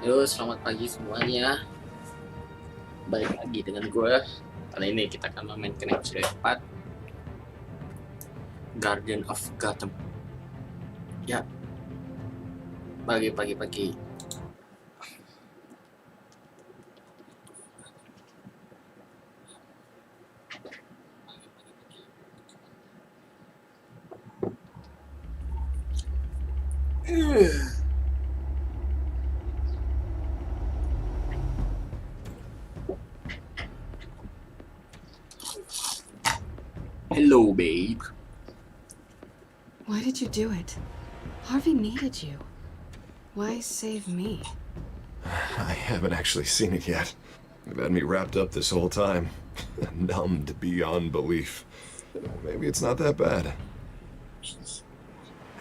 Yo, selamat pagi semuanya. Balik lagi dengan gue. Kali ini kita akan memainkan episode 4 Guardian of Gotham. Ya, pagi. Hello, babe. Why did you do it? Harvey needed you. Why save me? I haven't actually seen it yet. You've had me wrapped up this whole time. Numbed beyond belief. Maybe it's not that bad.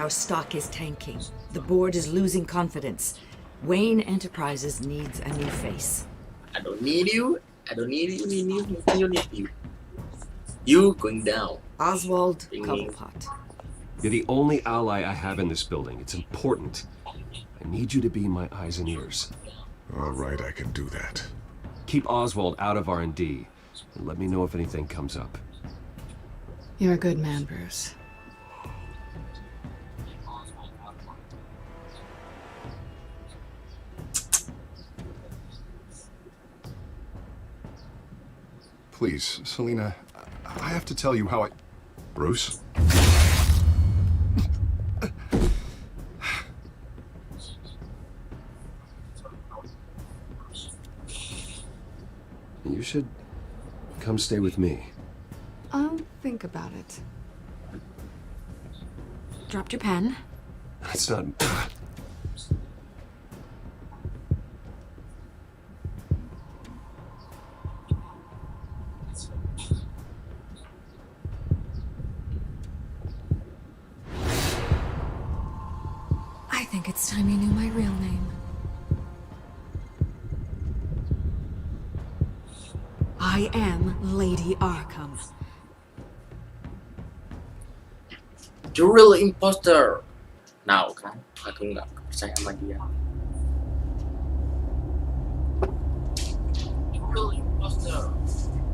Our stock is tanking. The board is losing confidence. Wayne Enterprises needs a new face. I don't need you. You need you. You going down. Oswald Cobblepot. You're the only ally I have in this building. It's important. I need you to be my eyes and ears. All right, I can do that. Keep Oswald out of R&D, and let me know if anything comes up. You're a good man, Bruce. Please, Selina, I have to tell you how I... Bruce? You should come stay with me. I'll think about it. Dropped your pen. That's not... I think it's time you knew my real name. I am Lady Arkham. The real imposter. Now kan, aku nggak percaya sama dia. The real imposter.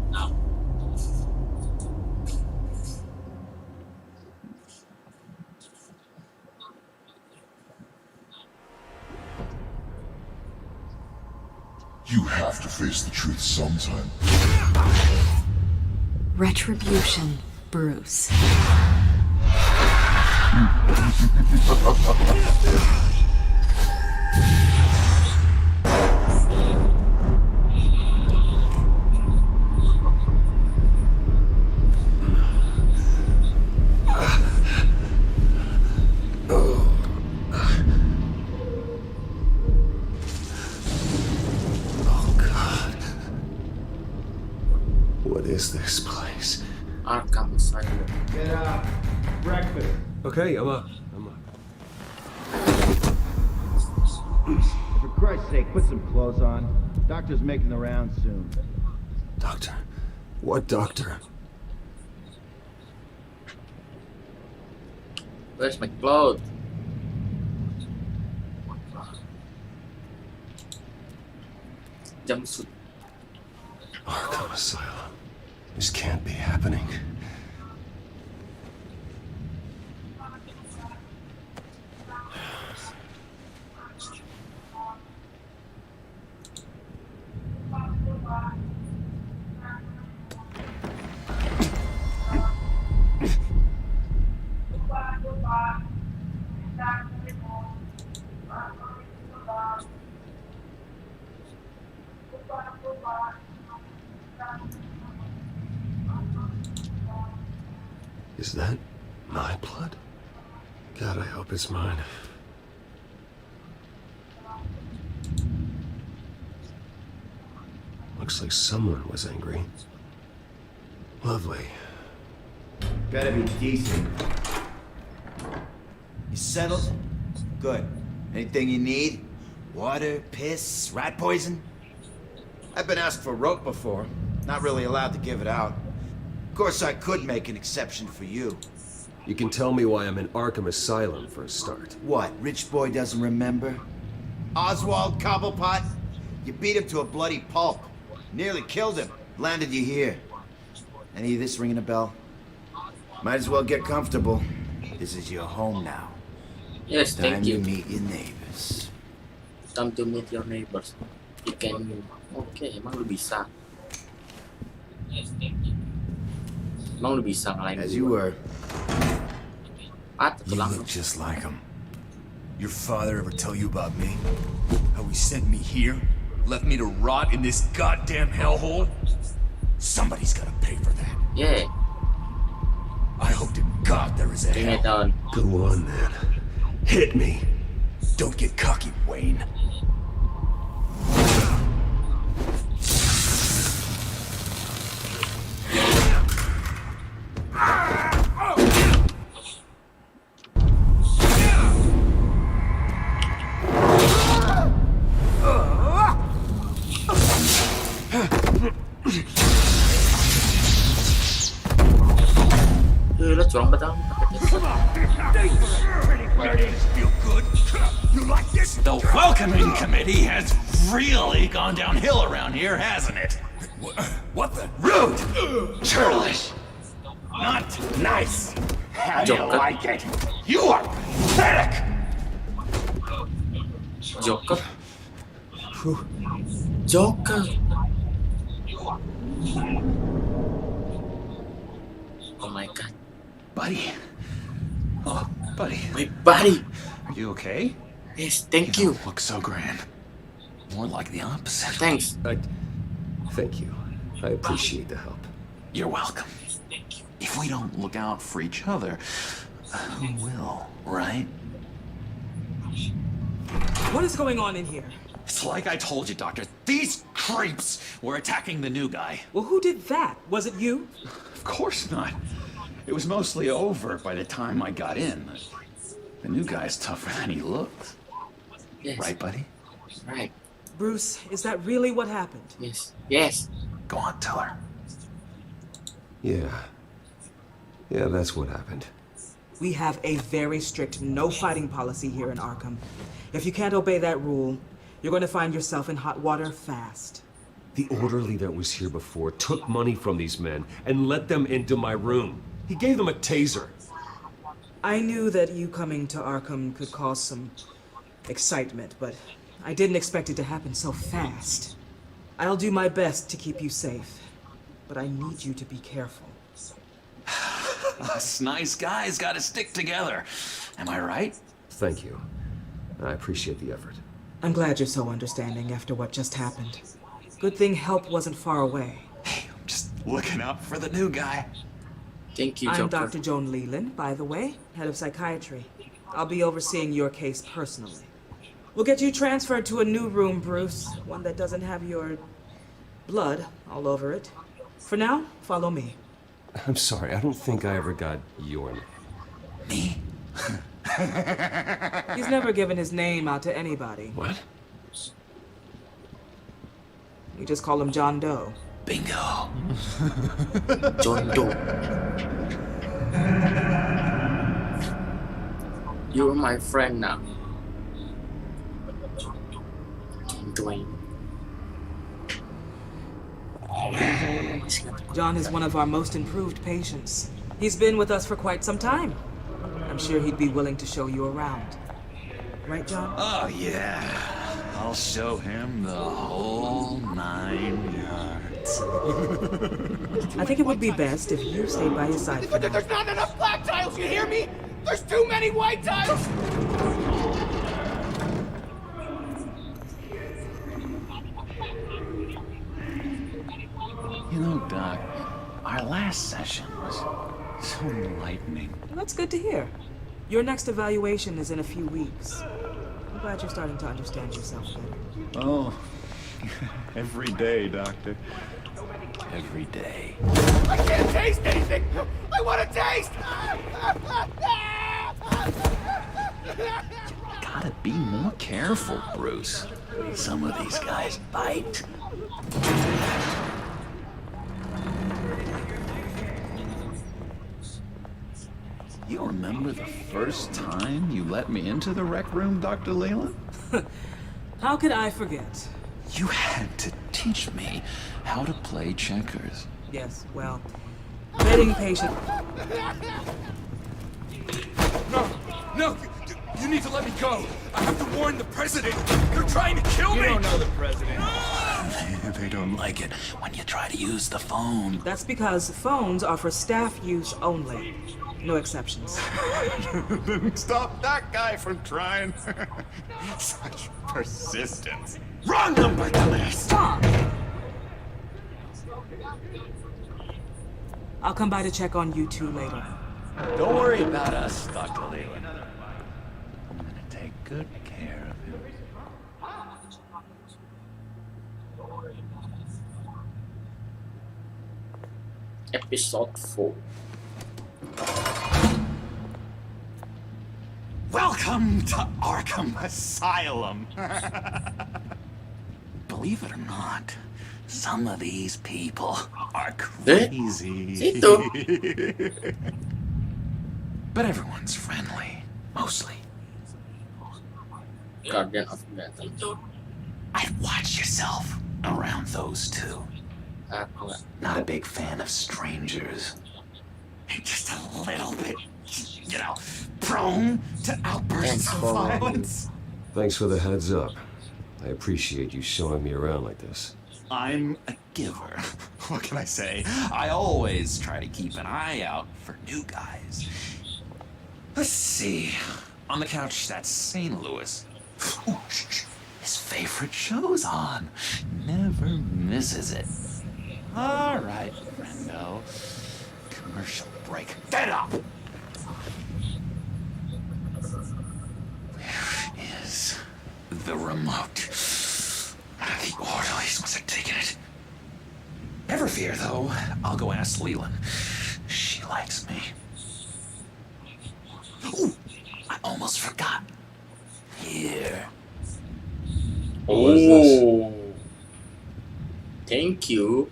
Now. You have to face the truth sometime. Retribution, Bruce. What is this place? Arkham Asylum. Get up. Breakfast. Okay, I'm up. For Christ's sake, put some clothes on. Doctor's making the rounds soon. Doctor? What doctor? Where's my clothes? Jumpsuit. Arkham Asylum. This can't be happening. Is that my blood? God, I hope it's mine. Looks like someone was angry. Lovely. Better be decent. You settled? Good. Anything you need? Water, piss, rat poison? I've been asked for rope before. Not really allowed to give it out. Of course, I could make an exception for you. You can tell me why I'm in Arkham Asylum for a start. What, rich boy doesn't remember? Oswald Cobblepot? You beat him to a bloody pulp. Nearly killed him. Landed you here. Any of this ringing a bell? Might as well get comfortable. This is your home now. Yes, Time thank to you. meet your neighbors. Time to meet your neighbors. You can. Oke, emang lu bisa. Emang lu bisa ngalahin As gua? you were. Ah, You tulang. look just like him. Your father ever tell you about me? How he sent me here? Left me to rot in this goddamn hellhole? Somebody's gotta pay for that. Yeah, I hope to God there is a bring it hell. on. Go on then. Hit me. Don't get cocky, Wayne. Lo curang betul. Feel good? You like this? The welcoming committee has really gone downhill around here, hasn't it? What the? Rude! Churlish! Not nice! How do you Joker. like it? You are pathetic! Joker. Joker. Oh my god. Buddy. Oh, buddy. My buddy. Are you okay? Yes, thank you. Don't look so grand. More like the opposite. Thanks. Thank you. I appreciate the help. You're welcome. If we don't look out for each other, who will, right? What is going on in here? It's like I told you, Doctor. These creeps were attacking the new guy. Well, who did that? Was it you? Of course not. It was mostly over by the time I got in. The new guy's tougher than he looked. Yes. Right, buddy? Right. Bruce, is that really what happened? Yes. Yes. Go on, tell her. Yeah. Yeah, that's what happened. We have a very strict no fighting policy here in Arkham. If you can't obey that rule, you're going to find yourself in hot water fast. The orderly that was here before took money from these men and let them into my room. He gave them a taser. I knew that you coming to Arkham could cause some excitement, but I didn't expect it to happen so fast. I'll do my best to keep you safe, but I need you to be careful. Us nice guys gotta stick together. Am I right? Thank you. I appreciate the effort. I'm glad you're so understanding after what just happened. Good thing help wasn't far away. Hey, I'm just looking out for the new guy. Thank you, I'm Joker. Dr. Joan Leland, by the way, head of psychiatry. I'll be overseeing your case personally. We'll get you transferred to a new room, Bruce, one that doesn't have your blood all over it. For now, follow me. I'm sorry, I don't think I ever got your name. Me? He's never given his name out to anybody. What? We just call him John Doe. Bingo. John Doe. You're my friend now. John Dwayne. John is one of our most improved patients. He's been with us for quite some time. I'm sure he'd be willing to show you around. Right, John? Oh, yeah. I'll show him the whole 9 yards. I think it would be best if you stayed by his side for now. There's not enough black tiles, you hear me? There's too many white tiles! You know, Doc, our last session was so enlightening. Well, that's good to hear. Your next evaluation is in a few weeks. I'm glad you're starting to understand yourself better. Oh, every day, Doctor. Every day. I can't taste anything! I want to taste! Gotta be more careful, Bruce. Some of these guys bite. You remember the first time you let me into the rec room, Dr. Leland? How could I forget? You had to teach me how to play checkers. Yes, well, betting patient. No, you need to let me go. I have to warn the president. They're trying to kill me. You don't know the president. They don't like it when you try to use the phone. That's because phones are for staff use only. No exceptions. Didn't stop that guy from trying. Such persistence. Wrong number, dumbass. Stop! I'll come by to check on you two later. Don't worry about us, Dr. Leland. I'm gonna take good care of him. Episode 4. Welcome to Arkham Asylum. Believe it or not, some of these people are crazy. But everyone's friendly, mostly. Guardian of Gotham. I'd watch yourself around those two. Not a big fan of strangers. Just a little bit, you know, prone to outbursts of violence. Thanks for the heads up. I appreciate you showing me around like this. I'm a giver. What can I say? I always try to keep an eye out for new guys. Let's see. On the couch, that's St. Louis. Ooh, his favorite show's on. Never misses it. All right, friendo. Commercial break. Get up! Where is the remote? The orderlies must have taken it. Never fear, though. I'll go ask Leland. She likes me. Ooh, I almost forgot. Here. What is this? Oh, thank you.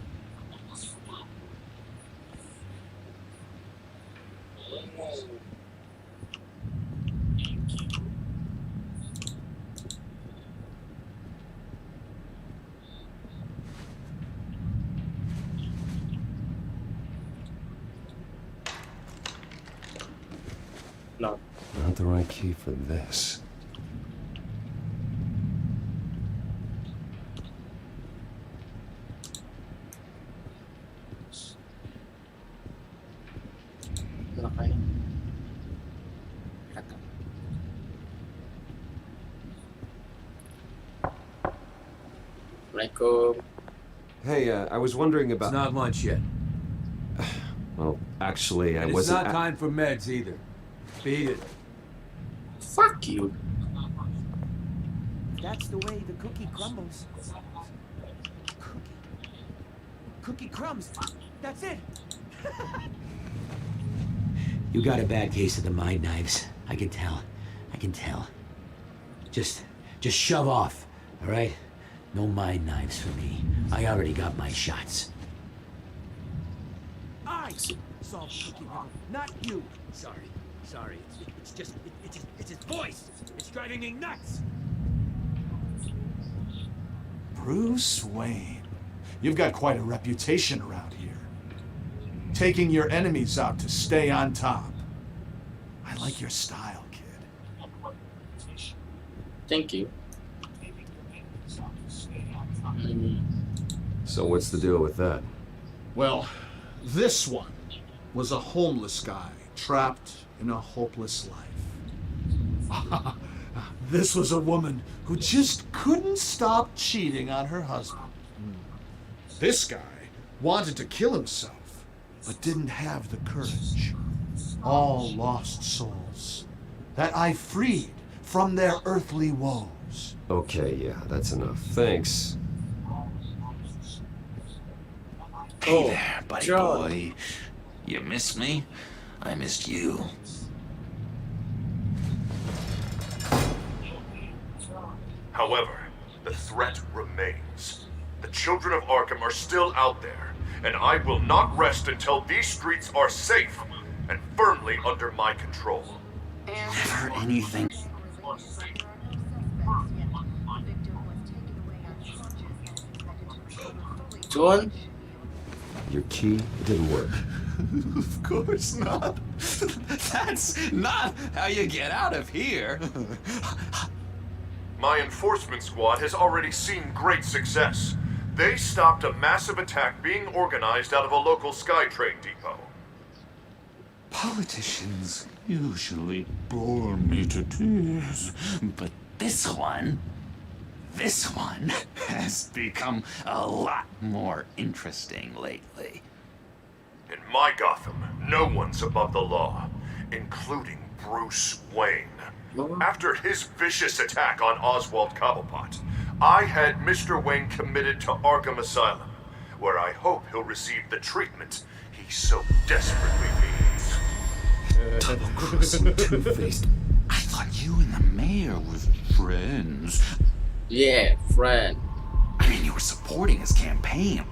No. Not the right key for this. Okay. Assalamualaikum. Hey, I was wondering about... It's not lunch yet. Well, actually, I And it's wasn't... not time for meds either. Beat it. Fuck you. That's the way the cookie crumbles. Cookie crumbs. That's it. You got a bad case of the mind knives. I can tell. I can tell. Just shove off, all right? No mind knives for me. I already got my shots. I solved the cookie problem, not you. Sorry. It's his voice. It's driving me nuts. Bruce Wayne. You've got quite a reputation around here. Taking your enemies out to stay on top. I like your style, kid. Thank you. So what's the deal with that? Well, this one was a homeless guy trapped in a hopeless life. This was a woman who just couldn't stop cheating on her husband. This guy wanted to kill himself, but didn't have the courage. All lost souls that I freed from their earthly woes. Okay, yeah, that's enough. Thanks. Hey there, buddy boy. You miss me? I missed you. However, the threat remains. The children of Arkham are still out there, and I will not rest until these streets are safe and firmly under my control. Never anything. Cuman, Your key didn't work. Of course not. That's not how you get out of here. My enforcement squad has already seen great success. They stopped a massive attack being organized out of a local SkyTrain depot. Politicians usually bore me to tears, but this one has become a lot more interesting lately. In my Gotham, no one's above the law, including Bruce Wayne. After his vicious attack on Oswald Cobblepot, I had Mr. Wayne committed to Arkham Asylum, where I hope he'll receive the treatment he so desperately needs. Double-crossing Two-Faced. I thought you and the mayor were friends. yeah, friend. I mean, you were supporting his campaign.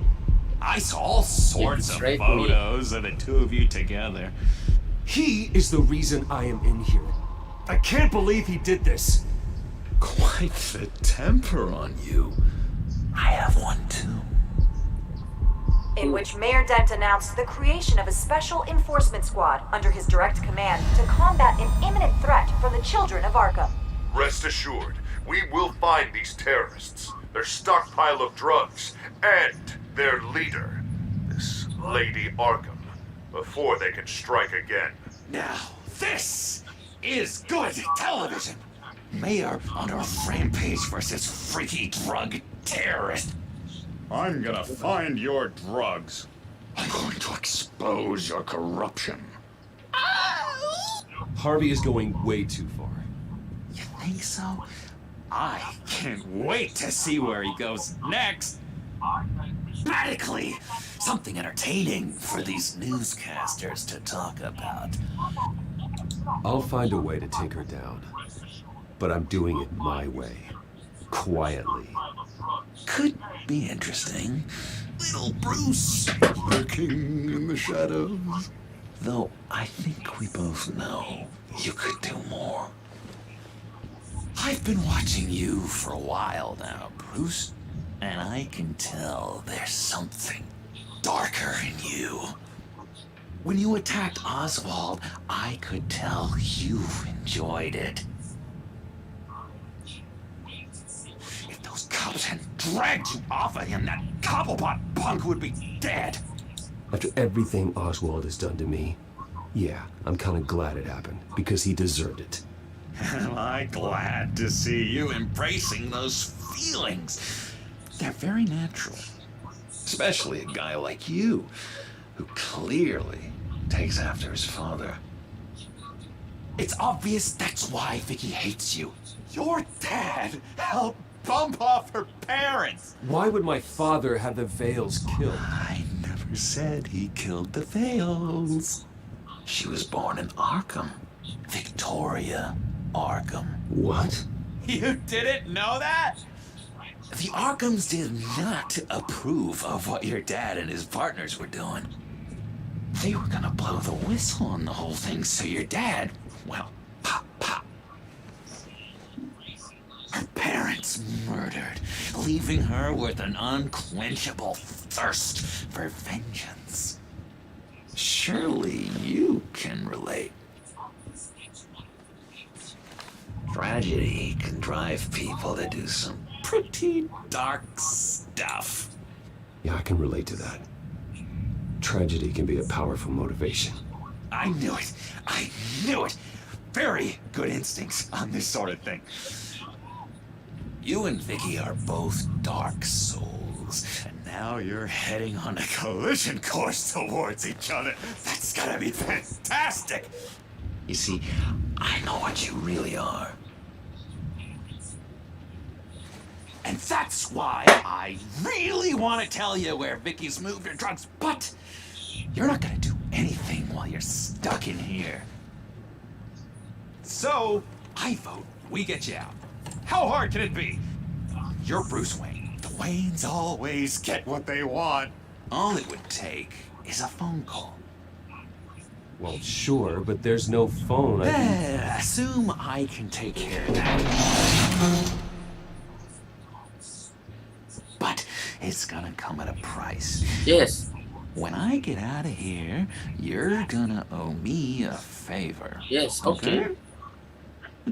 I saw all sorts of betrayed me. photos of the two of you together. He is the reason I am in here. I can't believe he did this. Quite the temper on you. I have one too. In which Mayor Dent announced the creation of a special enforcement squad under his direct command to combat an imminent threat from the children of Arkham. Rest assured, we will find these terrorists, their stockpile of drugs, and their leader, this Lady Arkham, before they can strike again. Now, this is good television. Mayor on a rampage versus freaky drug terrorist. I'm gonna find your drugs. I'm going to expose your corruption. Harvey is going way too far. You think so? I can't wait to see where he goes next. Medically, something entertaining for these newscasters to talk about. I'll find a way to take her down. But I'm doing it my way. Quietly. Could be interesting. Little Bruce lurking in the shadows. Though I think we both know you could do more. I've been watching you for a while now, Bruce, and I can tell there's something darker in you. When you attacked Oswald, I could tell you enjoyed it. If those cops hadn't dragged you off of him, that Cobblepot punk would be dead. After everything Oswald has done to me, yeah, I'm kind of glad it happened, because he deserved it. Am I glad to see you embracing those feelings? They're very natural. Especially a guy like you, who clearly takes after his father. It's obvious that's why Vicky hates you. Your dad helped bump off her parents. Why would my father have the Vales killed? I never said he killed the Vales. She was born in Arkham. Victoria Arkham. What? You didn't know that? The Arkhams did not approve of what your dad and his partners were doing. They were gonna blow the whistle on the whole thing, so your dad, well, pop. Her parents murdered, leaving her with an unquenchable thirst for vengeance. Surely you can relate. Tragedy can drive people to do some pretty dark stuff. Yeah, I can relate to that. Tragedy can be a powerful motivation. I knew it. I knew it. Very good instincts on this sort of thing. You and Vicky are both dark souls, and now you're heading on a collision course towards each other. That's gotta be fantastic. You see, I know what you really are. And that's why I really want to tell you where Vicky's moved her drugs, but you're not gonna do anything while you're stuck in here. So, I vote we get you out. How hard can it be? You're Bruce Wayne. The Waynes always get what they want. All it would take is a phone call. Well, sure, but there's no phone. Assume I can take care of that. But as it's gonna come at a price. Yes. When I get out of here, you're gonna owe me a favor. Yes, okay.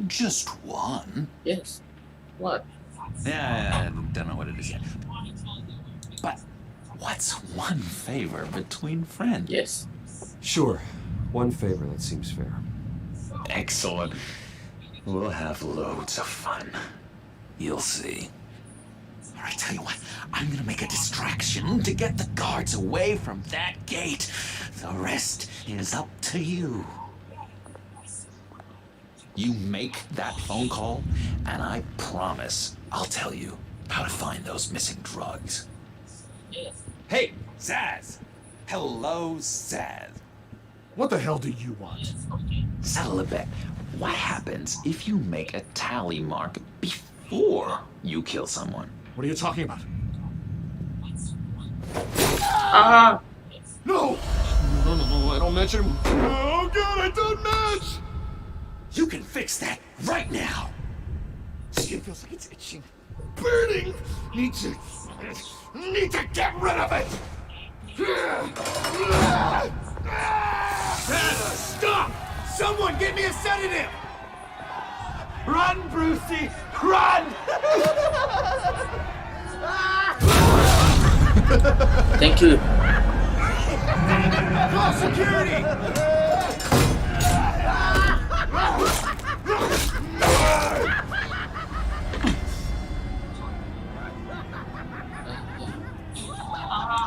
Just one. Yes. What? Yeah, I don't know what it is yet. But what's one favor between friends? Yes. Sure. One favor, that seems fair. Excellent. We'll have loads of fun. You'll see. All right, tell you what, I'm gonna make a distraction to get the guards away from that gate. The rest is up to you. You make that phone call, and I promise I'll tell you how to find those missing drugs. Yes. Hey, Zaz! Hello, Zaz. What the hell do you want? Settle a bet. What happens if you make a tally mark before you kill someone? What are you talking about? Ah! No! No, I don't match him. Oh god, I don't match! You can fix that right now! Skin feels like it's itching. Burning! Need to get rid of it! Stop! Someone get me a sedative! Run, Brucey! Run! Thank you. Call security!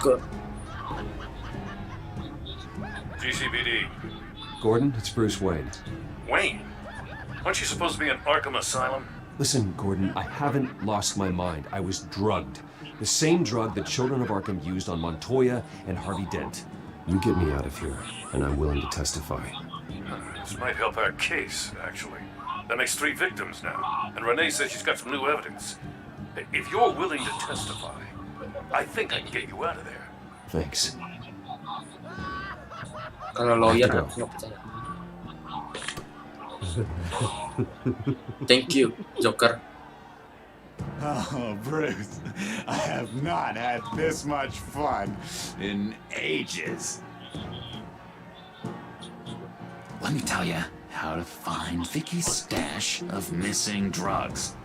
Good. GCPD. Gordon, it's Bruce Wayne. Wayne, aren't you supposed to be in Arkham Asylum? Listen, Gordon, I haven't lost my mind. I was drugged. The same drug the children of Arkham used on Montoya and Harvey Dent. You get me out of here, and I'm willing to testify. This might help our case, actually. That makes 3 victims now, and Renee says she's got some new evidence. If you're willing to testify, I think I can get you out of there. Thanks. Kalau lawyer aku nggak percaya. Thank you, Joker. Oh, Bruce, I have not had this much fun in ages. Let me tell you how to find Vicky's stash of missing drugs.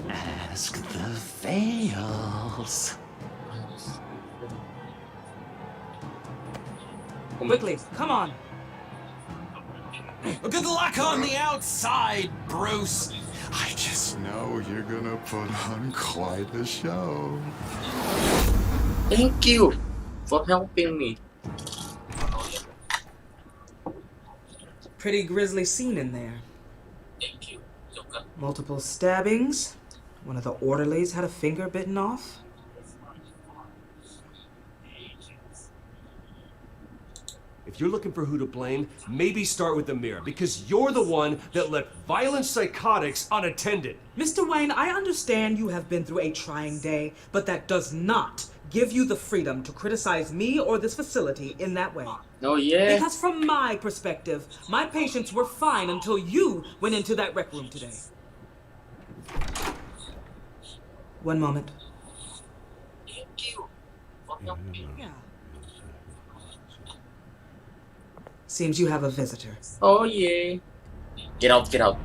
Ask the Veils. Quickly, come on. Good luck on the outside, Bruce. I just know you're gonna put on quite the show. Thank you for helping me. Pretty grisly scene in there. Thank you, Joker. Multiple stabbings. One of the orderlies had a finger bitten off. If you're looking for who to blame, maybe start with the mirror, because you're the one that left violent psychotics unattended. Mr. Wayne, I understand you have been through a trying day, but that does not give you the freedom to criticize me or this facility in that way. Oh yeah. Because from my perspective, my patients were fine until you went into that rec room today. One moment. Thank you for helping me. Yeah. Seems you have a visitor. Oh yeah. Get out, get out.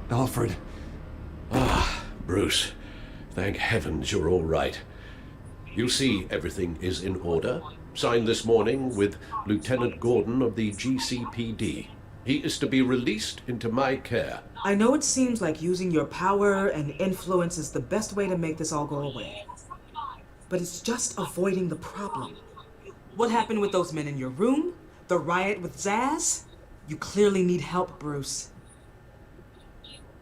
Alfred. Ah, Bruce. Thank heavens you're all right. You see, everything is in order. Signed this morning with Lieutenant Gordon of the GCPD. He is to be released into my care. I know it seems like using your power and influence is the best way to make this all go away. But it's just avoiding the problem. What happened with those men in your room? The riot with Zaz? You clearly need help, Bruce.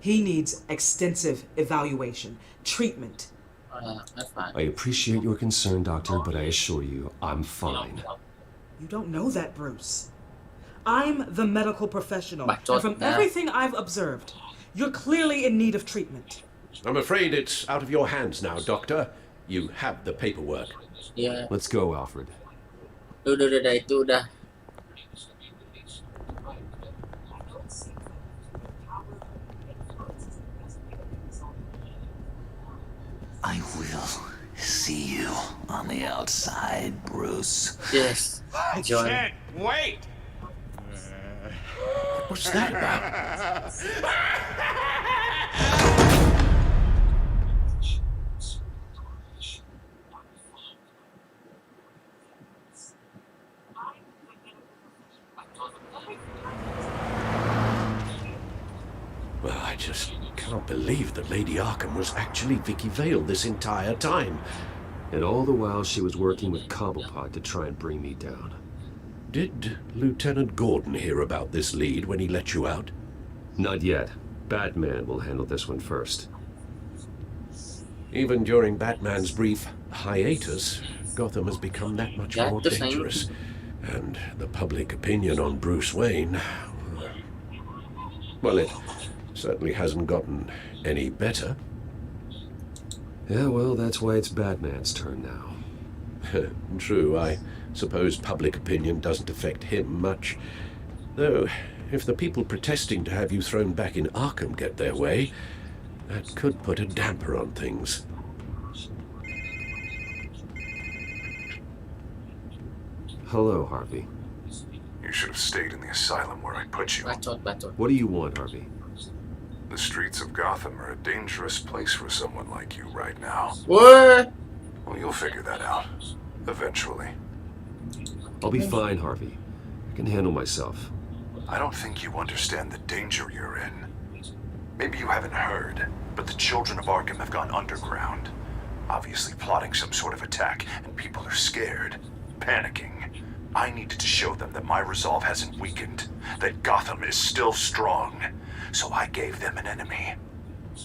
He needs extensive evaluation, treatment. That's fine. I appreciate your concern, Doctor, but I assure you, I'm fine. You don't know that, Bruce. I'm the medical professional, My and from God. everything I've observed, you're clearly in need of treatment. I'm afraid it's out of your hands now, Doctor. You have the paperwork. Yeah. Let's go, Alfred. Udah, itu udah. see you on the outside, Bruce. Yes. I John. can't wait. What's that about? Well, I just can't believe that Lady Arkham was actually Vicky Vale this entire time. And all the while she was working with Cobblepot to try and bring me down. Did Lieutenant Gordon hear about this lead when he let you out? Not yet. Batman will handle this one first. Even during Batman's brief hiatus, Gotham has become that much more dangerous. And the public opinion on Bruce Wayne... well, it certainly hasn't gotten any better. Yeah, well, that's why it's Batman's turn now. True, I suppose public opinion doesn't affect him much. Though, if the people protesting to have you thrown back in Arkham get their way, that could put a damper on things. Hello, Harvey. You should have stayed in the asylum where I put you. What do you want, Harvey? The streets of Gotham are a dangerous place for someone like you right now. What? Well, you'll figure that out. Eventually. I'll be fine, Harvey. I can handle myself. I don't think you understand the danger you're in. Maybe you haven't heard, but the children of Arkham have gone underground. Obviously plotting some sort of attack, and people are scared, panicking. I needed to show them that my resolve hasn't weakened, that Gotham is still strong. So I gave them an enemy.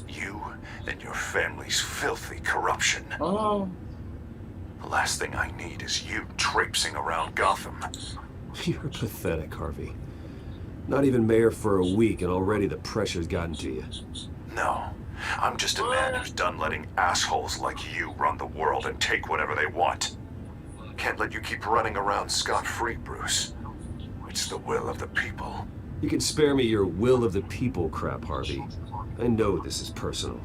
You and your family's filthy corruption. Oh. The last thing I need is you traipsing around Gotham. You're pathetic, Harvey. Not even mayor for a week and already the pressure's gotten to you. No, I'm just a man who's done letting assholes like you run the world and take whatever they want. Can't let you keep running around scot-free, Bruce. It's the will of the people. You can spare me your will of the people crap, Harvey. I know this is personal.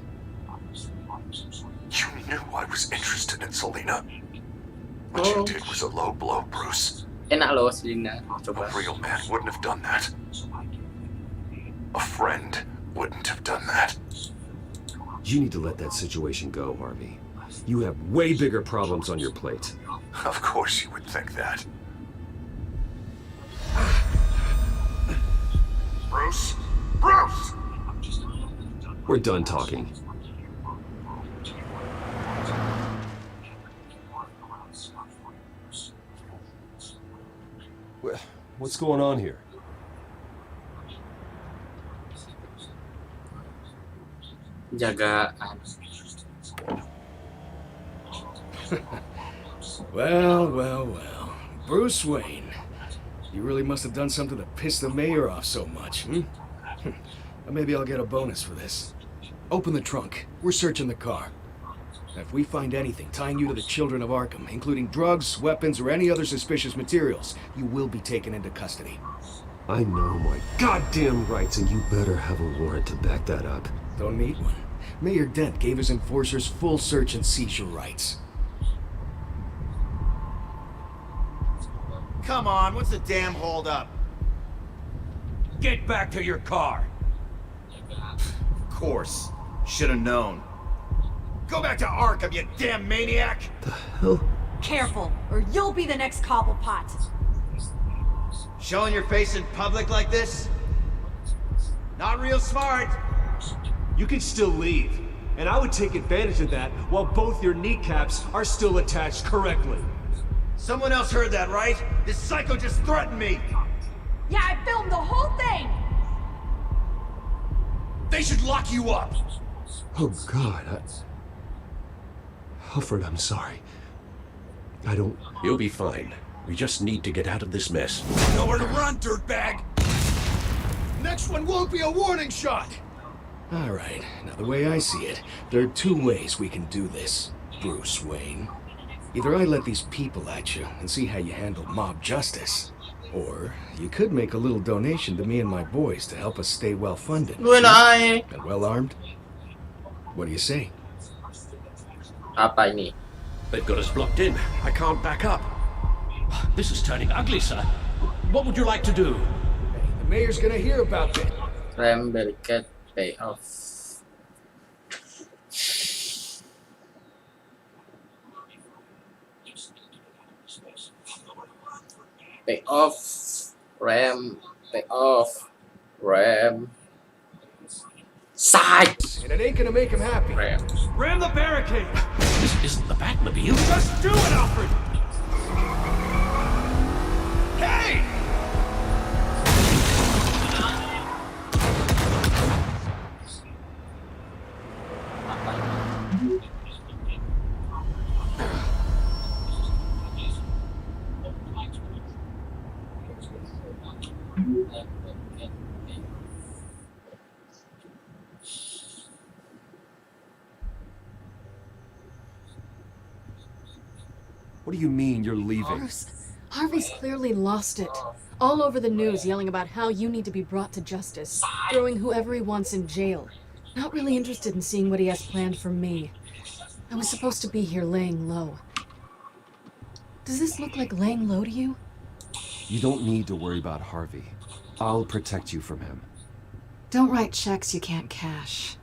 You knew I was interested in Selina. What you did was a low blow, Bruce. Enak loh Selina. A real man wouldn't have done that. A friend wouldn't have done that. You need to let that situation go, Harvey. You have way bigger problems on your plate. Of course you would think that. Bruce? Bruce! We're done talking. What's going on here? Jagaan. Well. Bruce Wayne. You really must have done something to piss the mayor off so much, hmm? Maybe I'll get a bonus for this. Open the trunk. We're searching the car. If we find anything tying you to the children of Arkham, including drugs, weapons, or any other suspicious materials, you will be taken into custody. I know my goddamn rights, and you better have a warrant to back that up. Don't need one. Mayor Dent gave his enforcers full search and seizure rights. Come on, what's the damn holdup? Get back to your car! Of course. Should have known. Go back to Arkham, you damn maniac! The hell? Careful, or you'll be the next Cobblepot. Showing your face in public like this? Not real smart. You can still leave, and I would take advantage of that while both your kneecaps are still attached correctly. Someone else heard that, right? This psycho just threatened me! Yeah, I filmed the whole thing! They should lock you up! Oh, God, Alfred, I'm sorry. I don't... You'll be fine. We just need to get out of this mess. Nowhere to run, dirtbag! Next one won't be a warning shot! All right, now the way I see it, there are two ways we can do this, Bruce Wayne. Either I let these people at you and see how you handle mob justice, or you could make a little donation to me and my boys to help us stay well-funded. And well-armed? What do you say? Apa ini? They've got us blocked in. I can't back up. This is turning ugly, sir. What would you like to do? The mayor's gonna hear about this. Ram barricade payoff. Payoff. Ram. Payoff. Ram. Side. And it ain't gonna make him happy. Ram. Ram the barricade! This isn't the Batmobile. Just do it, Alfred! Hey! What do you mean you're leaving? Bruce, Harvey's clearly lost it. All over the news yelling about how you need to be brought to justice, throwing whoever he wants in jail. Not really interested in seeing what he has planned for me. I was supposed to be here laying low. Does this look like laying low to you? You don't need to worry about Harvey. I'll protect you from him. Don't write checks you can't cash.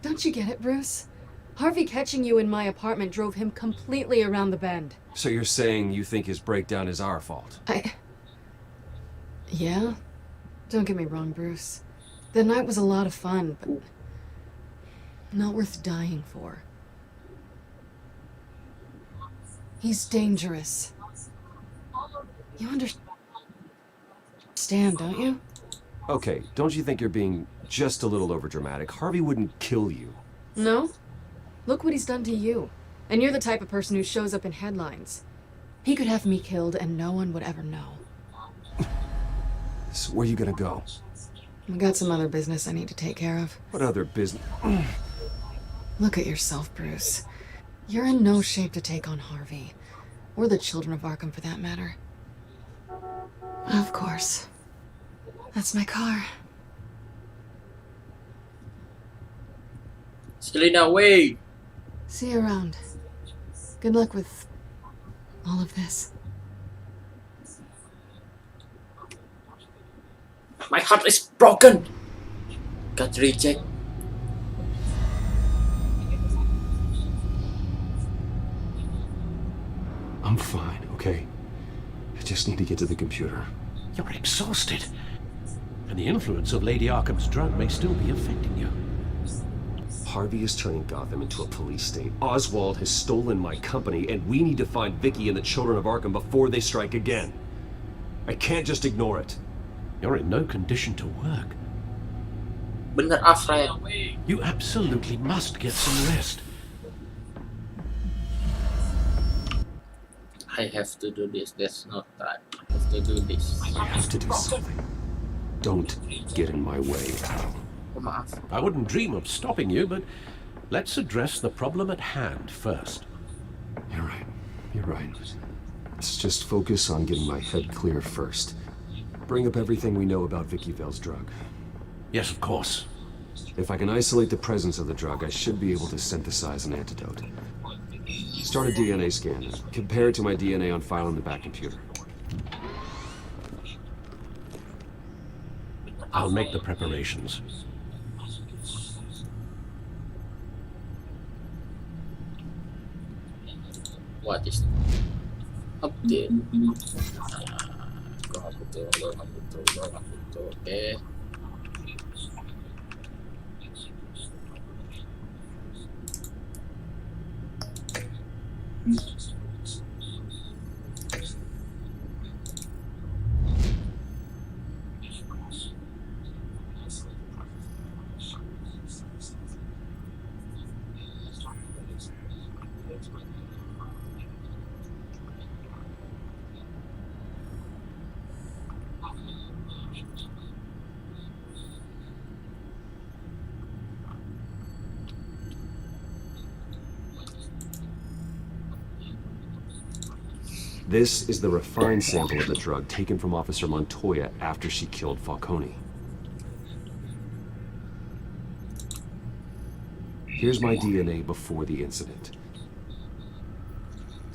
Don't you get it, Bruce? Harvey catching you in my apartment drove him completely around the bend. So you're saying you think his breakdown is our fault? Yeah? Don't get me wrong, Bruce. The night was a lot of fun, but not worth dying for. He's dangerous. You understand, don't you? Okay, don't you think you're being just a little overdramatic? Harvey wouldn't kill you. No? Look what he's done to you. And you're the type of person who shows up in headlines. He could have me killed and no one would ever know. So where are you gonna go? I got some other business I need to take care of. What other business? Look at yourself, Bruce. You're in no shape to take on Harvey. Or the children of Arkham, for that matter. Of course. That's my car. Selena, wait! See you around. Good luck with all of this. My heart is broken! Got reject. I'm fine, okay? I just need to get to the computer. You're exhausted. And the influence of Lady Arkham's drug may still be affecting you. Harvey is turning Gotham into a police state. Oswald has stolen my company, and we need to find Vicky and the children of Arkham before they strike again. I can't just ignore it. You're in no condition to work. Bener, Alfred. You absolutely must get some rest. I have to do this. There's no time. I have to do this. I have to do something. Don't get in my way, Al. I wouldn't dream of stopping you, but let's address the problem at hand first. You're right. You're right. Let's just focus on getting my head clear first. Bring up everything we know about Vicky Vale's drug. Yes, of course. If I can isolate the presence of the drug, I should be able to synthesize an antidote. Start a DNA scan. Compare it to my DNA on file in the back computer. I'll make the preparations. What is update? Okay. This is the refined sample of the drug taken from Officer Montoya after she killed Falcone. Here's my DNA before the incident.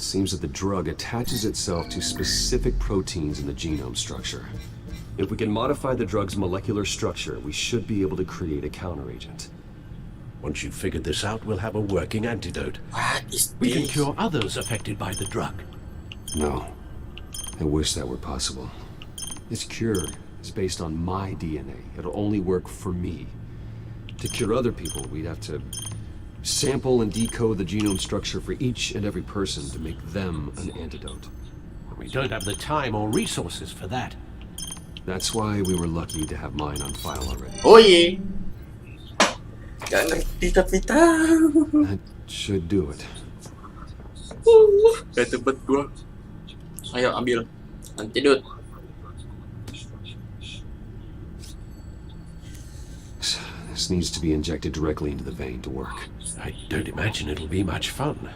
seems that the drug attaches itself to specific proteins in the genome structure. If we can modify the drug's molecular structure, we should be able to create a counteragent. Once you've figured this out, we'll have a working antidote. What is We can this? cure others affected by the drug. No. I wish that were possible. This cure is based on my DNA. It'll only work for me. To cure other people, we'd have to sample and decode the genome structure for each and every person to make them an antidote. We don't have the time or resources for that. That's why we were lucky to have mine on file already. Oh yeah. Gak ngerti tapi tahu. That should do it. Gak tebet gua. Ayo ambil antidote. This needs to be injected directly into the vein to work. I don't imagine it'll be much fun.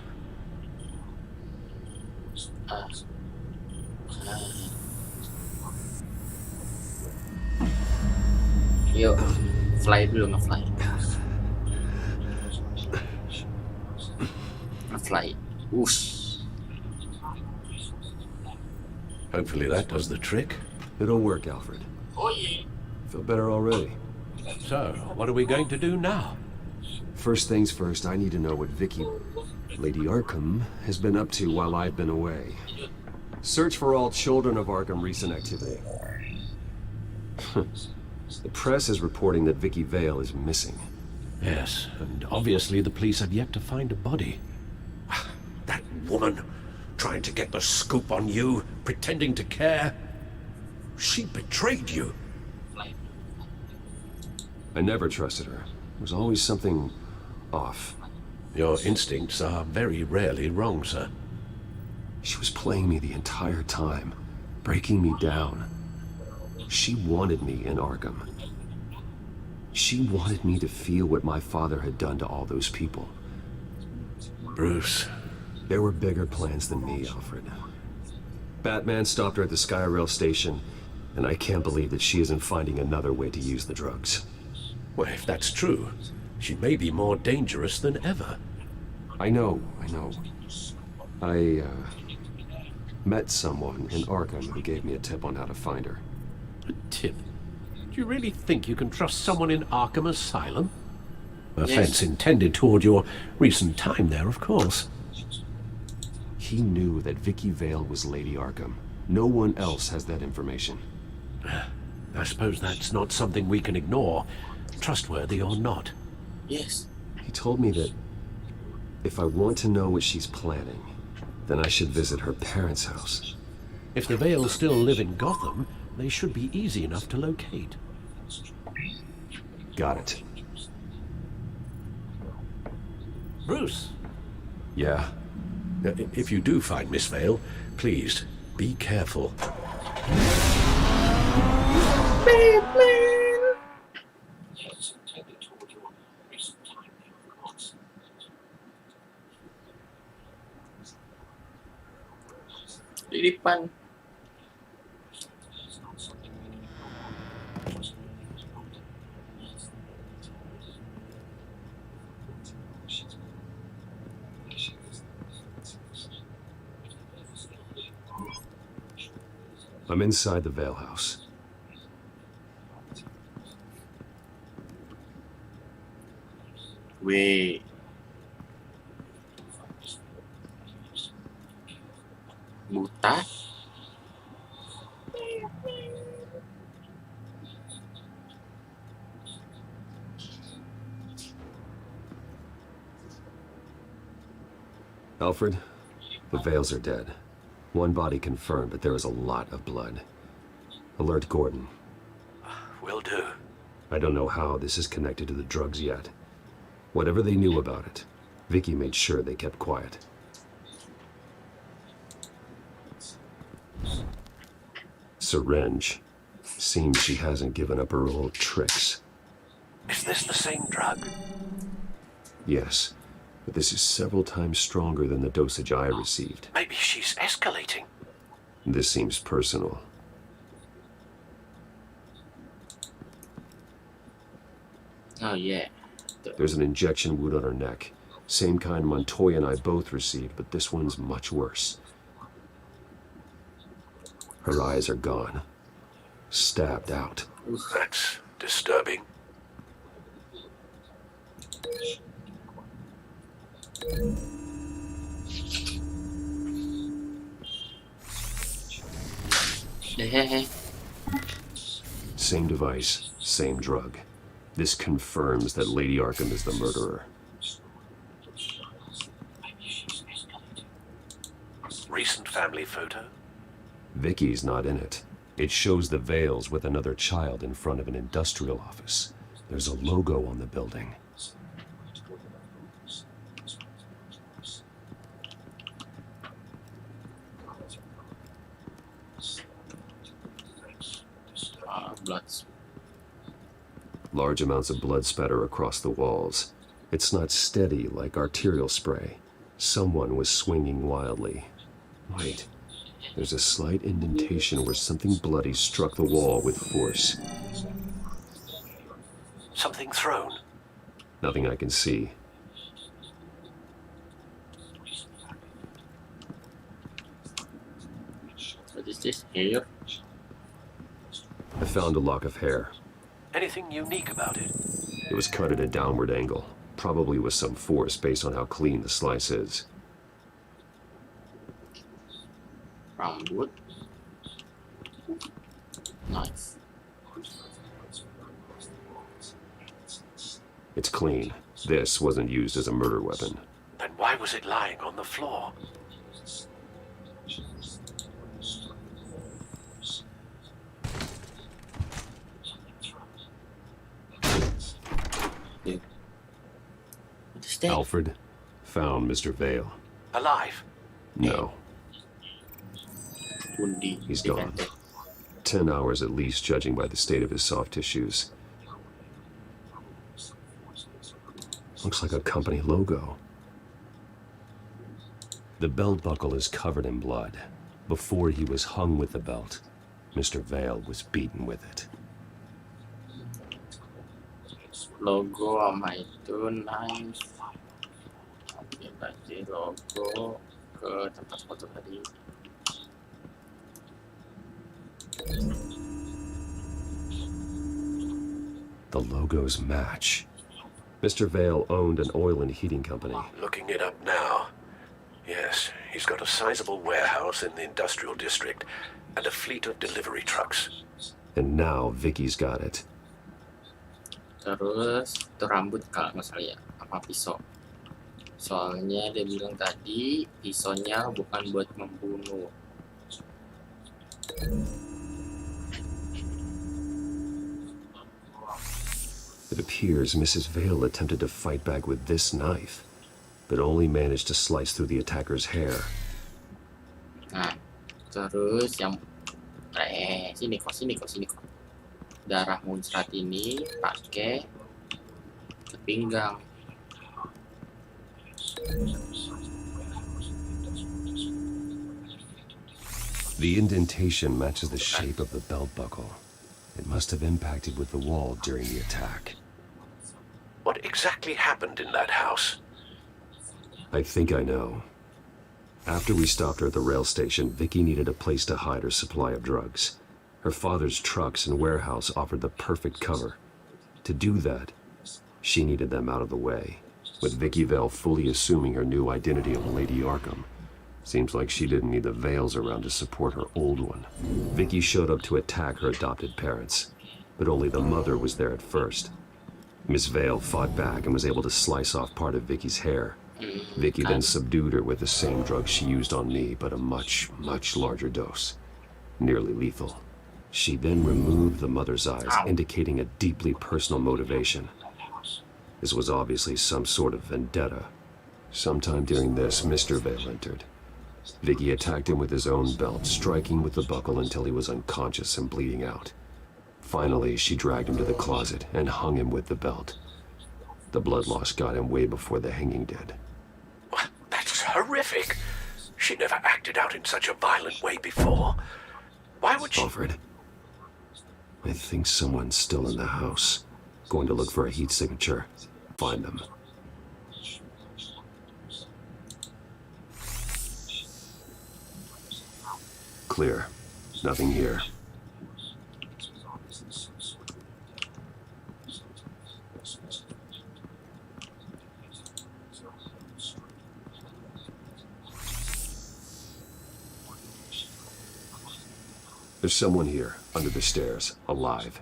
Yuk, fly dulu, nge-fly. Nge-fly. Hopefully that does the trick. It'll work, Alfred. Oh yeah. Feel better already. So, what are we going to do now? First things first, I need to know what Vicky, Lady Arkham, has been up to while I've been away. Search for all children of Arkham recent activity. The press is reporting that Vicky Vale is missing. Yes, and obviously the police have yet to find a body. That woman, trying to get the scoop on you, pretending to care. She betrayed you. I never trusted her. There was always something off. Your instincts are very rarely wrong, sir. She was playing me the entire time, breaking me down. She wanted me in Arkham. She wanted me to feel what my father had done to all those people. Bruce. There were bigger plans than me, Alfred. Batman stopped her at the Skyrail station, and I can't believe that she isn't finding another way to use the drugs. Well, if that's true, she may be more dangerous than ever. I know. I met someone in Arkham who gave me a tip on how to find her. A tip? Do you really think you can trust someone in Arkham Asylum? Offense intended toward your recent time there, of course. He knew that Vicky Vale was Lady Arkham. No one else has that information. I suppose that's not something we can ignore, trustworthy or not. Yes. He told me that if I want to know what she's planning, then I should visit her parents' house. If the Vales still live in Gotham, they should be easy enough to locate. Got it. Bruce? Yeah? If you do find Miss Vale, please, be careful. Di depan. I'm inside the Vale house. Wait. Buta? Alfred, the Vales are dead. One body confirmed, but there is a lot of blood. Alert Gordon. Will do. I don't know how this is connected to the drugs yet. Whatever they knew about it, Vicky made sure they kept quiet. Syringe. Seems she hasn't given up her old tricks. Is this the same drug? Yes, but this is several times stronger than the dosage I received. Maybe she's escalating. This seems personal. Oh yeah. There's an injection wound on her neck. Same kind Montoya and I both received, but this one's much worse. Her eyes are gone. Stabbed out. That's disturbing. Same device, same drug. This confirms that Lady Arkham is the murderer. Recent family photo? Vicky's not in it. It shows the Vales with another child in front of an industrial office. There's a logo on the building. Blood. Large amounts of blood spatter across the walls. It's not steady like arterial spray. Someone was swinging wildly. Wait, there's a slight indentation where something bloody struck the wall with force. Something thrown? Nothing I can see. What is this here? I found a lock of hair. Anything unique about it? It was cut at a downward angle, probably with some force based on how clean the slice is. Rambut. Nice. It's clean. This wasn't used as a murder weapon. Then why was it lying on the floor? Alfred found Mr. Vale. Alive? No. He's gone. 10 hours at least, judging by the state of his soft tissues. Looks like a company logo. The belt buckle is covered in blood. Before he was hung with the belt, Mr. Vale was beaten with it. Logo sama itu nice. Oke, berarti logo ke tempat foto tadi. The logos match. Mr. Vale owned an oil and heating company. Looking it up now. Yes, he's got a sizable warehouse in the industrial district and a fleet of delivery trucks. And now Vicky's got it. Terus itu rambut kalau nggak salah ya, apa pisau. Soalnya dia bilang tadi pisaunya bukan buat membunuh. It appears Mrs. Vale attempted to fight back with this knife, but only managed to slice through the attacker's hair. Nah, terus yang sini kok. Darah muncrat ini pakai ke pinggang. The indentation matches the shape of the belt buckle. It must have impacted with the wall during the attack. What exactly happened in that house? I think I know. After we stopped her at the rail station, Vicky needed a place to hide her supply of drugs. Her father's trucks and warehouse offered the perfect cover. To do that, she needed them out of the way, with Vicky Vale fully assuming her new identity of Lady Arkham. Seems like she didn't need the Vales around to support her old one. Vicky showed up to attack her adopted parents, but only the mother was there at first. Miss Vale fought back and was able to slice off part of Vicky's hair. Vicky then subdued her with the same drug she used on me, but a much, much larger dose. Nearly lethal. She then removed the mother's eyes, indicating a deeply personal motivation. This was obviously some sort of vendetta. Sometime during this, Mr. Vale entered. Vicky attacked him with his own belt, striking with the buckle until he was unconscious and bleeding out. Finally, she dragged him to the closet and hung him with the belt. The blood loss got him way before the hanging did. That's horrific. She never acted out in such a violent way before. Why would she... Alfred, I think someone's still in the house. Going to look for a heat signature. Find them. Clear. Nothing here. There's someone here, under the stairs, alive.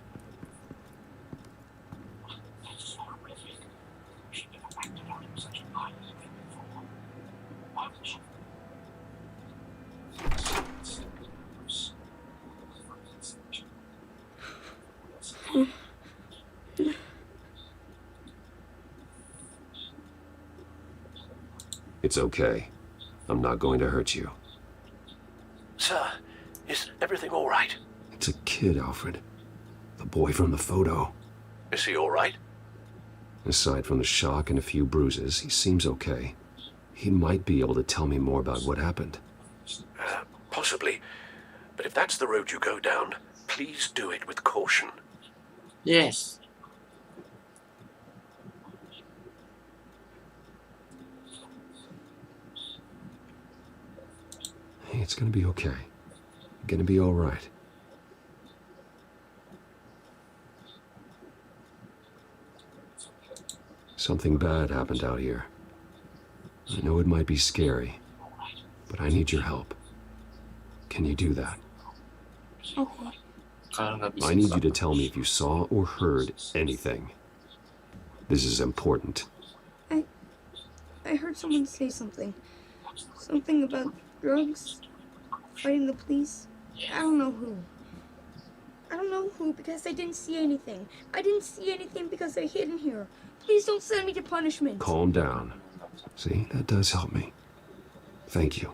It's okay. I'm not going to hurt you. Sir, is everything all right? It's a kid, Alfred. The boy from the photo. Is he all right? Aside from the shock and a few bruises, he seems okay. He might be able to tell me more about what happened. Possibly. But if that's the road you go down, please do it with caution. Yes. Hey, it's gonna be okay. Gonna be all right. Something bad happened out here. I know it might be scary, but I need your help. Can you do that? Okay. I need you to tell me if you saw or heard anything. This is important. I heard someone say something. Something about drugs, fighting the police. I don't know who. I don't know who because I didn't see anything. I didn't see anything because they're hidden here. Please don't send me to punishment. Calm down. See, that does help me. Thank you.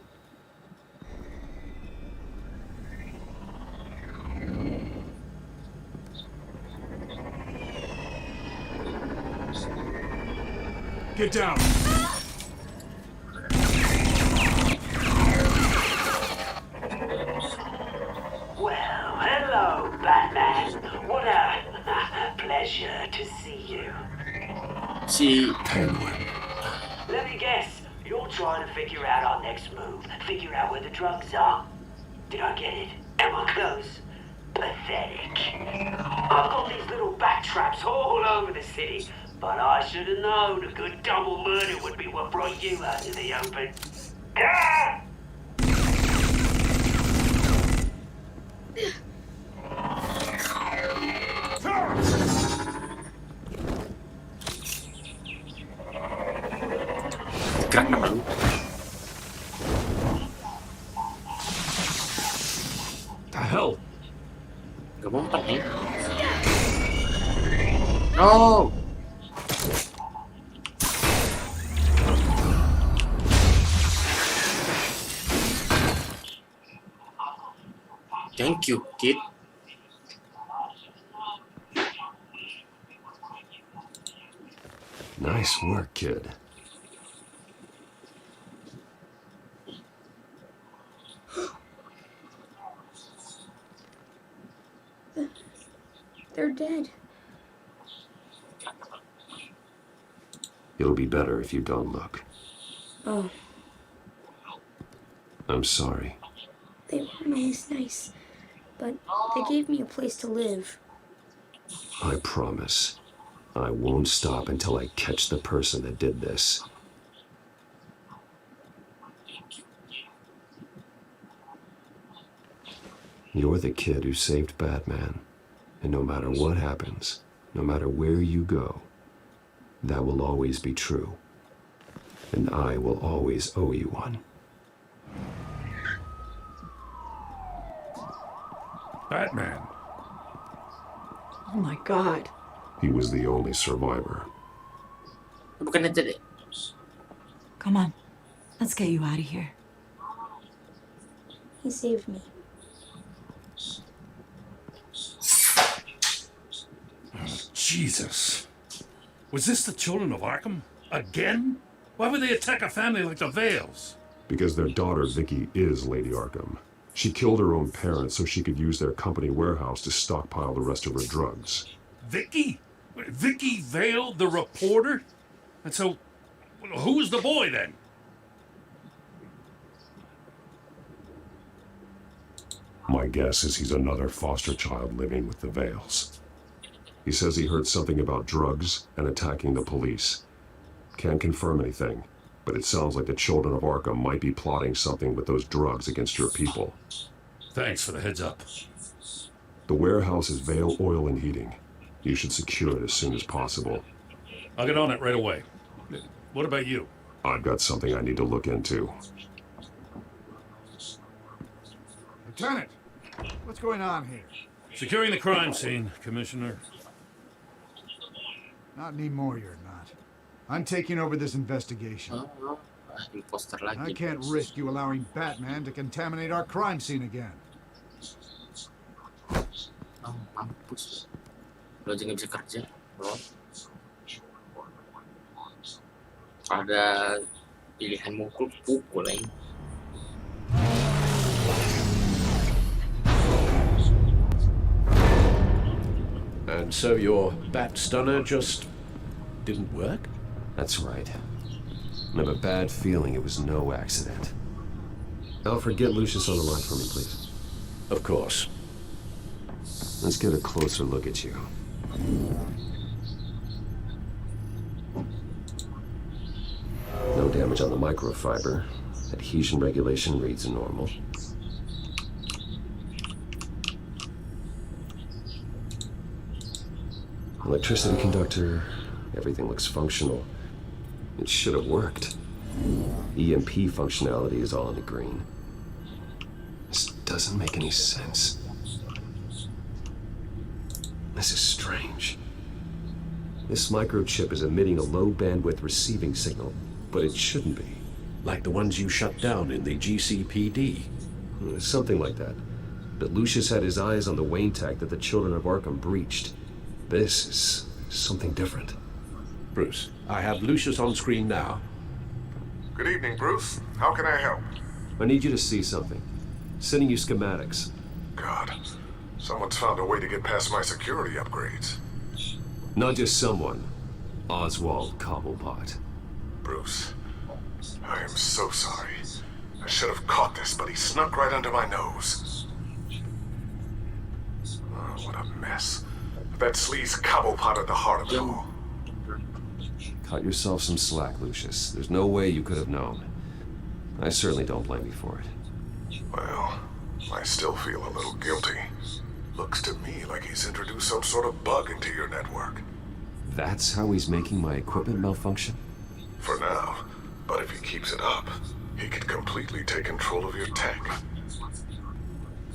Get down! Well, hello, Batman. What a pleasure to see you. Penguin. Let me guess. You're trying to figure out our next move. Figure out where the drugs are. Did I get it? Am I close? Pathetic. I've got these little bat traps all over the city, but I should have known a good double murder would be what brought you out in the open. Ah! Gerak nama lu. The hell? Gak mempan nih. No. Thank you, kid. Nice work, kid. They're dead. It'll be better if you don't look. Oh, I'm sorry. they weren't always nice, but they gave me a place to live. I promise. I won't stop until I catch the person that did this. You're the kid who saved Batman. And no matter what happens, no matter where you go, that will always be true. And I will always owe you one. Batman. Oh my god. He was the only survivor. Bukan aja deh. Come on. Let's get you out of here. He saved me. Jesus. Was this the children of Arkham? Again? Why would they attack a family like the Vales? Because their daughter, Vicky, is Lady Arkham. She killed her own parents so she could use their company warehouse to stockpile the rest of her drugs. Vicky? Vicky Vale, the reporter? And so, who's the boy then? My guess is he's another foster child living with the Vales. He says he heard something about drugs and attacking the police. Can't confirm anything, but it sounds like the children of Arkham might be plotting something with those drugs against your people. Thanks for the heads up. The warehouse is Vale Oil and Heating. You should secure it as soon as possible. I'll get on it right away. What about you? I've got something I need to look into. Lieutenant, what's going on here? Securing the crime scene, Commissioner. Not anymore, you're not. I'm taking over this investigation. I can't risk you allowing Batman to contaminate our crime scene again. Oh, mampus. Lo aja nggak bisa kerja, bro. Ada pilihan mukul-pukul ini. And so your bat stunner just didn't work? That's right. I have a bad feeling it was no accident. Alfred, get Lucius on the line for me, please. Of course. Let's get a closer look at you. No damage on the microfiber. Adhesion regulation reads normal. Electricity conductor, everything looks functional. It should have worked. EMP functionality is all in the green. This doesn't make any sense. This is strange. This microchip is emitting a low bandwidth receiving signal, but it shouldn't be. Like the ones you shut down in the GCPD. Something like that. But Lucius had his eyes on the Wayne tech that the children of Arkham breached. This is something different. Bruce, I have Lucius on screen now. Good evening, Bruce. How can I help? I need you to see something. Sending you schematics. God, someone's found a way to get past my security upgrades. Not just someone. Oswald Cobblepot. Bruce, I am so sorry. I should have caught this, but he snuck right under my nose. Oh, what a mess. That sleaze Cobblepot at the heart of it all. Cut yourself some slack, Lucius. There's no way you could have known. I certainly don't blame you for it. Well, I still feel a little guilty. Looks to me like he's introduced some sort of bug into your network. That's how he's making my equipment malfunction? For now. But if he keeps it up, he could completely take control of your tech.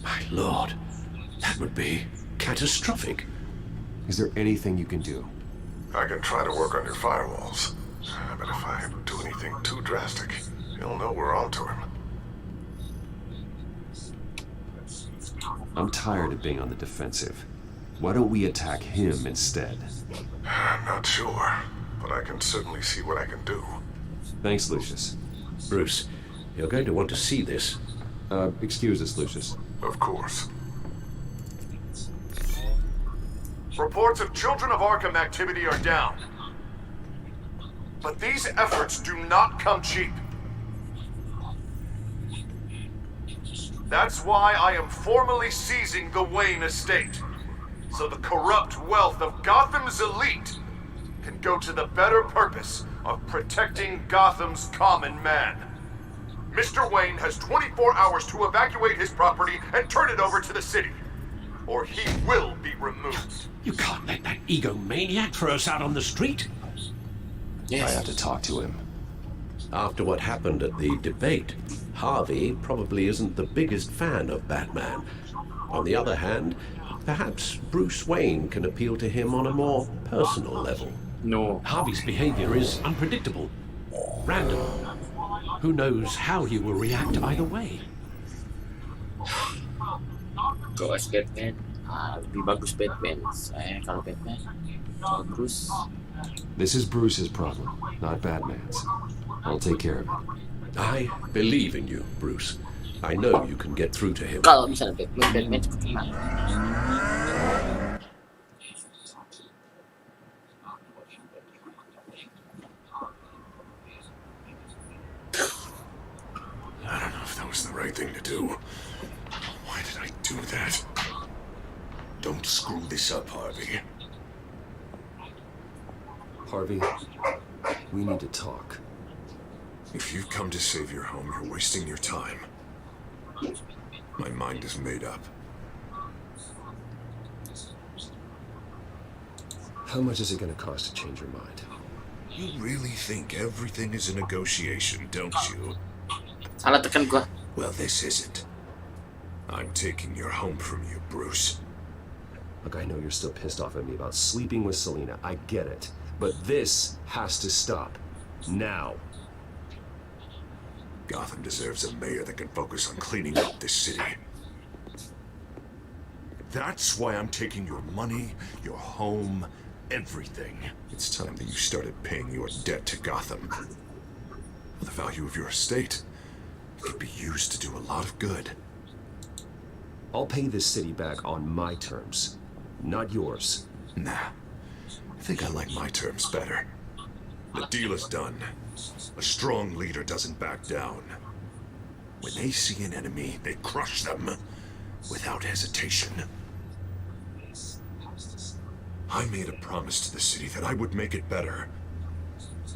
My lord, that would be catastrophic. Is there anything you can do? I can try to work on your firewalls. But if I do anything too drastic, he'll know we're onto him. I'm tired of being on the defensive. Why don't we attack him instead? I'm not sure, but I can certainly see what I can do. Thanks, Lucius. Bruce, you're going to want to see this. Excuse us, Lucius. Of course. Reports of Children of Arkham activity are down. But these efforts do not come cheap. That's why I am formally seizing the Wayne estate, so the corrupt wealth of Gotham's elite can go to the better purpose of protecting Gotham's common man. Mr. Wayne has 24 hours to evacuate his property and turn it over to the city, or he will be removed. You can't let that egomaniac throw us out on the street. Yes. I have to talk to him. After what happened at the debate, Harvey probably isn't the biggest fan of Batman. On the other hand, perhaps Bruce Wayne can appeal to him on a more personal level. No. Harvey's behavior is unpredictable, random. Who knows how he will react either way? Kalau Batman, lebih bagus Batman. Saya kalau Batman, kalau Bruce. This is Bruce's problem, not Batman's. I'll take care of it. I believe in you, Bruce. I know you can get through to him. Kalau misalnya Batman cukup tenang. I don't know if that was the right thing to do. Why did I do that. Don't screw this up, Harvey. Harvey, we need to talk. If you've come to save your home, you're wasting your time. My mind is made up. How much is it going to cost to change your mind? You really think everything is a negotiation, don't you? Salah tekan gua. Well, this isn't. I'm taking your home from you, Bruce. Look, I know you're still pissed off at me about sleeping with Selena. I get it. But this has to stop. Now. Gotham deserves a mayor that can focus on cleaning up this city. That's why I'm taking your money, your home, everything. It's time that you started paying your debt to Gotham. The value of your estate could be used to do a lot of good. I'll pay this city back on my terms, not yours. Nah. I think I like my terms better. The deal is done. A strong leader doesn't back down. When they see an enemy, they crush them without hesitation. I made a promise to the city that I would make it better.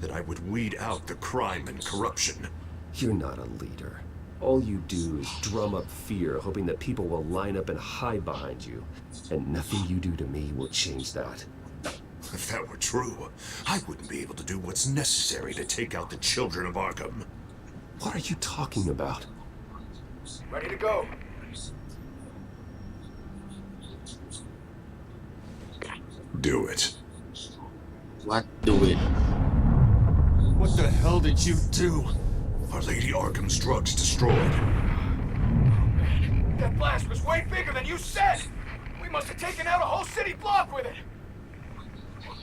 That I would weed out the crime and corruption. You're not a leader. All you do is drum up fear, hoping that people will line up and hide behind you. And nothing you do to me will change that. If that were true, I wouldn't be able to do what's necessary to take out the children of Arkham. What are you talking about? Ready to go. Do it. What? Do it. What the hell did you do? Our Lady Arkham's drugs destroyed. That blast was way bigger than you said! We must have taken out a whole city block with it!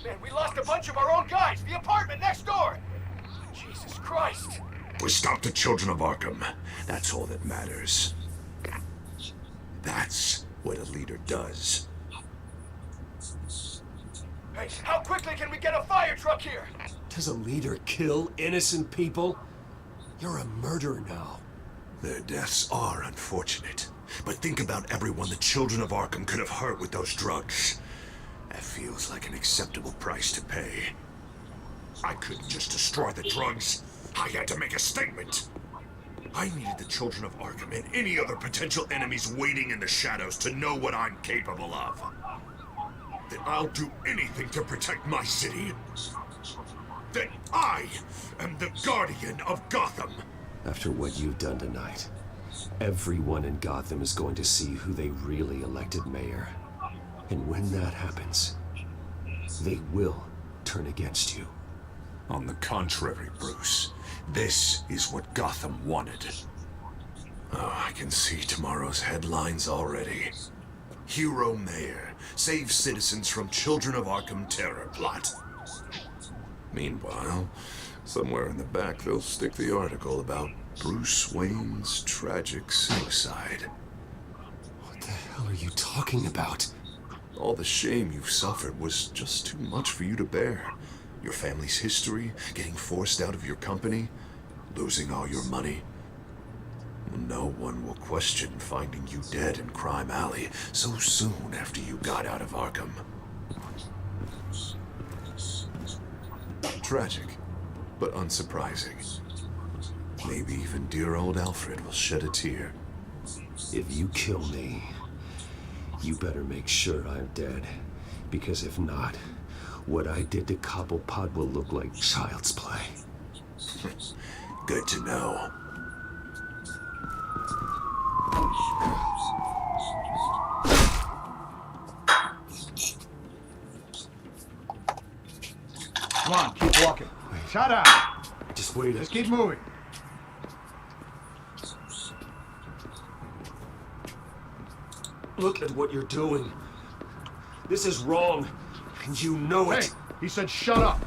Man, we lost a bunch of our own guys! The apartment next door! Jesus Christ! We stopped the children of Arkham. That's all that matters. That's what a leader does. Hey, how quickly can we get a fire truck here? Does a leader kill innocent people? You're a murderer now. Their deaths are unfortunate. But think about everyone the children of Arkham could have hurt with those drugs. That feels like an acceptable price to pay. I couldn't just destroy the drugs. I had to make a statement. I needed the children of Arkham and any other potential enemies waiting in the shadows to know what I'm capable of. That I'll do anything to protect my city. That I am the guardian of Gotham. After what you've done tonight, everyone in Gotham is going to see who they really elected mayor. And when that happens, they will turn against you. On the contrary, Bruce, this is what Gotham wanted. Oh, I can see tomorrow's headlines already. Hero Mayor saves citizens from Children of Arkham terror plot. Meanwhile, somewhere in the back they'll stick the article about Bruce Wayne's tragic suicide. What the hell are you talking about? All the shame you've suffered was just too much for you to bear. Your family's history, getting forced out of your company, losing all your money. No one will question finding you dead in Crime Alley so soon after you got out of Arkham. Tragic, but unsurprising. Maybe even dear old Alfred will shed a tear. If you kill me, you better make sure I'm dead. Because if not, what I did to Cobblepot will look like child's play. Good to know. Come on, keep walking. Shut up. Just wait. Just keep moving. Look at what you're doing. This is wrong, and you know it. Hey, he said shut up.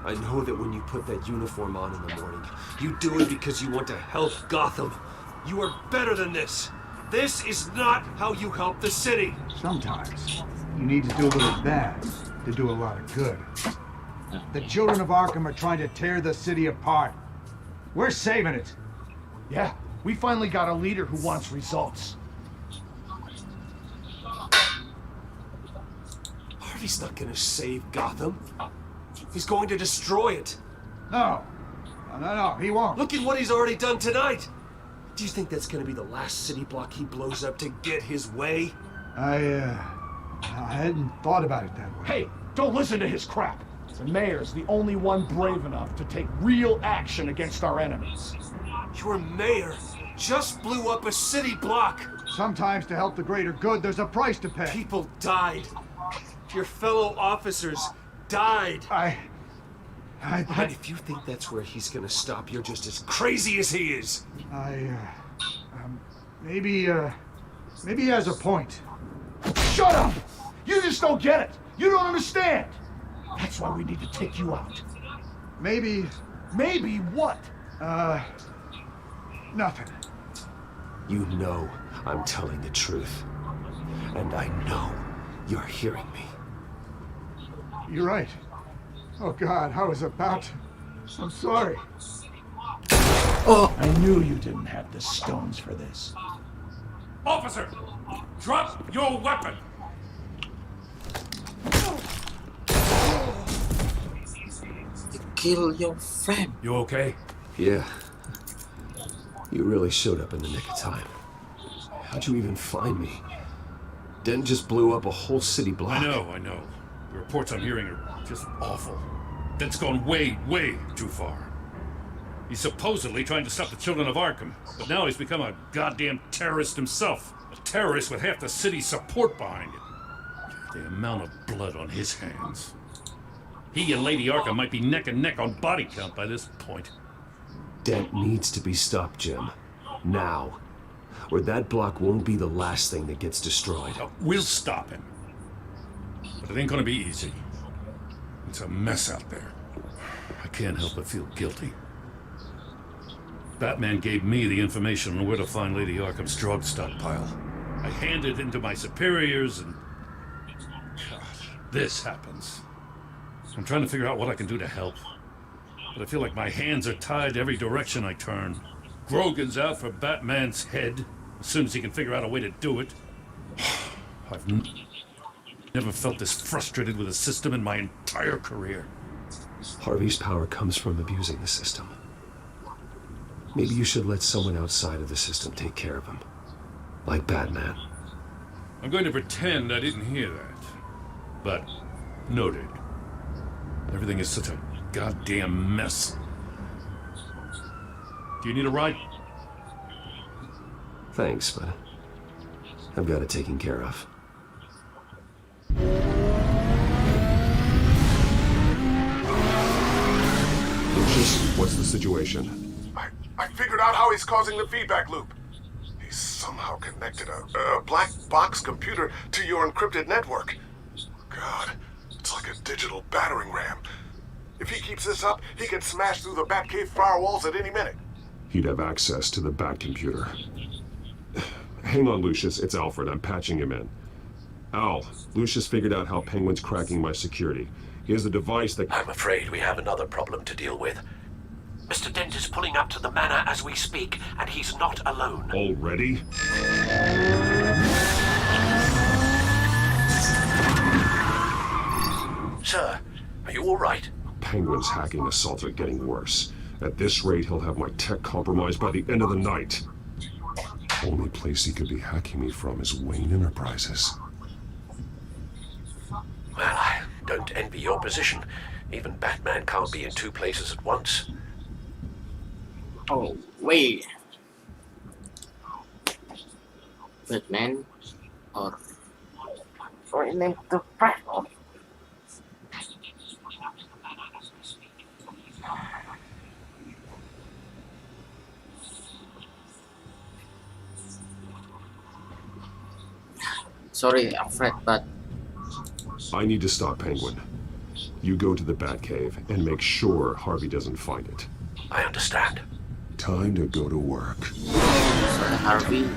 I know that when you put that uniform on in the morning, you do it because you want to help Gotham. You are better than this. This is not how you help the city. Sometimes you need to do a little bad to do a lot of good. The children of Arkham are trying to tear the city apart. We're saving it. Yeah, we finally got a leader who wants results. Harvey's not gonna save Gotham. He's going to destroy it. No, he won't. Look at what he's already done tonight. Do you think that's gonna be the last city block he blows up to get his way? I hadn't thought about it that way. Hey, don't listen to his crap. The mayor's the only one brave enough to take real action against our enemies. Your mayor just blew up a city block. Sometimes to help the greater good, there's a price to pay. People died. Your fellow officers died. And if you think that's where he's gonna stop, you're just as crazy as he is. Maybe he has a point. Shut up! You just don't get it. You don't understand. That's why we need to take you out. Maybe what? Nothing. You know I'm telling the truth. And I know you're hearing me. You're right. Oh God, I was about to. I'm sorry. Oh! I knew you didn't have the stones for this. Officer! Drop your weapon! Kill your friend. You okay? Yeah. You really showed up in the nick of time. How'd you even find me? Dent just blew up a whole city block. I know. The reports I'm hearing are just awful. Dent's gone way, way too far. He's supposedly trying to stop the children of Arkham, but now he's become a goddamn terrorist himself. A terrorist with half the city's support behind him. The amount of blood on his hands. He and Lady Arkham might be neck and neck on body count by this point. Dent needs to be stopped, Jim. Now. Or that block won't be the last thing that gets destroyed. We'll stop him. But it ain't gonna be easy. It's a mess out there. I can't help but feel guilty. Batman gave me the information on where to find Lady Arkham's drug stockpile. I handed it in to my superiors and... gosh, this happens. I'm trying to figure out what I can do to help. But I feel like my hands are tied every direction I turn. Grogan's out for Batman's head, as soon as he can figure out a way to do it. I've never felt this frustrated with a system in my entire career. Harvey's power comes from abusing the system. Maybe you should let someone outside of the system take care of him. Like Batman. I'm going to pretend I didn't hear that. But, noted. Everything is such a goddamn mess. Do you need a ride? Thanks, but I've got it taken care of. Lucius, what's the situation? I figured out how he's causing the feedback loop. He's somehow connected a black box computer to your encrypted network. God, it's like a digital battering ram. If he keeps this up, he can smash through the Batcave firewalls at any minute. He'd have access to the Bat computer. Hang on, Lucius. It's Alfred. I'm patching him in. Al, Lucius figured out how Penguin's cracking my security. He has a device that... I'm afraid we have another problem to deal with. Mr. Dent is pulling up to the manor as we speak, and he's not alone. Already? Sir, are you all right? Penguin's hacking assaults are getting worse. At this rate, he'll have my tech compromised by the end of the night. Only place he could be hacking me from is Wayne Enterprises. Well, I don't envy your position. Even Batman can't be in two places at once. Oh, wait. Batman or Wayne Enterprises? Sorry, Alfred, but... I need to stop Penguin. You go to the Batcave and make sure Harvey doesn't find it. I understand. Time to go to work. Sorry, Harvey.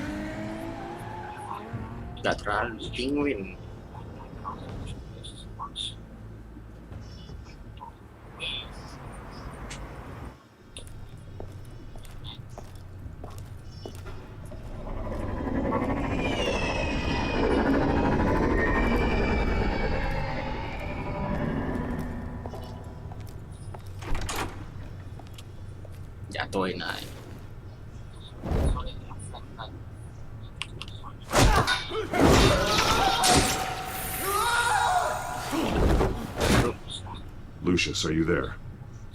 Gak terlalu penguin. Jatuhin aja. Lucius, are you there?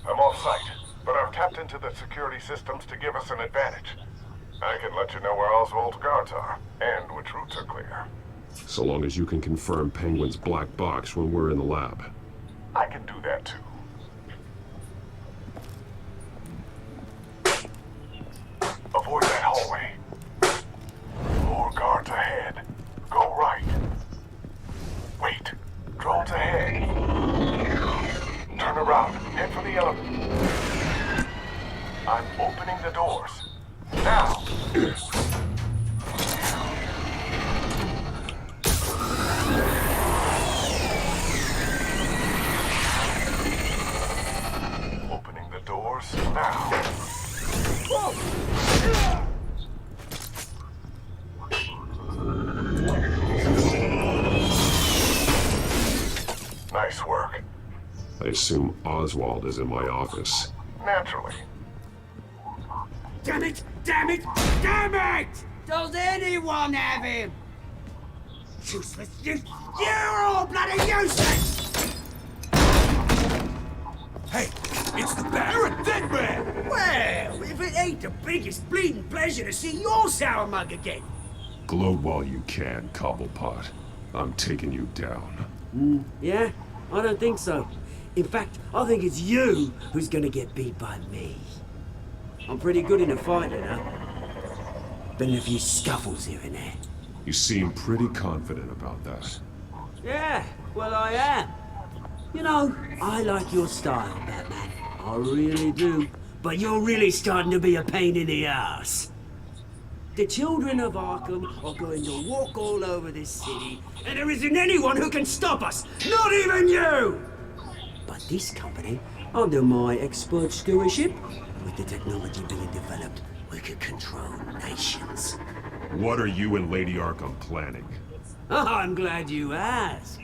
I'm off site, but I've tapped into the security systems to give us an advantage. I can let you know where Oswald's guards are, and which routes are clear. So long as you can confirm Penguin's black box when we're in the lab. I can do that too. Avoid that hallway. More guards ahead. Go right. Wait. Drones ahead. Turn around. Head for the elevator. I'm opening the doors. Now. Opening the doors now. Nice work. I assume Oswald is in my office. Naturally. Damn it! Damn it! Damn it! Does anyone have him? Useless! You're all bloody useless! Hey, it's the bat. You're a dead man! Well, if it ain't the biggest bleeding pleasure to see your sour mug again. Gloat while you can, Cobblepot. I'm taking you down. Yeah? I don't think so. In fact, I think it's you who's gonna get beat by me. I'm pretty good in a fight, you know. Been in a few scuffles here and there. You seem pretty confident about that. Yeah, well I am. You know, I like your style, Batman. I really do. But you're really starting to be a pain in the ass. The children of Arkham are going to walk all over this city, and there isn't anyone who can stop us! Not even you! But this company, under my expert stewardship, with the technology being developed, we could control nations. What are you and Lady Arkham planning? Oh, I'm glad you asked.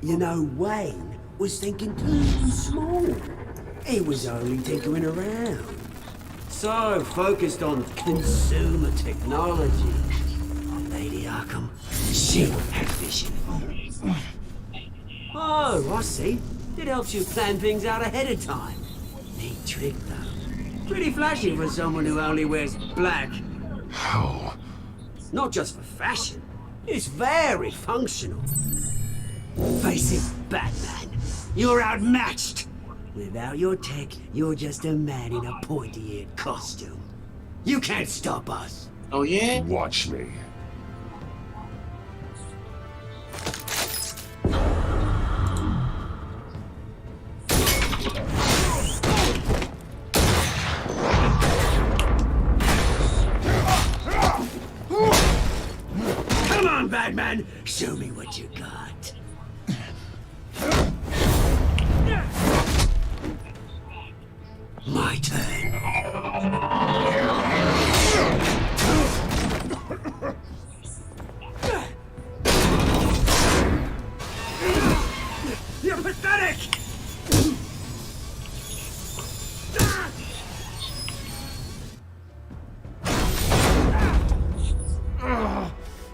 You know, Wayne was thinking too small. He was only tinkering around. So focused on consumer technology. Lady Arkham, she had vision. Oh, I see. It helps you plan things out ahead of time. Neat trick, though. Pretty flashy for someone who only wears black. How? Not just for fashion. It's very functional. Face it, Batman. You're outmatched. Without your tech, you're just a man in a pointy-eared costume. You can't stop us. Oh yeah? Watch me. Come on, Batman! Show me what you got. My turn. You're pathetic!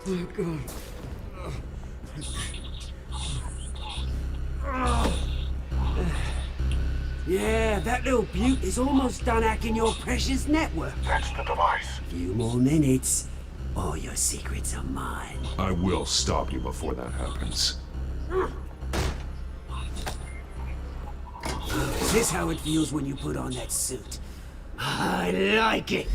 Oh, God. Yeah, that little beaut is almost done hacking your precious network. That's the device. Few more minutes. All your secrets are mine. I will stop you before that happens. Is this how it feels when you put on that suit? I like it.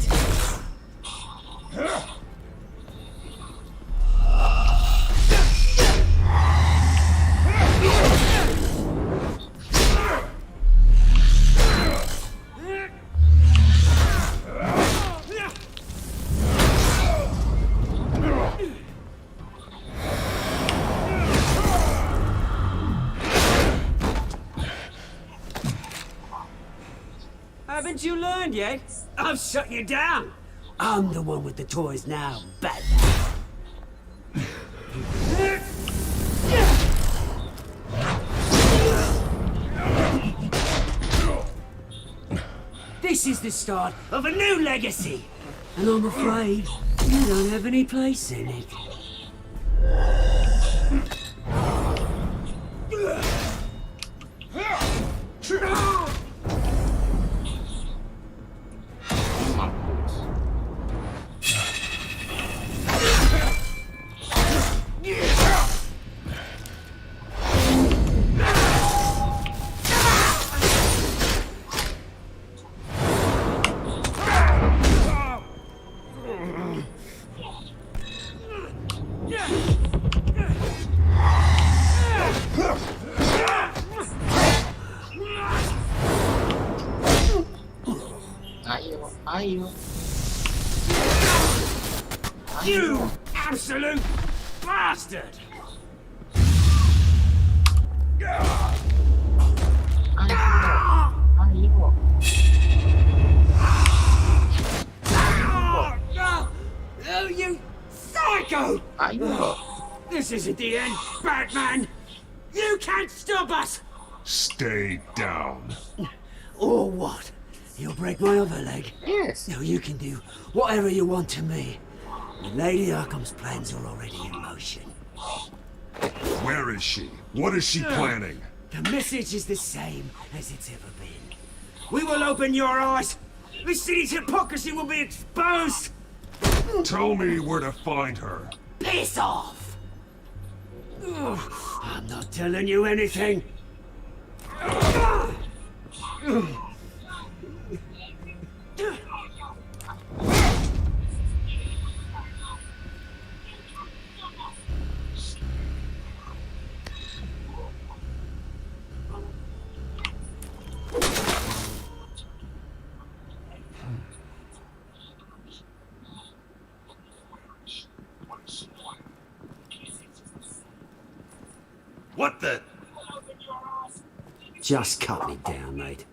Haven't you learned yet? I've shut you down. I'm the one with the toys now, Batman. This is the start of a new legacy, and I'm afraid you don't have any place in it. Ayo. You absolute bastard! Ayo. Oh, you psycho! Ayo. This isn't the end, Batman! You can't stop us! Stay down. Or what? You'll break my other leg? Yes. No, you can do whatever you want to me. Lady Arkham's plans are already in motion. Where is she? What is she planning? The message is the same as it's ever been. We will open your eyes. The city's hypocrisy will be exposed. Tell me where to find her. Piss off! I'm not telling you anything. What the? Just cut me down, mate.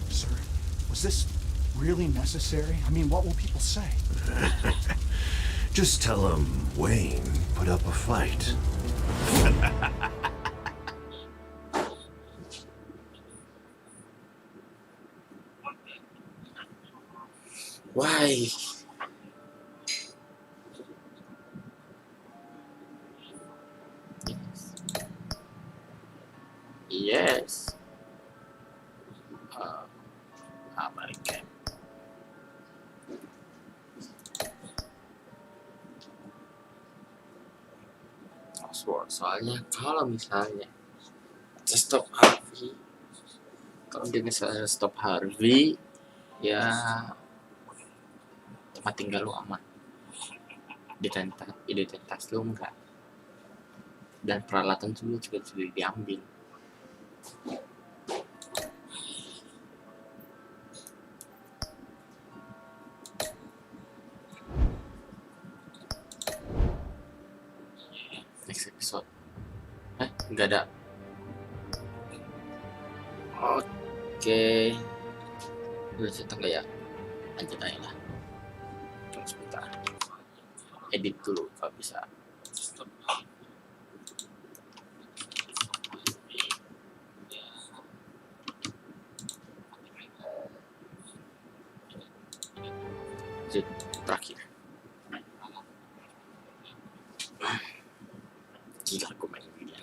Sir, was this really necessary? I mean, what will people say? Just tell him Wayne put up a fight. Why? Yes. American. Password. Soalnya kalau misalnya stop Harvey, kalau dia misalnya stop Harvey, ya tempat tinggal lu aman, identitas lu enggak, dan peralatan lu juga sudah diambil. Next episode. Enggak ada. Oke. Udah cerita enggak ya? Lanjut aja lah. Tunggu sebentar. Edit dulu kalau bisa. Stop. Terakhir. Gila gue main gini.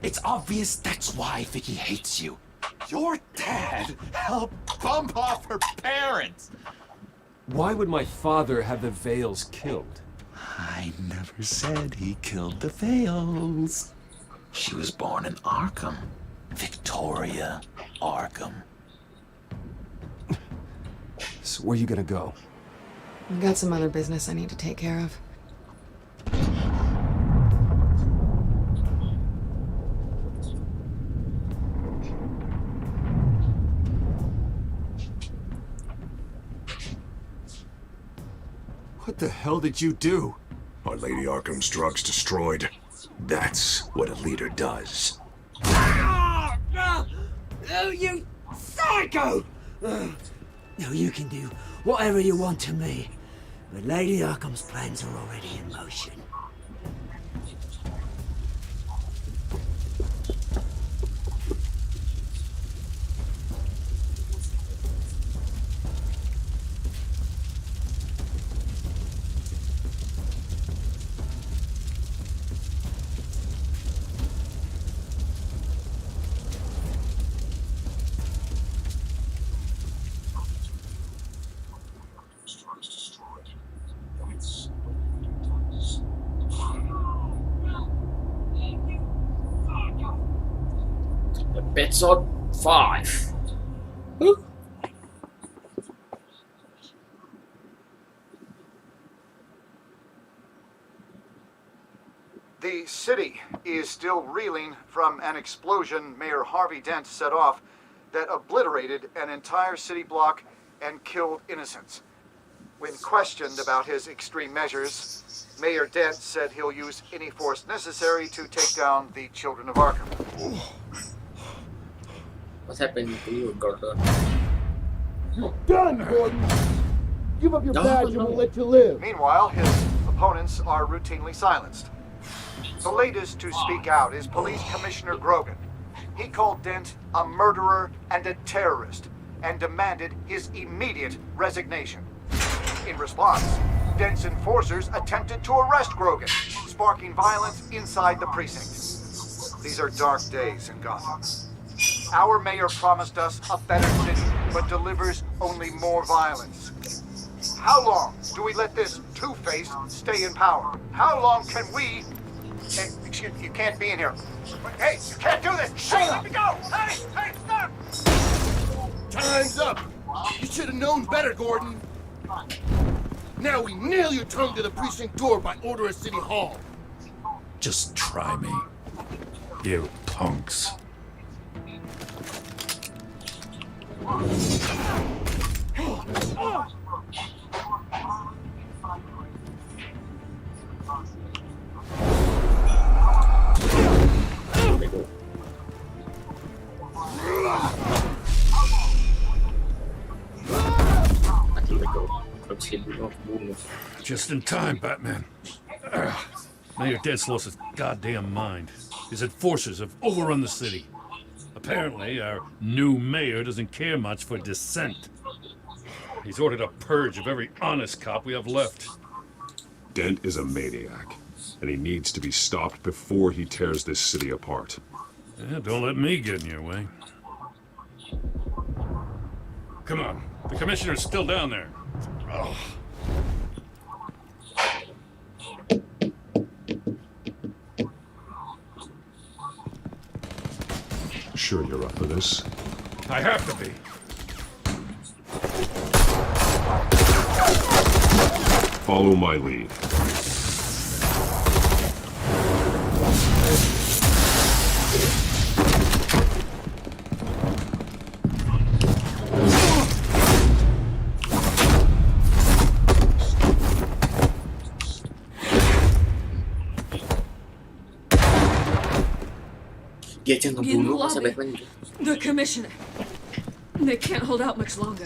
It's obvious that's why Vicky hates you. Your dad helped bump off her parents. Why would my father have the Vales killed? I never said he killed the Vales. She was born in Arkham. Victoria Arkham. So where you gonna go? I've got some other business I need to take care of. What the hell did you do? Are Lady Arkham's drugs destroyed? That's what a leader does. Oh, you psycho! No, you can do whatever you want to me, but Lady Arkham's plans are already in motion. Episode 5. The city is still reeling from an explosion Mayor Harvey Dent set off that obliterated an entire city block and killed innocents. When questioned about his extreme measures, Mayor Dent said he'll use any force necessary to take down the Children of Arkham. What's happening to you, Gordon? Done, Gordon! Give up your badge and we'll let you live. Meanwhile, his opponents are routinely silenced. The latest to speak out is Police Commissioner Grogan. He called Dent a murderer and a terrorist and demanded his immediate resignation. In response, Dent's enforcers attempted to arrest Grogan, sparking violence inside the precinct. These are dark days in Gotham. Our mayor promised us a better city, but delivers only more violence. How long do we let this two-face stay in power? How long can we... Hey, excuse me, you can't be in here. Hey, you can't do this! Shut up! Let me go! Hey, stop! Time's up! You should have known better, Gordon. Now we nail your tongue to the precinct door by order of City Hall. Just try me, you punks. Just in time, Batman. Mayor Dent's lost his goddamn mind. His enforcers have overrun the city. Apparently, our new mayor doesn't care much for dissent. He's ordered a purge of every honest cop we have left. Dent is a maniac, and he needs to be stopped before he tears this city apart. Yeah, don't let me get in your way. Come on, the commissioner's still down there. Oh. Sure you're up for this? I have to be. Follow my lead. Dia aja ngebunuh masa lobby. Batman gitu. The commissioner. They can't hold out much longer.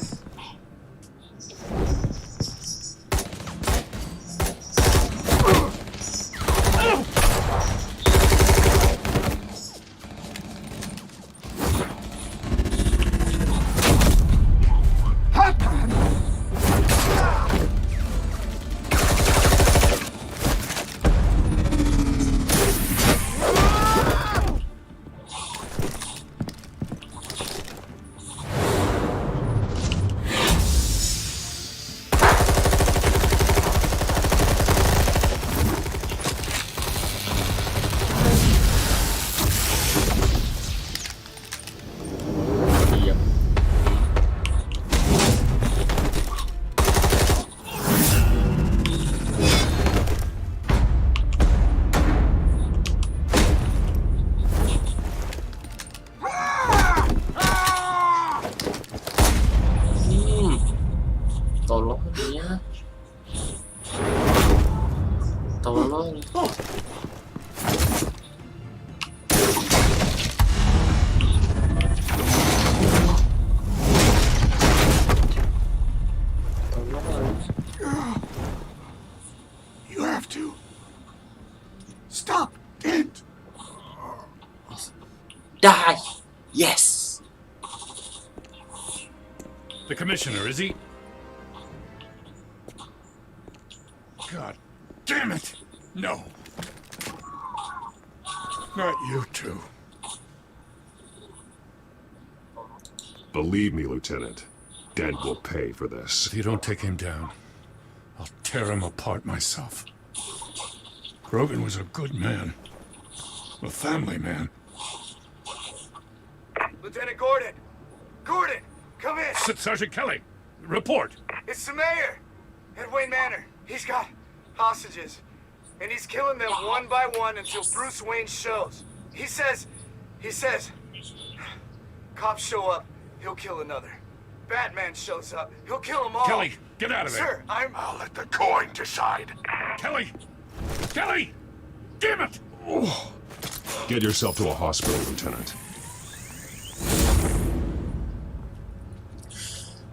Tolong. You have to stop it. Die. Yes. The commissioner, is he? God damn it! No. Not you two. Believe me, Lieutenant, Dent will pay for this. If you don't take him down, I'll tear him apart myself. Grogan was a good man. A family man. Lieutenant Gordon! Gordon! Come in! Sergeant Kelly, report. It's the mayor! At Wayne Manor. He's got hostages. And he's killing them one by one until Bruce Wayne shows. He says... Cops show up, he'll kill another. Batman shows up, he'll kill them all. Kelly, get out of there. Sir, I'll let the coin decide. Kelly! Kelly! Damn it! Oh. Get yourself to a hospital, Lieutenant.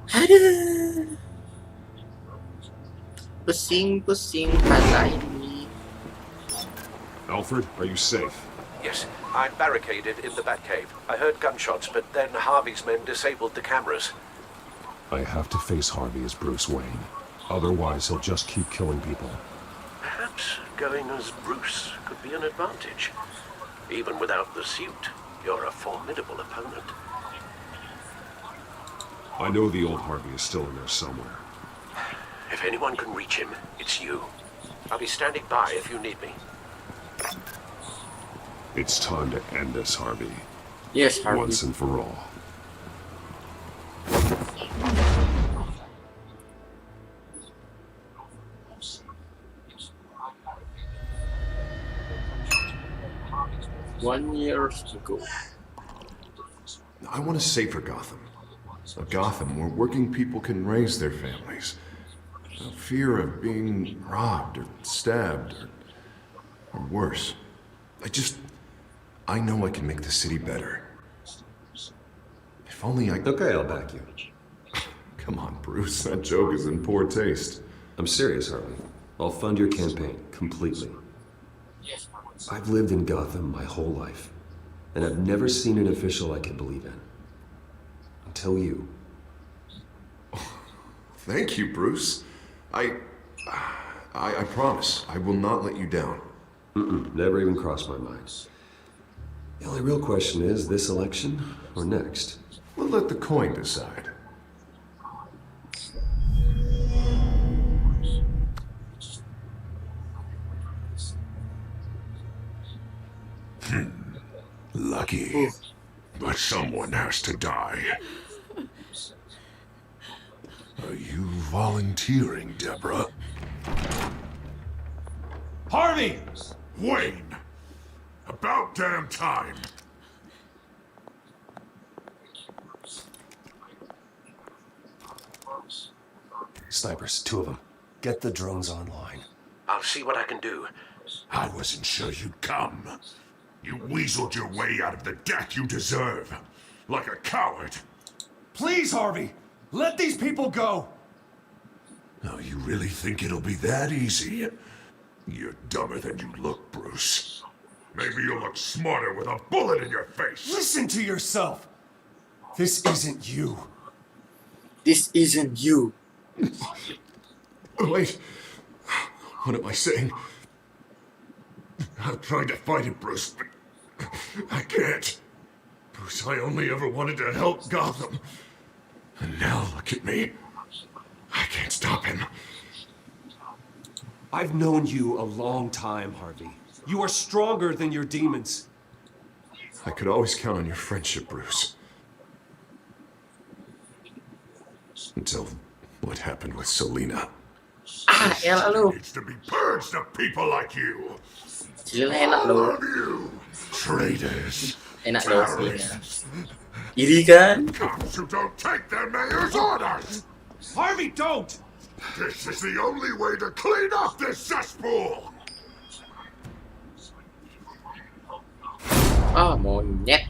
Aduh. Pusing kata ini. Alfred, are you safe? Yes, I'm barricaded in the Batcave. I heard gunshots, but then Harvey's men disabled the cameras. I have to face Harvey as Bruce Wayne. Otherwise, he'll just keep killing people. Perhaps going as Bruce could be an advantage. Even without the suit, you're a formidable opponent. I know the old Harvey is still in there somewhere. If anyone can reach him, it's you. I'll be standing by if you need me. It's time to end this, Harvey. Yes, Harvey. Once and for all. One year ago. I want a safer Gotham. A Gotham where working people can raise their families. No fear of being robbed or stabbed or worse. I know I can make the city better. If only I... Okay, I'll back you. Come on, Bruce. That joke is in poor taste. I'm serious, Harvey. I'll fund your campaign, completely. I've lived in Gotham my whole life, and I've never seen an official I can believe in. Until you. Thank you, Bruce. I promise, I will not let you down. Never even crossed my mind. The only real question is, this election or next? We'll let the coin decide. Lucky. But someone has to die. Are you volunteering, Deborah? Harvey! Wayne! About damn time! Snipers, 2 of them. Get the drones online. I'll see what I can do. I wasn't sure you'd come. You weaseled your way out of the death you deserve. Like a coward. Please, Harvey! Let these people go! Oh, you really think it'll be that easy? You're dumber than you look, Bruce. Maybe you'll look smarter with a bullet in your face. Listen to yourself! This isn't you. This isn't you. Oh, wait. What am I saying? I've tried to fight it, Bruce, but I can't. Bruce, I only ever wanted to help Gotham. And now look at me. I can't stop him. I've known you a long time, Harvey. You are stronger than your demons. I could always count on your friendship, Bruce. Until what happened with Selina. Enak lu. Needs to be purged of people like you. Jilnya enak lu. All of you, traitors. Enak lu jilnya. Iri kan? Cops who don't take their mayor's orders. Harvey, don't! This is the only way to clean up this cesspool. monyet.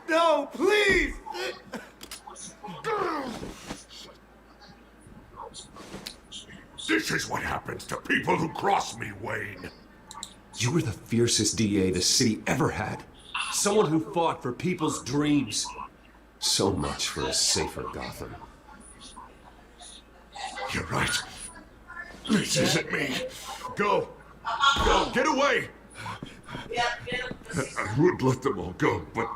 No, please! This is what happens to people who cross me, Wayne. You were the fiercest DA the city ever had. Someone who fought for people's dreams. So much for a safer Gotham. You're right. This isn't me. Go. Go. Get away. I would let them all go, but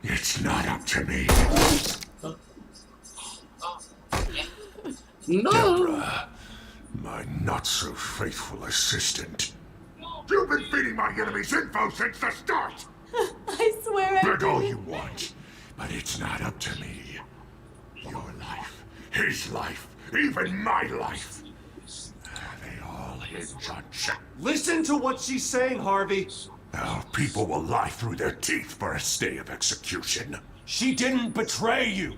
it's not up to me. No. Deborah, my not-so-faithful assistant. You've been feeding my enemies info since the start! I swear I Beg all didn't. you want, but it's not up to me. Your life, his life, even my life. They all hinge on Jack. Listen to what she's saying, Harvey. Now, people will lie through their teeth for a stay of execution. She didn't betray you.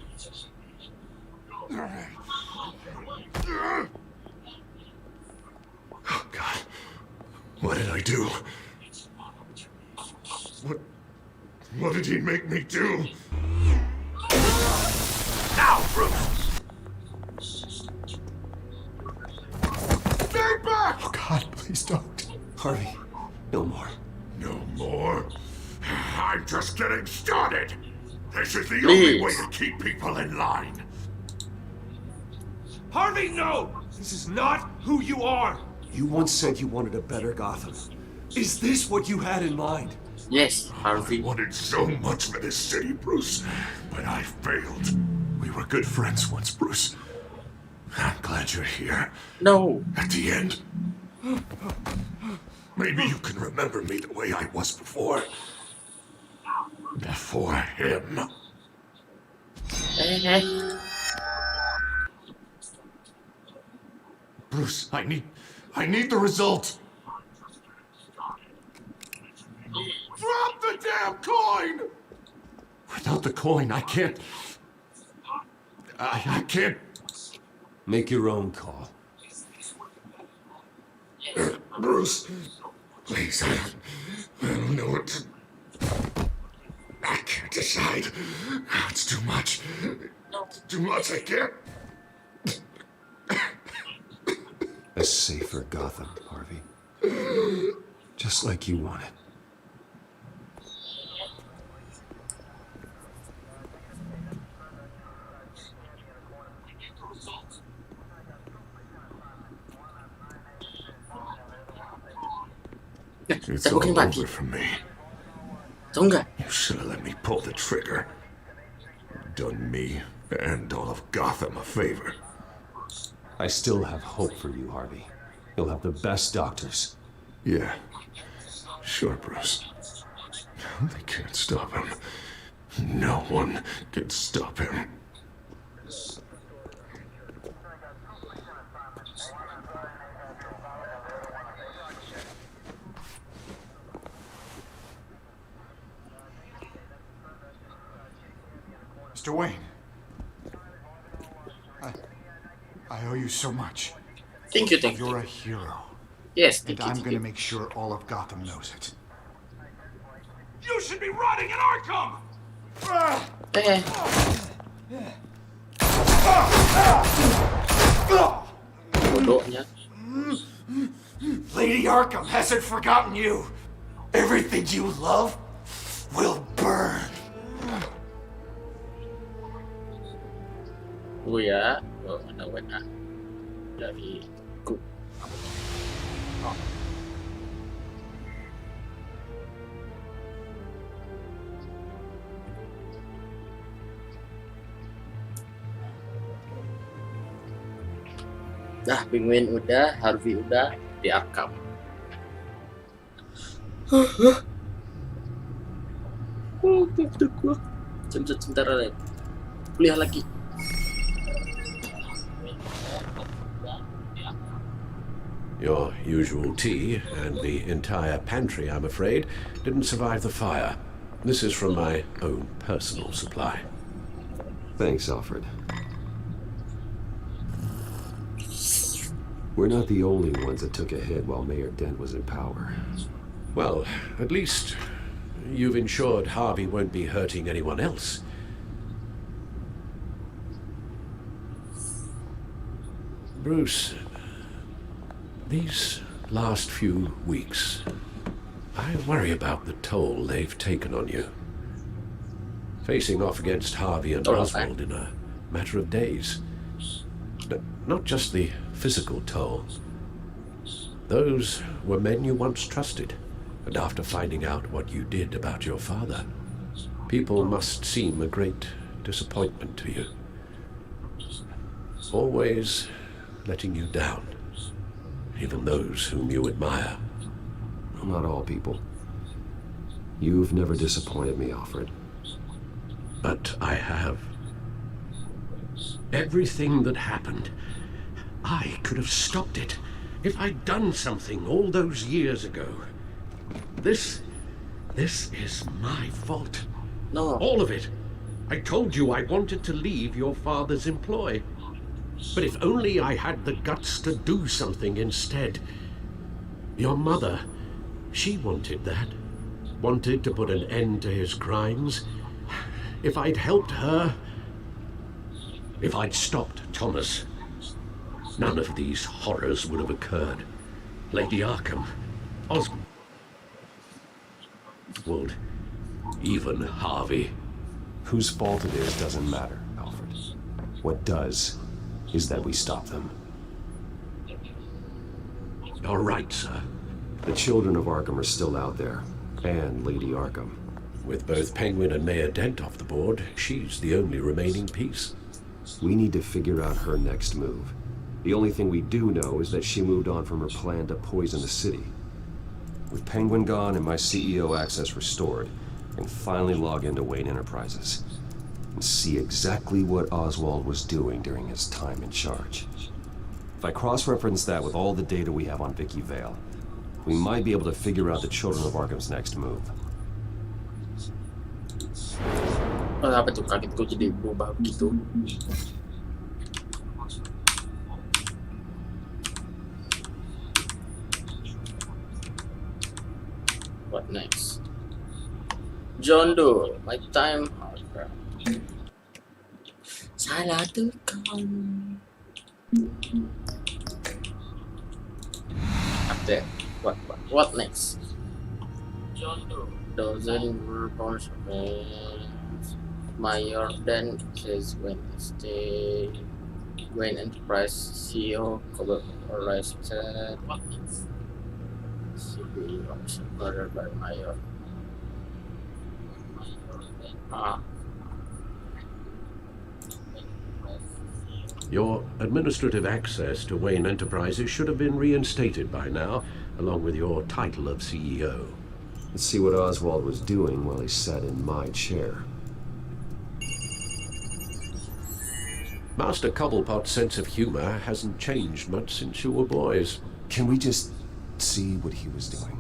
Oh, God. What did I do? What did he make me do? Now, Bruce! Stay back! Oh, God, please don't. Harvey, no more. No more? I'm just getting started. This is the only way to keep people in line. Harvey, no! This is not who you are. You once said you wanted a better Gotham. Is this what you had in mind? Yes, Harvey. I wanted so much for this city, Bruce, but I failed. We were good friends once, Bruce. I'm glad you're here. No. At the end. Maybe you can remember me the way I was before. Before him. Bruce, I need the result. Drop the damn coin! Without the coin, I can't... I can't... Make your own call. Bruce, please, I don't know what to... I can't decide. It's too much. It's too much, I can't... A safer Gotham, Harvey. Just like you wanted. It's all over for me. You should have let me pull the trigger. Done me and all of Gotham a favor. I still have hope for you, Harvey. You'll have the best doctors. Yeah. Sure, Bruce. They can't stop him. No one can stop him. Mr. Wayne. I owe you so much. Thank you. You're a hero. Yes, and I'm gonna make sure all of Gotham knows it. You should be rotting in Arkham! Bodohnya. Lady Arkham hasn't forgotten you. Everything you love will burn. Tunggu ya, mana WA dari ku. Dah, Penguin udah, Harvey udah, di Arkham. Gua. Sebentar lagi. Kuliah lagi. Your usual tea and the entire pantry, I'm afraid, didn't survive the fire. This is from my own personal supply. Thanks, Alfred. We're not the only ones that took a hit while Mayor Dent was in power. Well, at least you've ensured Harvey won't be hurting anyone else. Bruce, these last few weeks, I worry about the toll they've taken on you. Facing off against Harvey and Oswald in a matter of days. Not just the physical toll. Those were men you once trusted, and after finding out what you did about your father, people must seem a great disappointment to you. Always letting you down, even those whom you admire. Not all people. You've never disappointed me, Alfred. But I have. Everything that happened, I could have stopped it if I'd done something all those years ago. This is my fault. No. All of it. I told you I wanted to leave your father's employ. But if only I had the guts to do something instead. Your mother, she wanted that. Wanted to put an end to his crimes. If I'd helped her, if I'd stopped Thomas, none of these horrors would have occurred. Lady Arkham, Oswald, even Harvey. Whose fault it is doesn't matter, Alfred. What does is that we stop them. All right, sir. The children of Arkham are still out there, and Lady Arkham. With both Penguin and Mayor Dent off the board, she's the only remaining piece. We need to figure out her next move. The only thing we do know is that she moved on from her plan to poison the city. With Penguin gone and my CEO access restored, I can finally log into Wayne Enterprises and see exactly what Oswald was doing during his time in charge. If I cross-reference that with all the data we have on Vicky Vale, we might be able to figure out the Children of Arkham's next move. Apa tuh kaget gue jadi berubah begitu? What next? John Doe, my time. Oh, crap. Salah tekan. Update. What next? John Doe. Dozen reports Mayor Dent says Wayne Enterprise CEO arrested. What next? CB was murdered by Mayor. Your administrative access to Wayne Enterprises should have been reinstated by now, along with your title of CEO. Let's see what Oswald was doing while he sat in my chair. Master Cobblepot's sense of humor hasn't changed much since you were boys. Can we just see what he was doing?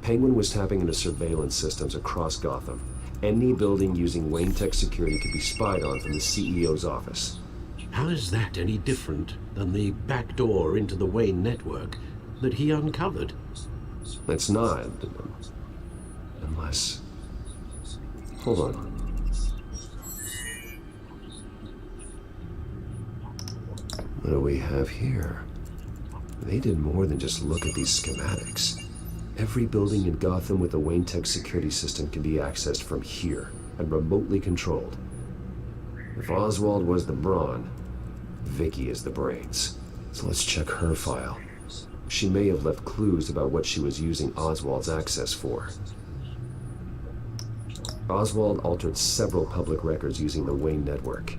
Penguin was tapping into surveillance systems across Gotham. Any building using Wayne Tech security could be spied on from the CEO's office. How is that any different than the back door into the Wayne network that he uncovered? That's not. Unless... Hold on. What do we have here? They did more than just look at these schematics. Every building in Gotham with a Wayne Tech security system can be accessed from here and remotely controlled. If Oswald was the brawn, Vicky is the brains. So let's check her file. She may have left clues about what she was using Oswald's access for. Oswald altered several public records using the Wayne network.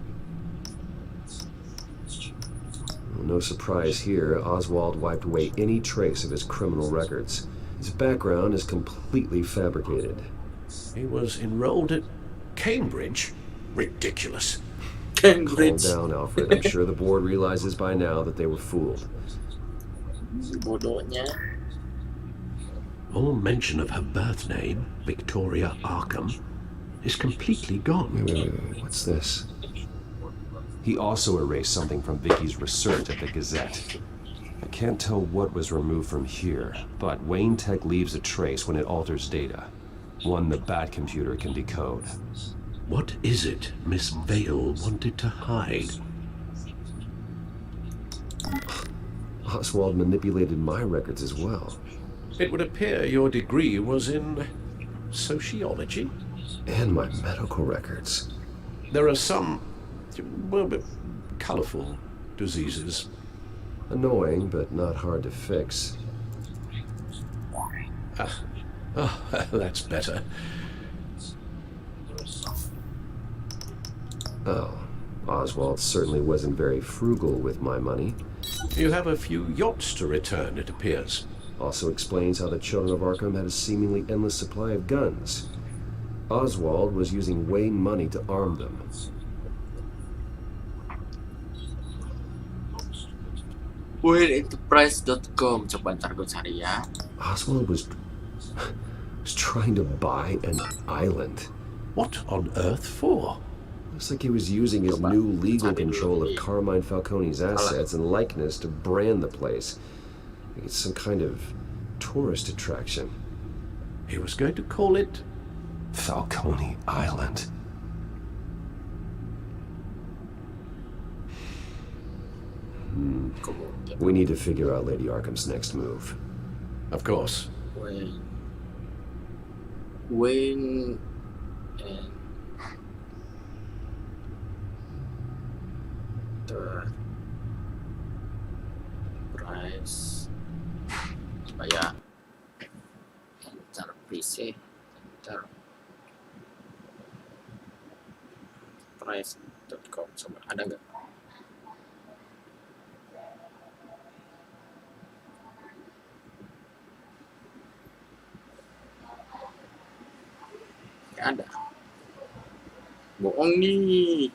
Well, no surprise here, Oswald wiped away any trace of his criminal records. His background is completely fabricated. He was enrolled at Cambridge? Ridiculous. Cambridge. Calm down, Alfred. I'm sure the board realizes by now that they were fooled. Bodohnya. All mention of her birth name, Victoria Arkham, is completely gone. Wait. What's this? He also erased something from Vicky's research at the Gazette. I can't tell what was removed from here, but Wayne Tech leaves a trace when it alters data. One the Bat computer can decode. What is it Miss Vale wanted to hide? Oswald manipulated my records as well. It would appear your degree was in sociology? And my medical records. There are some, well, colorful diseases. Annoying, but not hard to fix. That's better. Oh, Oswald certainly wasn't very frugal with my money. You have a few yachts to return, it appears. Also explains how the children of Arkham had a seemingly endless supply of guns. Oswald was using Wayne money to arm them. WayneEnterprise.com, coba ntar gue cari ya. Oswald was trying to buy an island. What on earth for? Looks like he was using his new legal control of Carmine Falcone's assets and likeness to brand the place. It's some kind of tourist attraction. He was going to call it Falcone Island. We need to figure out Lady Arkham's next move. Of course. Wayne and the price supaya cara PC ntar price.com coba ada nggak? Ada. Bohong nih.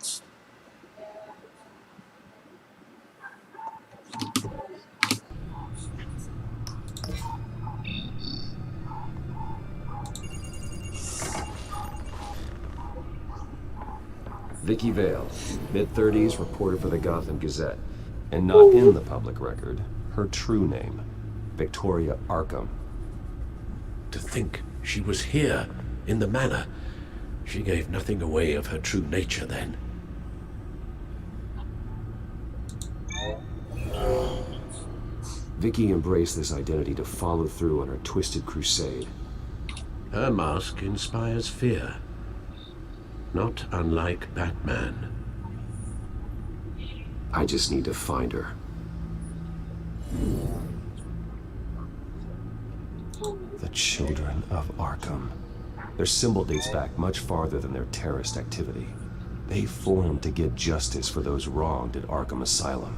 Vicky Vale, mid-30s, reporter for the Gotham Gazette. And not in the public record, her true name, Victoria Arkham. To think she was here, in the manor. She gave nothing away of her true nature then. Vicky embraced this identity to follow through on her twisted crusade. Her mask inspires fear. Not unlike Batman. I just need to find her. The Children of Arkham. Their symbol dates back much farther than their terrorist activity. They formed to get justice for those wronged at Arkham Asylum.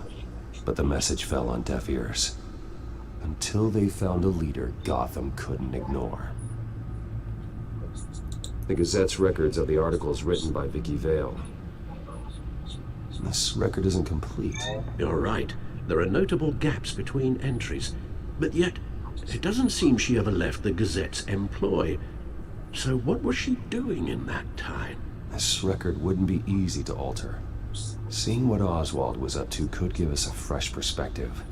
But the message fell on deaf ears. Until they found a leader Gotham couldn't ignore. The Gazette's records of the articles written by Vicky Vale. This record isn't complete. You're right. There are notable gaps between entries. But yet, it doesn't seem she ever left the Gazette's employ. So what was she doing in that time? This record wouldn't be easy to alter. Seeing what Oswald was up to could give us a fresh perspective.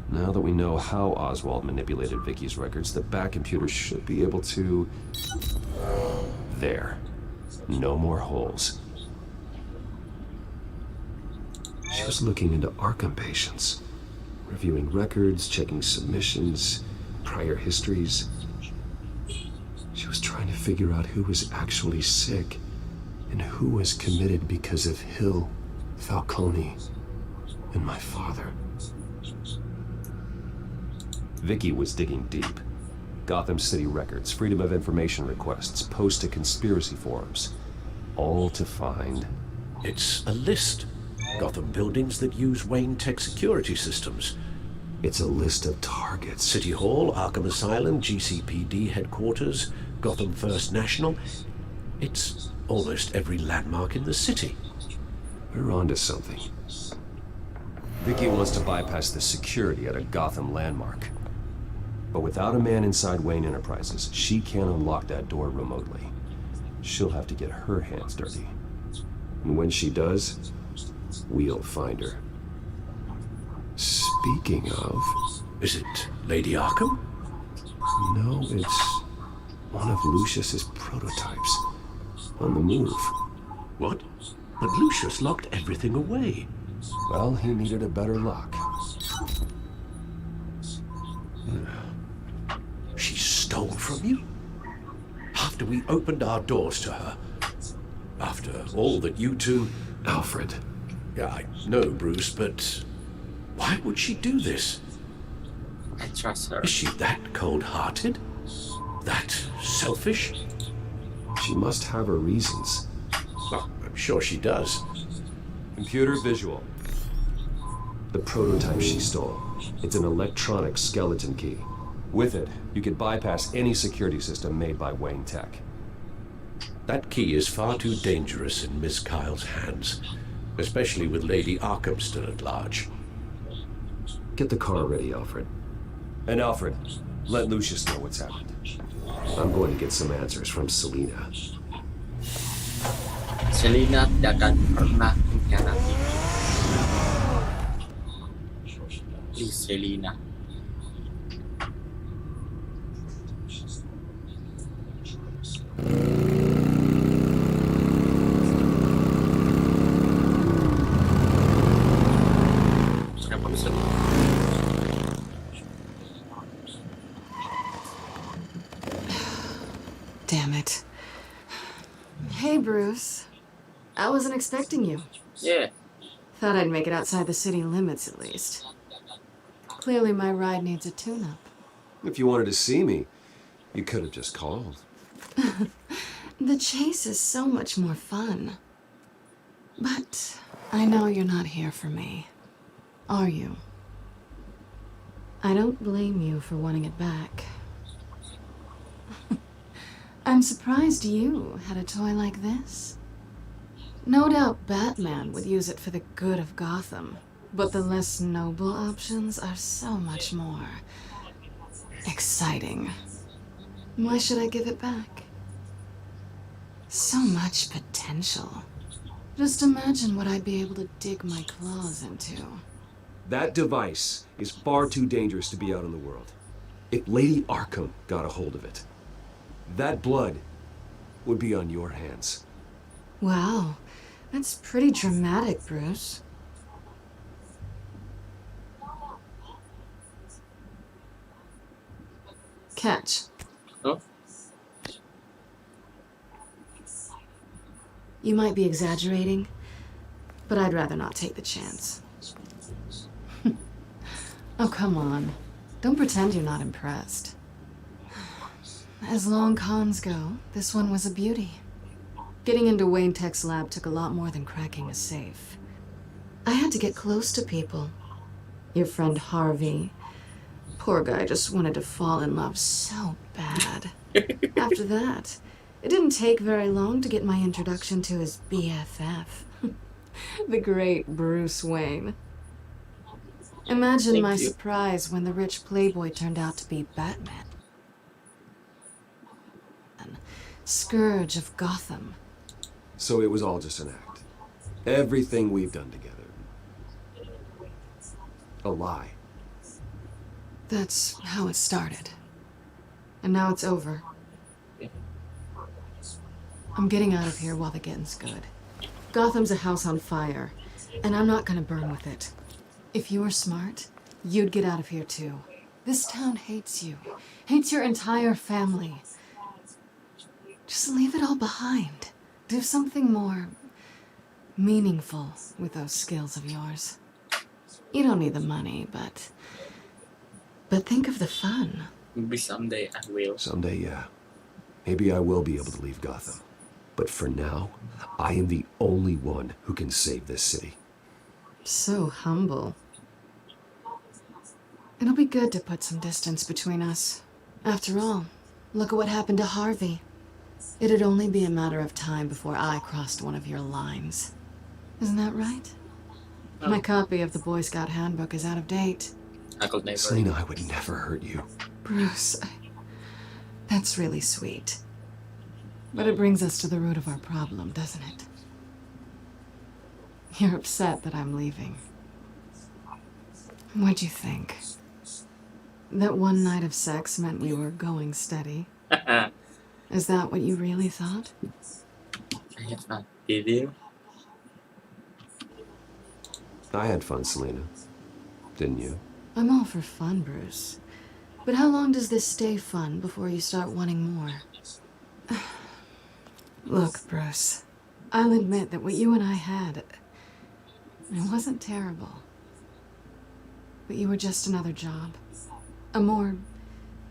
Now that we know how Oswald manipulated Vicky's records, the Bat computer should be able to... There. No more holes. She was looking into Arkham patients, reviewing records, checking submissions, prior histories. She was trying to figure out who was actually sick and who was committed because of Hill, Falcone, and my father. Vicky was digging deep. Gotham City records, Freedom of Information requests, posts to conspiracy forums. All to find... It's a list. Gotham buildings that use Wayne Tech security systems. It's a list of targets. City Hall, Arkham Asylum, GCPD headquarters, Gotham First National. It's almost every landmark in the city. We're onto something. Vicky wants to bypass the security at a Gotham landmark. But without a man inside Wayne Enterprises, she can't unlock that door remotely. she'll have to get her hands dirty. And when she does, we'll find her. Speaking of... Is it Lady Arkham? No, it's one of Lucius's prototypes. On the move. What? But Lucius locked everything away. Well, he needed a better lock. She stole from you? After we opened our doors to her? After all that you two... Alfred. Yeah, I know, Bruce, but why would she do this? I trust her. Is she that cold-hearted? That selfish? She must have her reasons. Well, I'm sure she does. Computer visual. The prototype she stole. It's an electronic skeleton key. With it, you could bypass any security system made by Wayne Tech. That key is far too dangerous in Miss Kyle's hands, especially with Lady Arkham still at large. Get the car ready, Alfred. And Alfred, let Lucius know what's happened. I'm going to get some answers from Selina. Selina tidak akan pernah mengkhianati. Please, Selina. Damn it. Hey, Bruce. I wasn't expecting you. Yeah. Thought I'd make it outside the city limits, at least. Clearly my ride needs a tune-up. If you wanted to see me, you could have just called. The chase is so much more fun. But I know you're not here for me. Are you? I don't blame you for wanting it back. I'm surprised you had a toy like this. No doubt Batman would use it for the good of Gotham, but the less noble options are so much more exciting. Why should I give it back? So much potential. Just imagine what I'd be able to dig my claws into. That device is far too dangerous to be out in the world. If Lady Arkham got a hold of it, that blood would be on your hands. Wow, that's pretty dramatic, Bruce. Catch. Oh? You might be exaggerating, but I'd rather not take the chance. Oh, come on. Don't pretend you're not impressed. As long cons go, this one was a beauty. Getting into Wayne Tech's lab took a lot more than cracking a safe. I had to get close to people. Your friend Harvey. Poor guy just wanted to fall in love so bad. After that, it didn't take very long to get my introduction to his BFF. The great Bruce Wayne. Imagine my surprise when the rich playboy turned out to be Batman. Scourge of Gotham. So it was all just an act. Everything we've done together. A lie. That's how it started. And now it's over. I'm getting out of here while the getting's good. Gotham's a house on fire, and I'm not gonna burn with it. If you were smart, you'd get out of here too. This town hates you. Hates your entire family. Just leave it all behind. Do something more meaningful with those skills of yours. You don't need the money, but think of the fun. Maybe someday I will. Someday, yeah. Maybe I will be able to leave Gotham. But for now, I am the only one who can save this city. So humble. It'll be good to put some distance between us. After all, look at what happened to Harvey. It'd only be a matter of time before I crossed one of your lines. Isn't that right? Oh. My copy of the Boy Scout Handbook is out of date. I could never. Selina, I would never hurt you. Bruce, that's really sweet. But it brings us to the root of our problem, doesn't it? You're upset that I'm leaving. What'd you think? That one night of sex meant we were going steady? Is that what you really thought? I had fun. Did you? I had fun, Selena. Didn't you? I'm all for fun, Bruce. But how long does this stay fun before you start wanting more? Look, Bruce, I'll admit that what you and I had, it wasn't terrible. But you were just another job. A more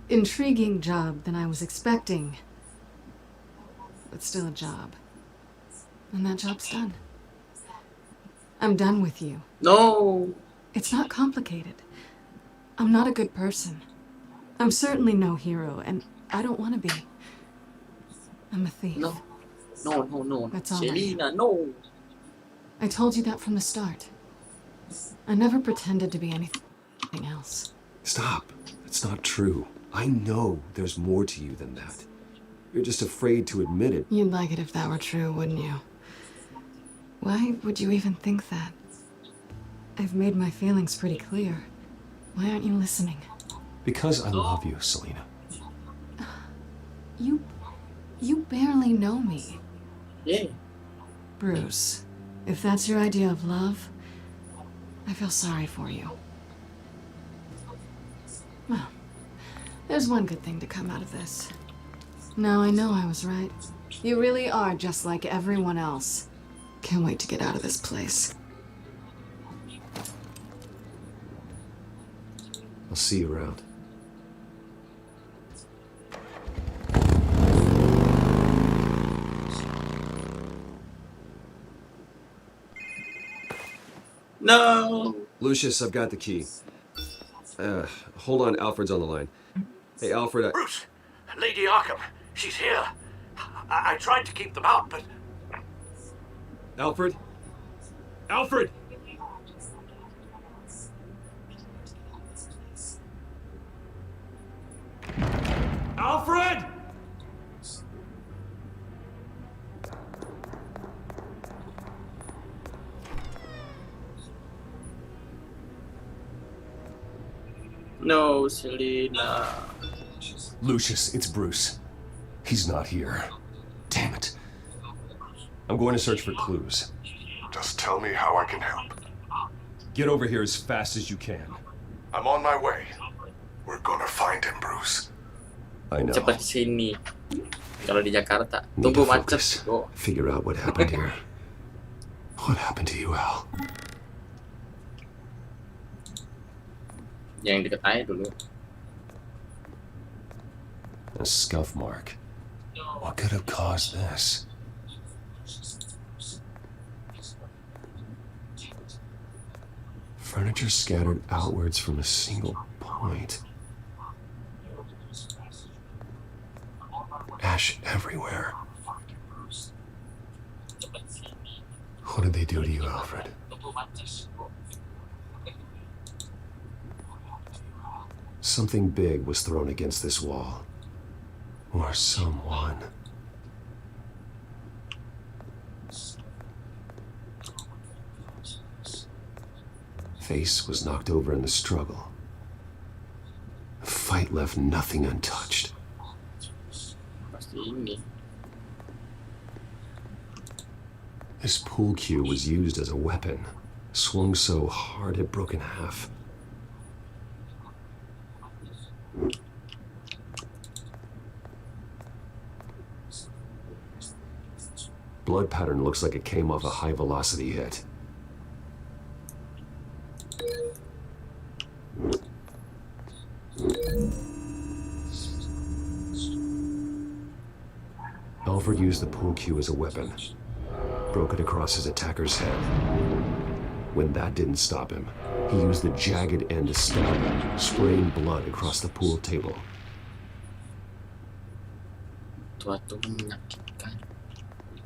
intriguing job than I was expecting. But still a job. And that job's done. I'm done with you. No! It's not complicated. I'm not a good person. I'm certainly no hero, and I don't want to be. I'm a thief. No. That's all Selena, no! I told you that from the start. I never pretended to be anything else. Stop. It's not true. I know there's more to you than that. You're just afraid to admit it. You'd like it if that were true, wouldn't you? Why would you even think that? I've made my feelings pretty clear. Why aren't you listening? Because I love you, Selena. You barely know me. Yeah. Bruce, if that's your idea of love, I feel sorry for you. Well, there's one good thing to come out of this. Now I know I was right. You really are just like everyone else. Can't wait to get out of this place. I'll see you around. No! Lucius, I've got the key. Hold on, Alfred's on the line. Hey, Alfred, Bruce! Lady Arkham, she's here. I tried to keep them out, but... Alfred? Alfred! Alfred! No, Selena. Lucius, it's Bruce. He's not here. Damn it. I'm going to search for clues. Just tell me how I can help. Get over here as fast as you can. I'm on my way. We're gonna find him, Bruce. I know. Cepat sini. Kalau di Jakarta, Need tunggu to macet. focus. Go. Figure out what happened here. What happened to you, Al? Yang deket aja dulu. A scuff mark. What could have caused this? Furniture scattered outwards from a single point. Ash everywhere. What did they do to you, Alfred? Something big was thrown against this wall. Or someone. Face was knocked over in the struggle. The fight left nothing untouched. Pasti ini. This pool cue was used as a weapon, swung so hard it broke in half. Blood pattern looks like it came off a high-velocity hit. Alfred used the pool cue as a weapon, broke it across his attacker's head. When that didn't stop him, he used the jagged end to stab him, spraying blood across the pool table. Suatu menyakitkan.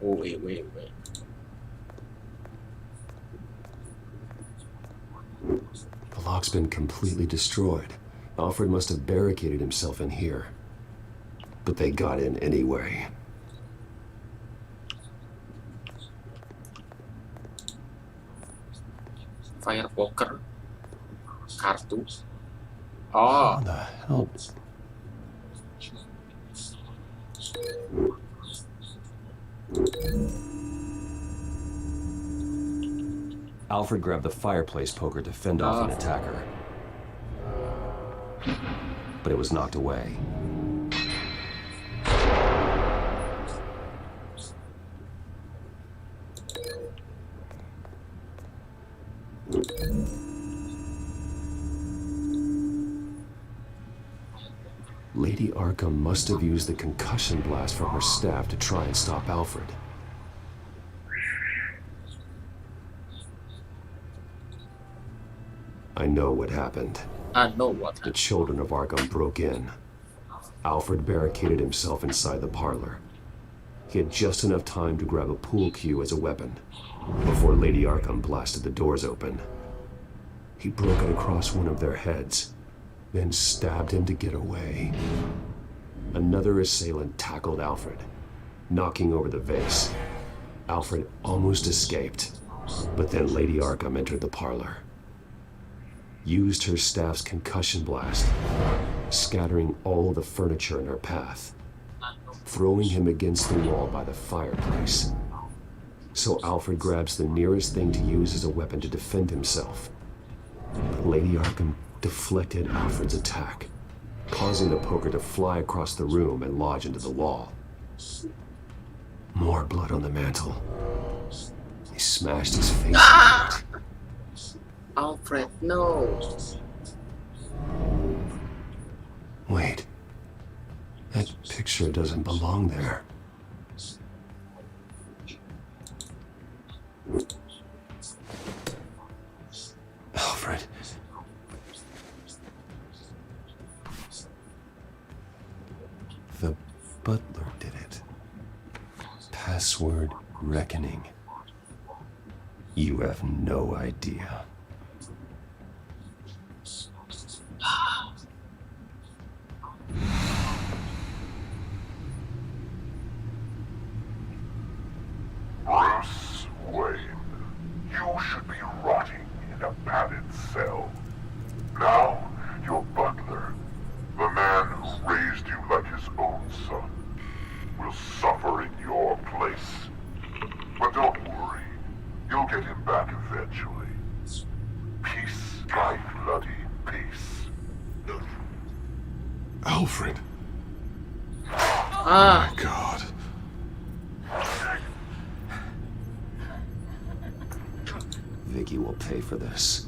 Oh, wait. The lock's been completely destroyed. Alfred must have barricaded himself in here. But they got in anyway. Fire poker. Kartu. How Oh. the hell? Alfred grabbed the fireplace poker to fend off an attacker. But it was knocked away. Lady Arkham must have used the concussion blast from her staff to try and stop Alfred. I know what happened. I know what The children of Arkham broke in. Alfred barricaded himself inside the parlor. He had just enough time to grab a pool cue as a weapon before Lady Arkham blasted the doors open. He broke it across one of their heads, then stabbed him to get away. Another assailant tackled Alfred, knocking over the vase. Alfred almost escaped, but then Lady Arkham entered the parlor. Used her staff's concussion blast, scattering all the furniture in her path, throwing him against the wall by the fireplace. So Alfred grabs the nearest thing to use as a weapon to defend himself. But Lady Arkham deflected Alfred's attack, causing the poker to fly across the room and lodge into the wall. More blood on the mantle. He smashed his face into it. Alfred, no. Wait. That picture doesn't belong there. Alfred. The butler did it. Password reckoning. You have no idea. Bruce Wayne, you should be rotting in a padded cell. Now, your butler, the man who raised you like his own son, will suffer in your place. But don't worry, you'll get him back eventually. Peace, my bloody peace. Alfred. Ah. Oh my God. Vicky will pay for this.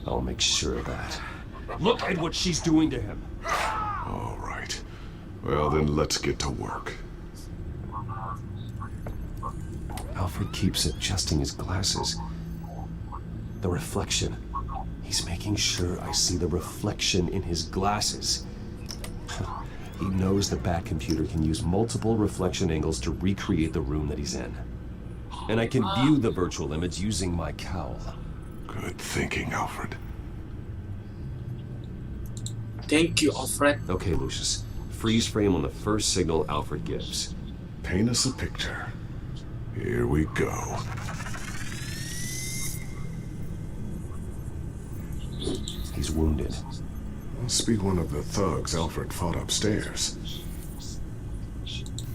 I'll make sure of that. Look at what she's doing to him. All right. Well, then let's get to work. Alfred keeps adjusting his glasses. The reflection. He's making sure I see the reflection in his glasses. He knows the Batcomputer can use multiple reflection angles to recreate the room that he's in. And I can view the virtual image using my cowl. Good thinking, Alfred. Thank you, Alfred. Okay, Lucius. Freeze frame on the first signal Alfred gives. Paint us a picture. Here we go. He's wounded. Must be one of the thugs Alfred fought upstairs.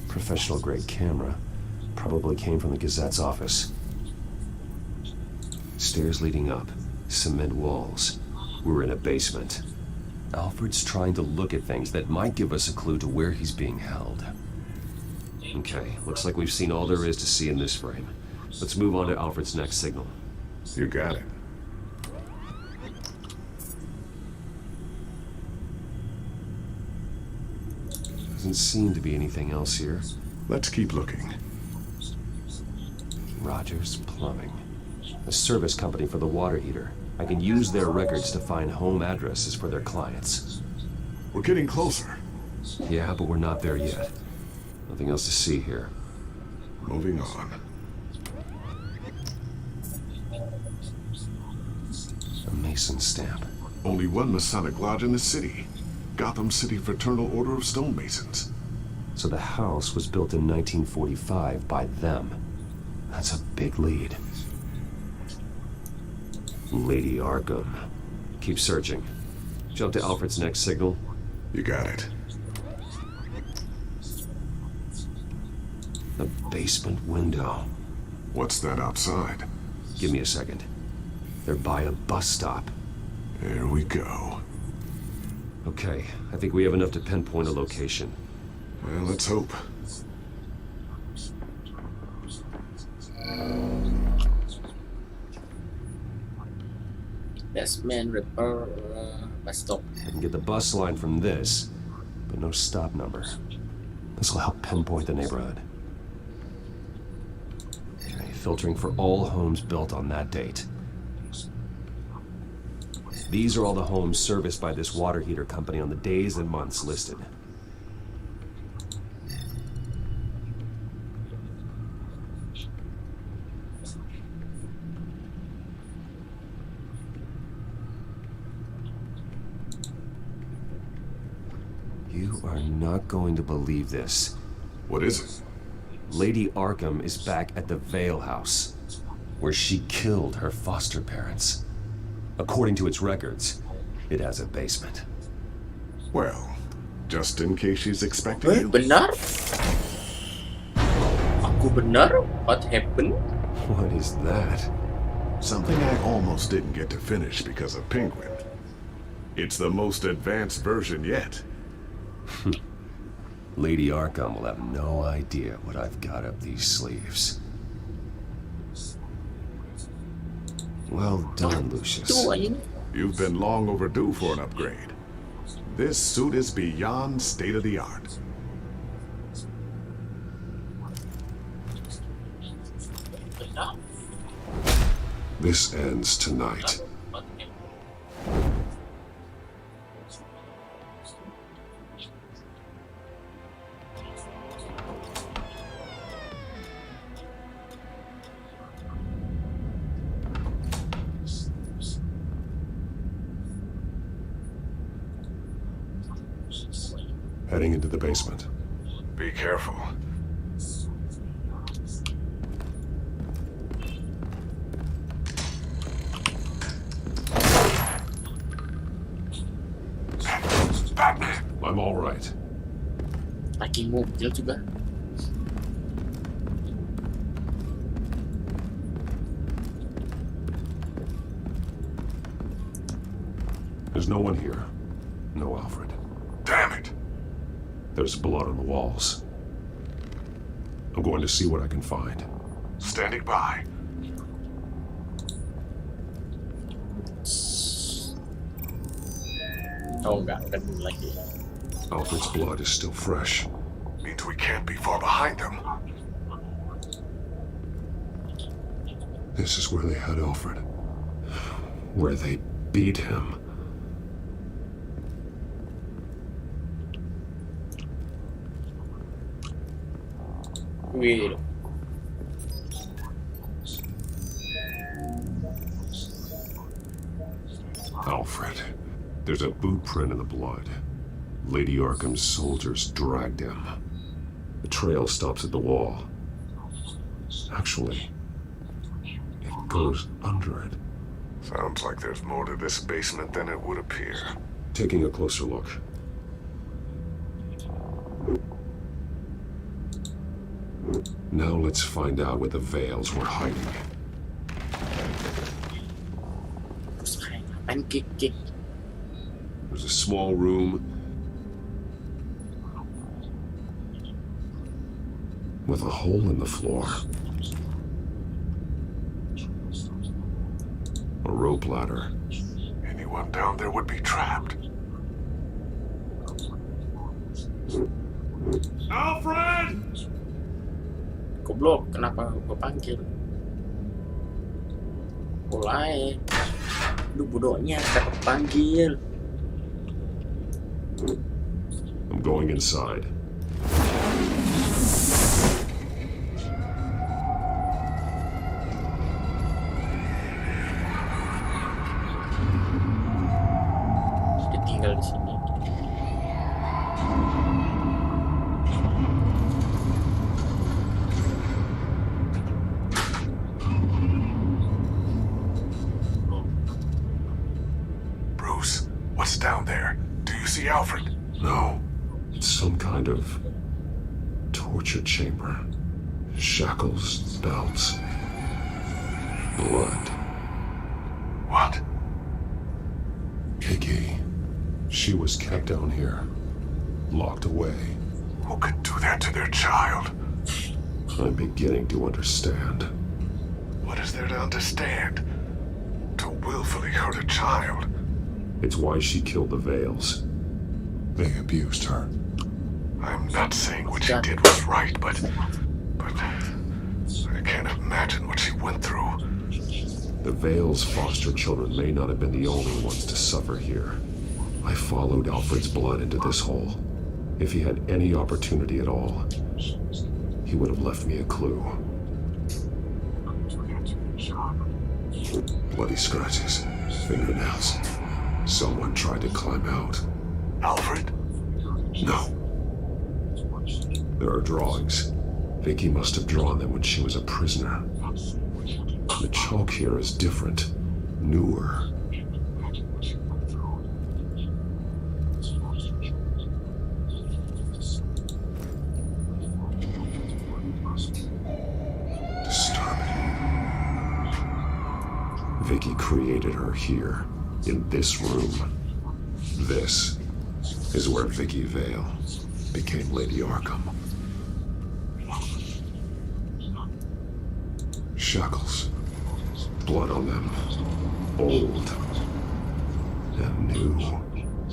Professional-grade camera. Probably came from the Gazette's office. Stairs leading up. Cement walls. We're in a basement. Alfred's trying to look at things that might give us a clue to where he's being held. Okay, looks like we've seen all there is to see in this frame. Let's move on to Alfred's next signal. You got it. Doesn't seem to be anything else here. Let's keep looking. Rogers Plumbing. A service company for the water heater. I can use their records to find home addresses for their clients. We're getting closer. Yeah, but we're not there yet. Nothing else to see here. Moving on. A Mason stamp. Only one Masonic lodge in the city. Gotham City Fraternal Order of Stonemasons. So the house was built in 1945 by them. That's a big lead. Lady Arkham. Keep searching. Jump to Alfred's next signal. You got it. The basement window. What's that outside? Give me a second. They're by a bus stop. There we go. Okay, I think we have enough to pinpoint a location. Well, let's hope. Basement Ripper bus stop. I can get the bus line from this, but no stop number. This will help pinpoint the neighborhood. Okay, filtering for all homes built on that date. These are all the homes serviced by this water heater company on the days and months listed. You are not going to believe this. What is it? Lady Arkham is back at the Vale House, where she killed her foster parents. According to its records, it has a basement. Well, just in case she's expecting you. Benar? Aku benar? What happened? What is that? Something I almost didn't get to finish because of Penguin. It's the most advanced version yet. Lady Arkham will have no idea what I've got up these sleeves. Well done, Lucius. You've been long overdue for an upgrade. This suit is beyond state-of-the-art. This ends tonight. Heading into the basement. Be careful. Batman! I'm all right. Lagi mobil juga. There's no one here. No Alfred. Damn it! There's blood on the walls. I'm going to see what I can find. Standing by. Oh, enggak ketemu lagi. Alfred's blood is still fresh. Means we can't be far behind them. This is where they had Alfred. Where they beat him. Wait. Alfred. There's a boot print in the blood. Lady Arkham's soldiers dragged him. The trail stops at the wall. Actually, it goes under it. Sounds like there's more to this basement than it would appear. Taking a closer look. Now let's find out where the Veils were hiding. There's a small room with a hole in the floor. A rope ladder. Anyone down there would be trapped. Alfred! Goblok, kenapa gue panggil? Mulai. Lu bodohnya, kenapa panggil? I'm going inside. Dia tinggal di sini. see Alfred? No. It's some kind of torture chamber. Shackles, belts, blood. What? Vicky. She was kept down here. Locked away. Who could do that to their child? I'm beginning to understand. What is there to understand? To willfully hurt a child? It's why she killed the Veils. They abused her. I'm not saying what she did was right, but I can't imagine what she went through. The Veils' foster children may not have been the only ones to suffer here. I followed Alfred's blood into this hole. If he had any opportunity at all, he would have left me a clue. Bloody scratches, fingernails. Someone tried to climb out. Alfred? No. There are drawings. Vicky must have drawn them when she was a prisoner. The chalk here is different, newer. Vicky created her here, in this room. This is where Vicky Vale became Lady Arkham. Shackles. Blood on them. Old. And new.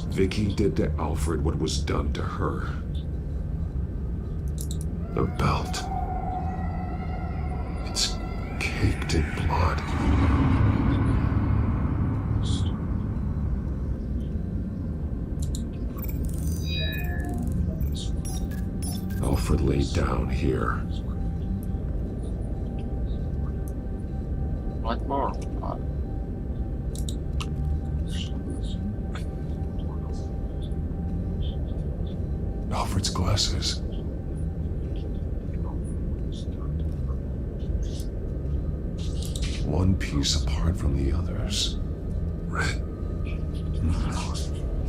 Vicky did to Alfred what was done to her. The belt. It's caked in blood. Alfred laid down here. What more? Alfred's glasses. One piece apart from the others. Red.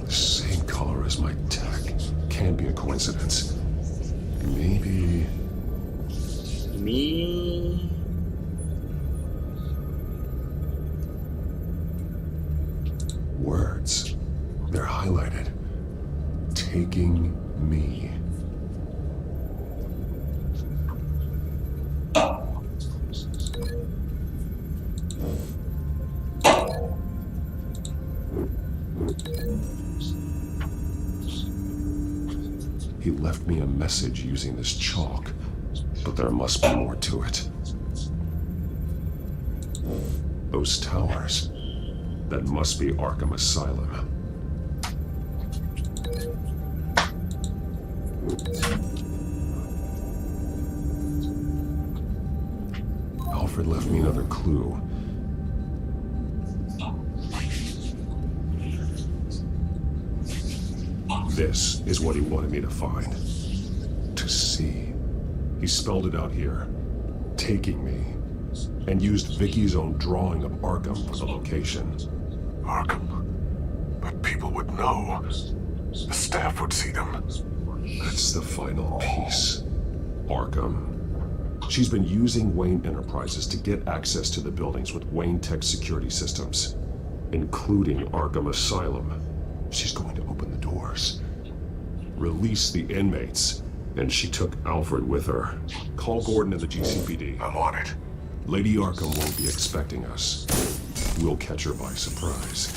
The same color as my tech. Can't be a coincidence. Maybe... Me... Words. They're highlighted. Taking me. He left me a message using this chalk, but there must be more to it. Those towers. That must be Arkham Asylum. Alfred left me another clue. This is what he wanted me to find. To see. He spelled it out here. Taking me. And used Vicky's own drawing of Arkham for the location. Arkham? But people would know. The staff would see them. That's the final piece. Arkham. She's been using Wayne Enterprises to get access to the buildings with Wayne Tech security systems, including Arkham Asylum. She's going to open the doors, release the inmates, and she took Alfred with her. Call Gordon and the GCPD. I'm on it. Lady Arkham won't be expecting us. We'll catch her by surprise.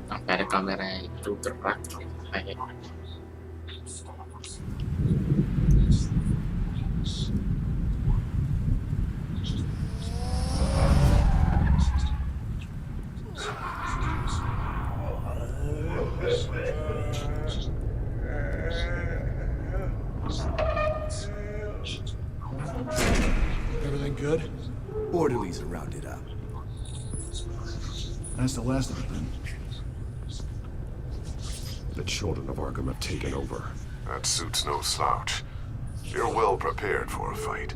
Sampai ada kamera itu gerak kayak Everything good? Orderlies are rounded up. That's the last of it then. The children of Arkham have taken over. That suit's no slouch. You're well prepared for a fight.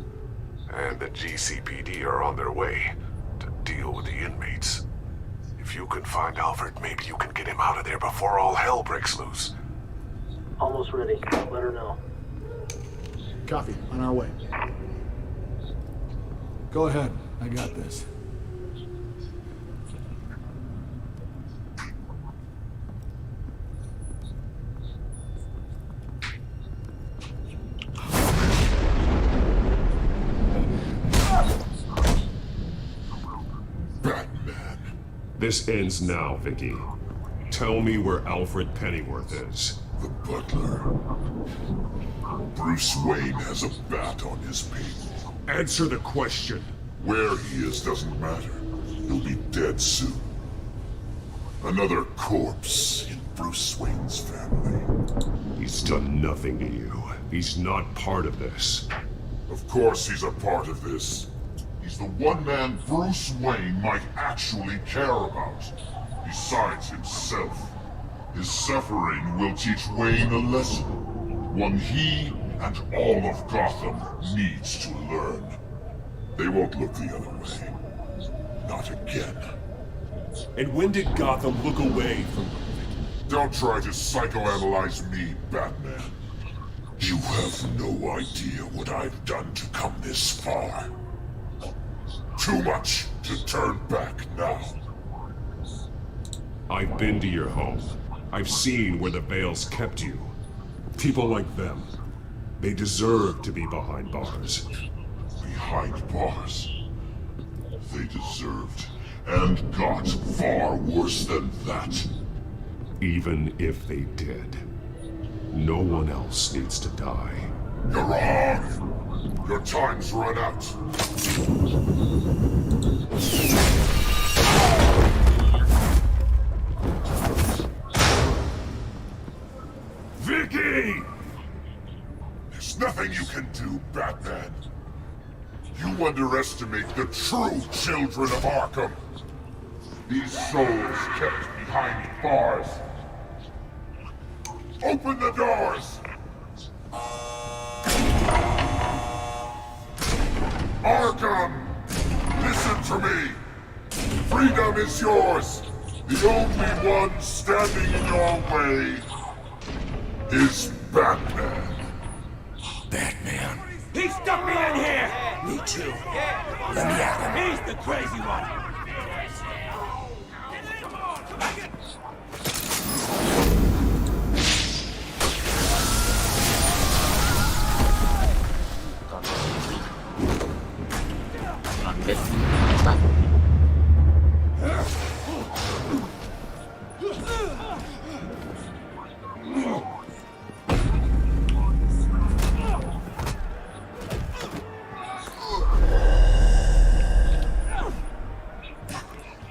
And the GCPD are on their way to deal with the inmates. If you can find Alfred, maybe you can get him out of there before all hell breaks loose. Almost ready. Let her know. Copy. On our way. Go ahead. I got this. This ends now, Vicky. Tell me where Alfred Pennyworth is. The butler. Bruce Wayne has a bat on his pig. Answer the question. Where he is doesn't matter. He'll be dead soon. Another corpse in Bruce Wayne's family. He's done nothing to you. He's not part of this. Of course he's a part of this. He's the one man Bruce Wayne might actually care about. Besides himself. His suffering will teach Wayne a lesson. One he and all of Gotham needs to learn. They won't look the other way. Not again. And when did Gotham look away from you? Don't try to psychoanalyze me, Batman. You have no idea what I've done to come this far. Too much to turn back now. I've been to your home. I've seen where the Veils kept you. People like them, they deserve to be behind bars. Behind bars? They deserved and got far worse than that. Even if they did, no one else needs to die. You're wrong. Your time's run out. Vicky! There's nothing you can do, Batman. You underestimate the true children of Arkham. These souls kept behind bars. Open the doors! Arkham! Listen to me! Freedom is yours! The only one standing in your way is Batman. Batman. He stuck me in here! Me too. Let me at him. He's the crazy one!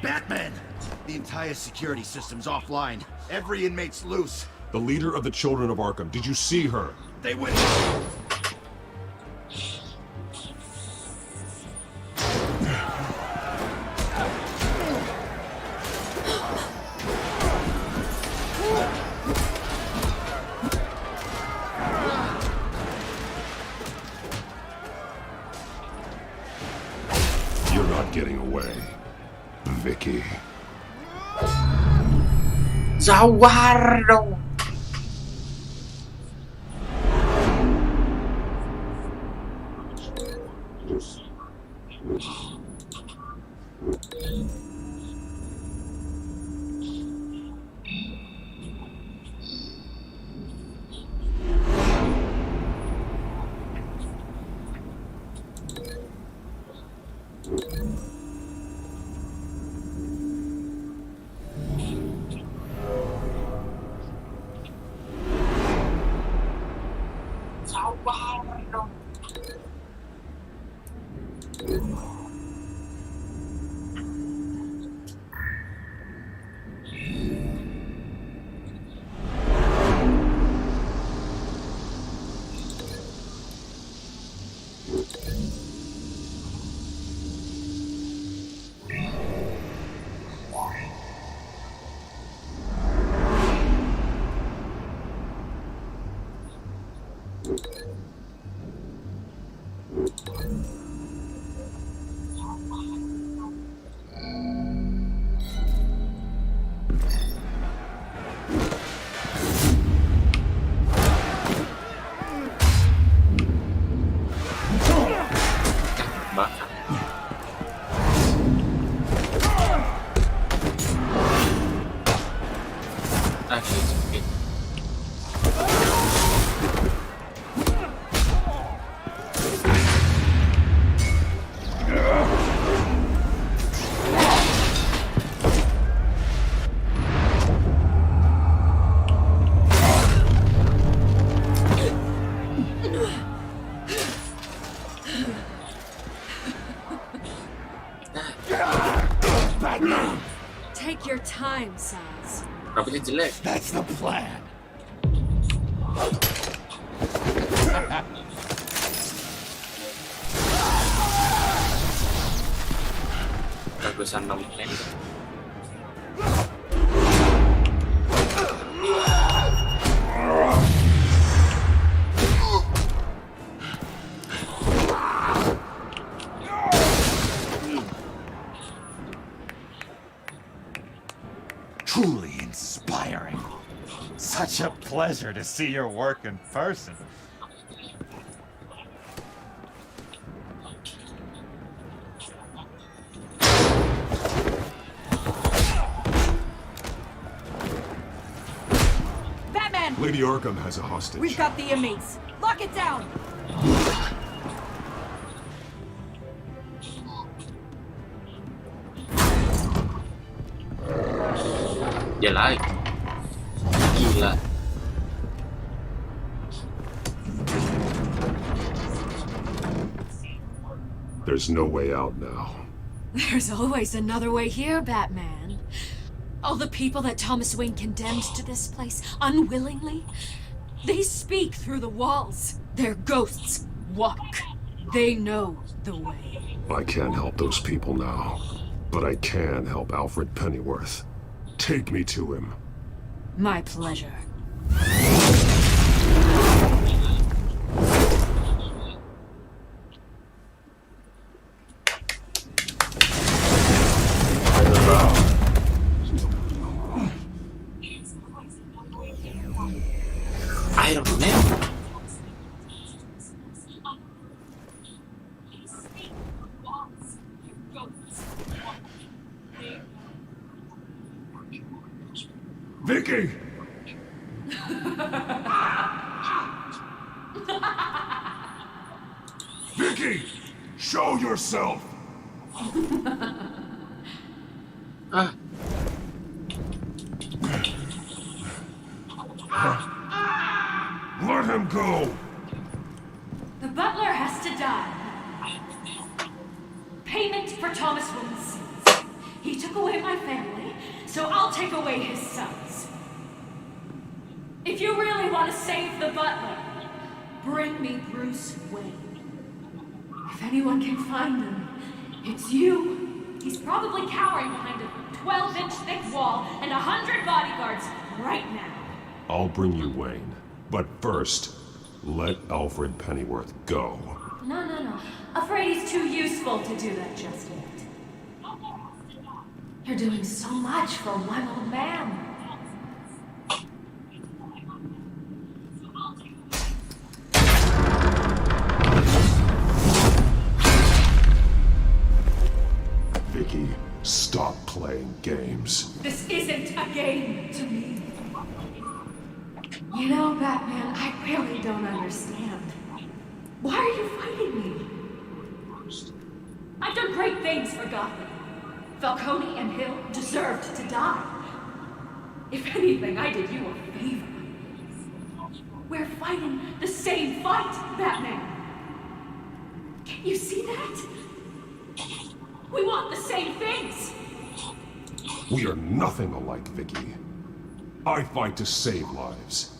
Batman! The entire security system's offline. Every inmate's loose. The leader of the Children of Arkham, did you see her? They went... You're not getting away, Vicky. Jawar dong. Take your time, Saz. Rambutnya jelek. That's the plan. Bagusan rambutnya itu. Truly inspiring. Such a pleasure to see your work in person. Batman! Lady Arkham has a hostage. We've got the inmates. Lock it down! Dia lagi. Gila. There's no way out now. There's always another way here, Batman. All the people that Thomas Wayne condemned to this place unwillingly, they speak through the walls. Their ghosts walk. They know the way. I can't help those people now, but I can help Alfred Pennyworth. Take me to him. My pleasure. Iron Man. Vicky! Vicky! Show yourself! Let him go! The butler has to die. Payment for Thomas Wayne's sins. He took away my family, so I'll take away his sons. If you really want to save the butler, bring me Bruce Wayne. If anyone can find him, it's you. He's probably cowering behind a 12-inch thick wall and 100 bodyguards right now. I'll bring you Wayne. But first, let Alfred Pennyworth go. No. Afraid he's too useful to do that just yet. You're doing so much for one old man. Vicky, stop playing games. This isn't a game to me. You know, Batman, I really don't understand. Why are you fighting me? I've done great things for Gotham. Falcone and Hill deserved to die. If anything, I did you a favor. We're fighting the same fight, Batman. Can't you see that? We want the same things. We are nothing alike, Vicky. I fight to save lives.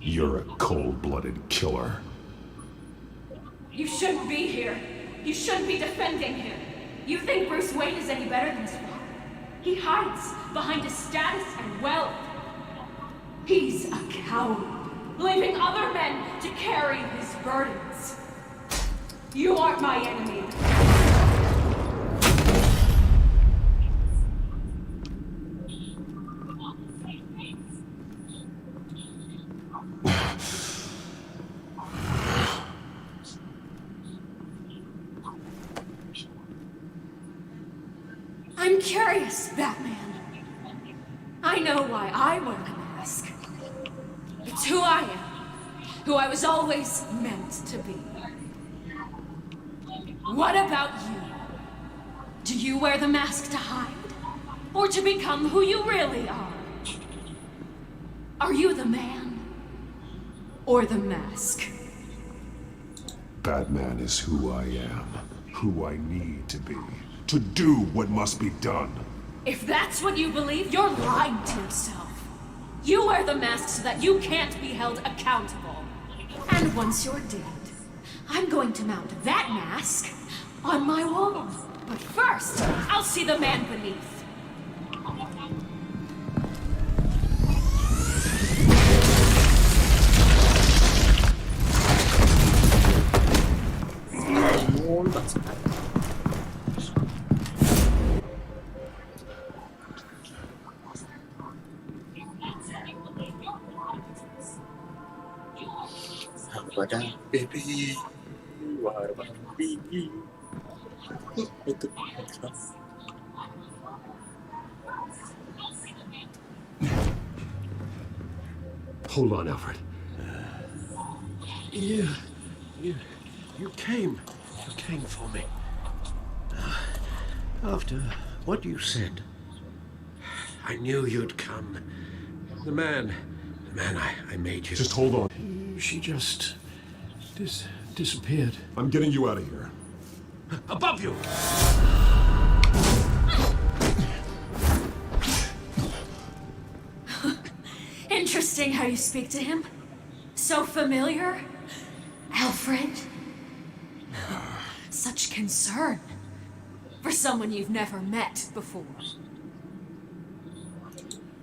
You're a cold-blooded killer. You shouldn't be here. You shouldn't be defending him. You think Bruce Wayne is any better than his father? He hides behind his status and wealth. He's a coward, leaving other men to carry his burdens. You aren't my enemy. I'm curious, Batman. I know why I wear the mask. It's who I am, who I was always meant to be. What about you? Do you wear the mask to hide? Or to become who you really are? Are you the man? Or the mask? Batman is who I am, who I need to be, to do what must be done. If that's what you believe, you're lying to yourself. You wear the mask so that you can't be held accountable. And once you're dead, I'm going to mount that mask on my wall. But first, I'll see the man beneath. Baby, wahai baby. Itu. Hold on, Alfred. You came for me. After what you said, I knew you'd come. The man I made you. Just hold on. She just disappeared. I'm getting you out of here. Above you! Interesting how you speak to him. So familiar. Alfred. Such concern for someone you've never met before.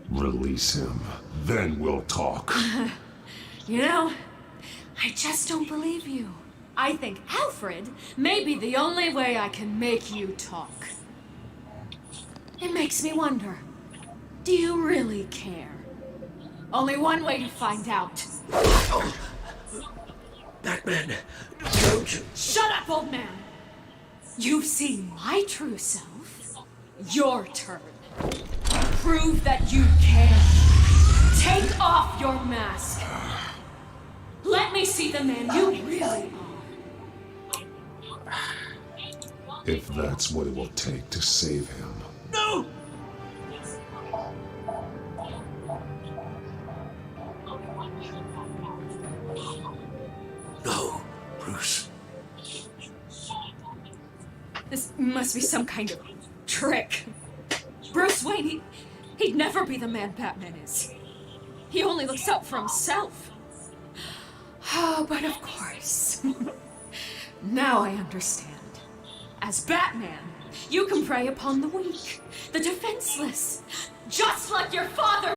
Release him. Then we'll talk. You know, I just don't believe you. I think Alfred may be the only way I can make you talk. It makes me wonder, do you really care? Only one way to find out. Oh. Batman, don't you... Shut up, old man! You've seen my true self. Your turn. Prove that you care. Take off your mask. Let me see the man you really are. If that's what it will take to save him. No! No, Bruce. This must be some kind of trick. Bruce Wayne, he'd never be the man Batman is. He only looks out for himself. Oh, but of course. Now I understand. As Batman, you can prey upon the weak, the defenseless, just like your father.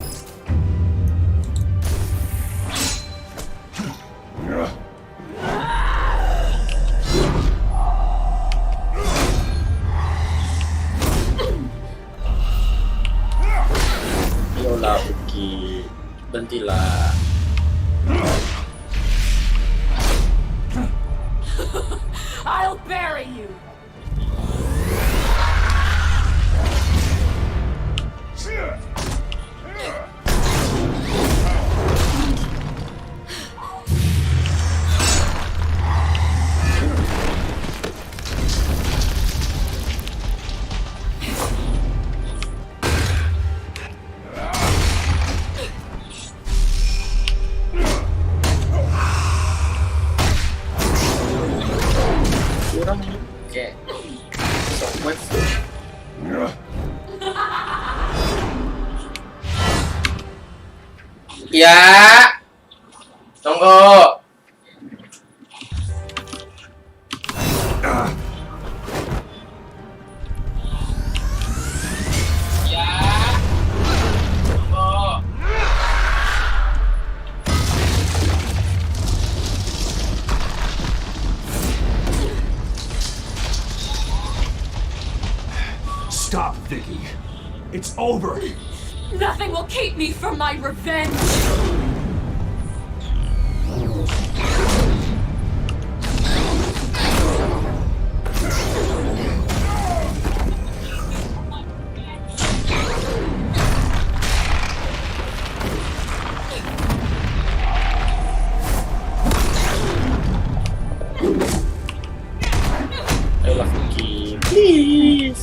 Yolah, Buki. Berhentilah. I'll bury you. Kayak shockwave. Ya, tunggu. Stop, Vicky. It's over. Nothing will keep me from my revenge. Ayolah, Vicky. Please.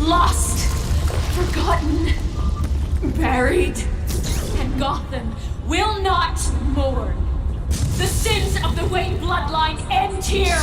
lost, forgotten, buried, and Gotham will not mourn. The sins of the Wayne bloodline end here.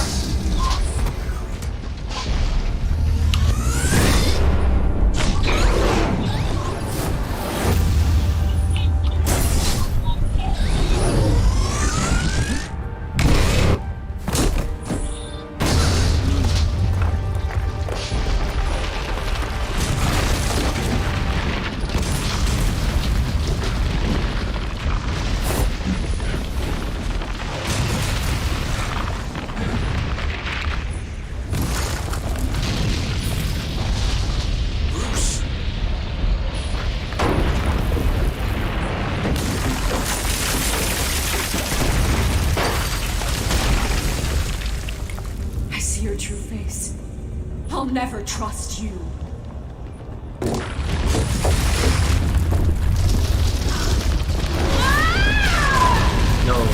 I see your true face. I'll never trust you. No.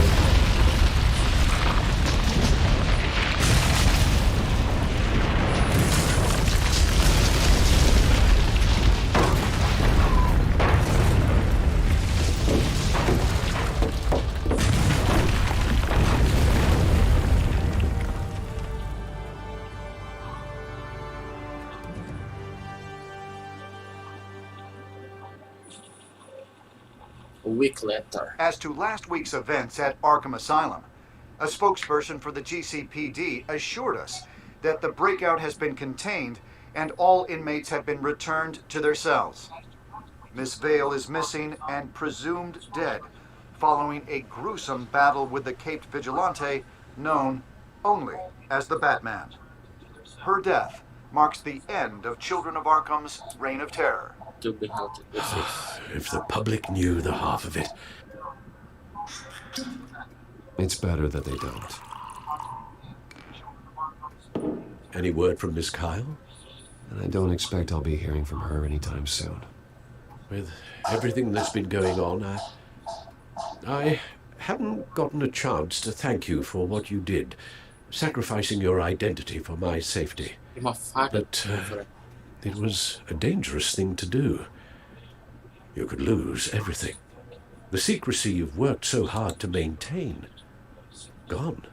A week later. As to last week's events at Arkham Asylum, a spokesperson for the GCPD assured us that the breakout has been contained and all inmates have been returned to their cells. Miss Vale is missing and presumed dead following a gruesome battle with the caped vigilante known only as the Batman. Her death marks the end of Children of Arkham's reign of terror. To be healthy. If the public knew the half of it. It's better that they don't. Any word from Miss Kyle? And I don't expect I'll be hearing from her anytime soon. With everything that's been going on, I haven't gotten a chance to thank you for what you did, sacrificing your identity for my safety. But it was a dangerous thing to do. You could lose everything. The secrecy you've worked so hard to maintain. Gone.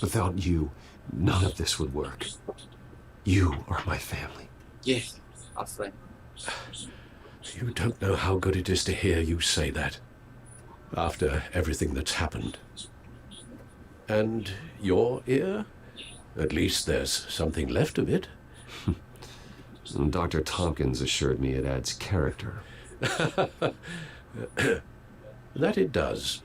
Without you, none of this would work. You are my family. Yes, our friend. You don't know how good it is to hear you say that. After everything that's happened. And your ear? At least there's something left of it. Dr. Tompkins assured me it adds character. That it does.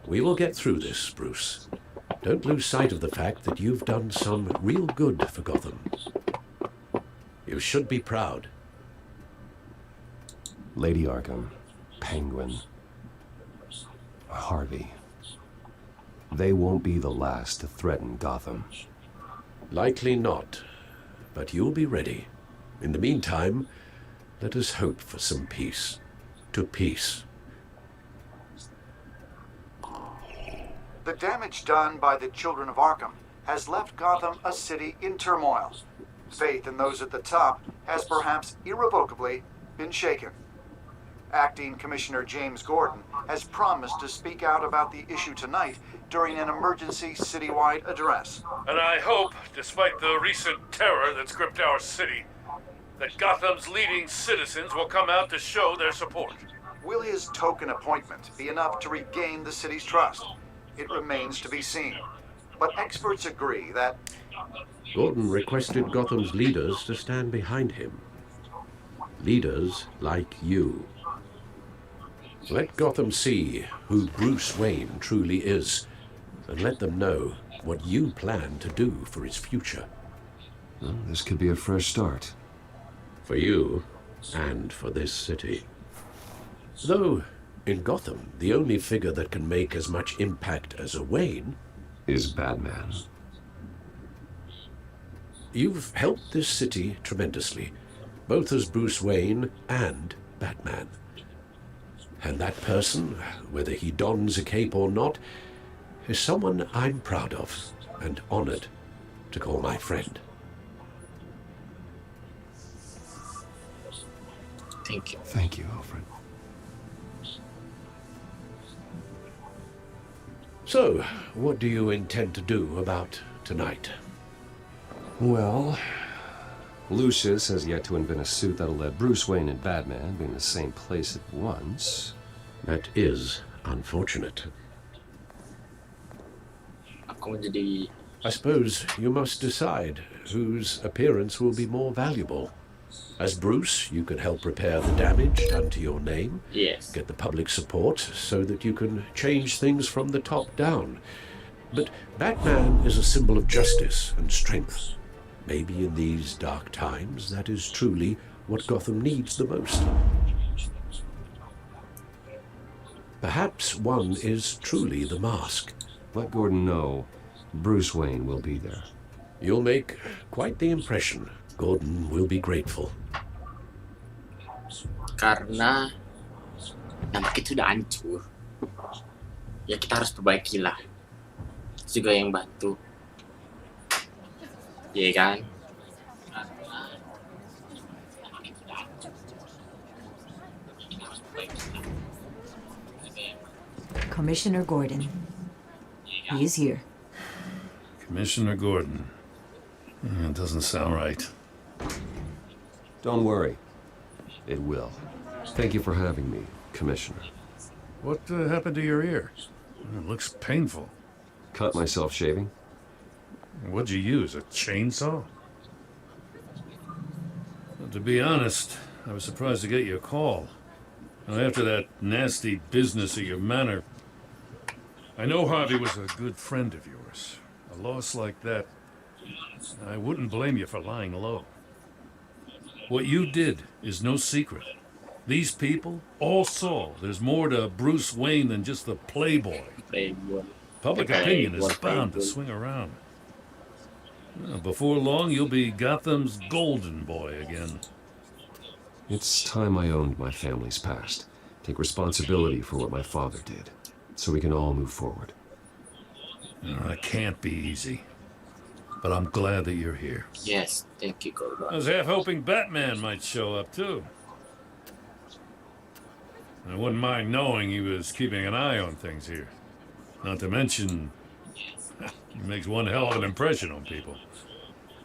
We will get through this, Bruce. Don't lose sight of the fact that you've done some real good for Gotham. You should be proud. Lady Arkham, Penguin, Harvey. They won't be the last to threaten Gotham. Likely not, but you'll be ready. In the meantime, let us hope for some peace. To peace. The damage done by the Children of Arkham has left Gotham a city in turmoil. Faith in those at the top has perhaps irrevocably been shaken. Acting Commissioner James Gordon has promised to speak out about the issue tonight during an emergency citywide address. And I hope, despite the recent terror that's gripped our city, that Gotham's leading citizens will come out to show their support. Will his token appointment be enough to regain the city's trust? It remains to be seen. But experts agree that Gordon requested Gotham's leaders to stand behind him. Leaders like you. Let Gotham see who Bruce Wayne truly is, and let them know what you plan to do for its future. Well, this could be a fresh start. For you, and for this city. Though, in Gotham, the only figure that can make as much impact as a Wayne is Batman. You've helped this city tremendously, both as Bruce Wayne and Batman. And that person, whether he dons a cape or not, is someone I'm proud of. and honored to call my friend. Thank you. Thank you, Alfred. So, what do you intend to do about tonight? Well, Lucius has yet to invent a suit that'll let Bruce Wayne and Batman be in the same place at once. That is unfortunate. I suppose you must decide whose appearance will be more valuable. As Bruce, you can help repair the damage done to your name. Yes. Get the public support so that you can change things from the top down. But Batman is a symbol of justice and strength. Maybe in these dark times, that is truly what Gotham needs the most. Perhaps one is truly the mask. Let Gordon know Bruce Wayne will be there. You'll make quite the impression. Gordon will be grateful. Karena nama kita sudah hancur. Ya kita harus perbaikilah. Juga yang bantu. Iya kan? Commissioner Gordon. He is here. Commissioner Gordon. That doesn't sound right. Don't worry. It will. Thank you for having me, Commissioner. What happened to your ear? It looks painful. Cut myself shaving. What'd you use, a chainsaw? Well, to be honest, I was surprised to get your call. Now, after that nasty business of your manor, I know Harvey was a good friend of yours. A loss like that, I wouldn't blame you for lying low. What you did is no secret. These people all saw there's more to Bruce Wayne than just the playboy. Public opinion is bound to swing around. Well, before long, you'll be Gotham's golden boy again. It's time I owned my family's past. Take responsibility for what my father did, so we can all move forward. That can't be easy. But I'm glad that you're here. Yes, thank you, Gordon. I was half hoping Batman might show up, too. I wouldn't mind knowing he was keeping an eye on things here. Not to mention, he makes one hell of an impression on people.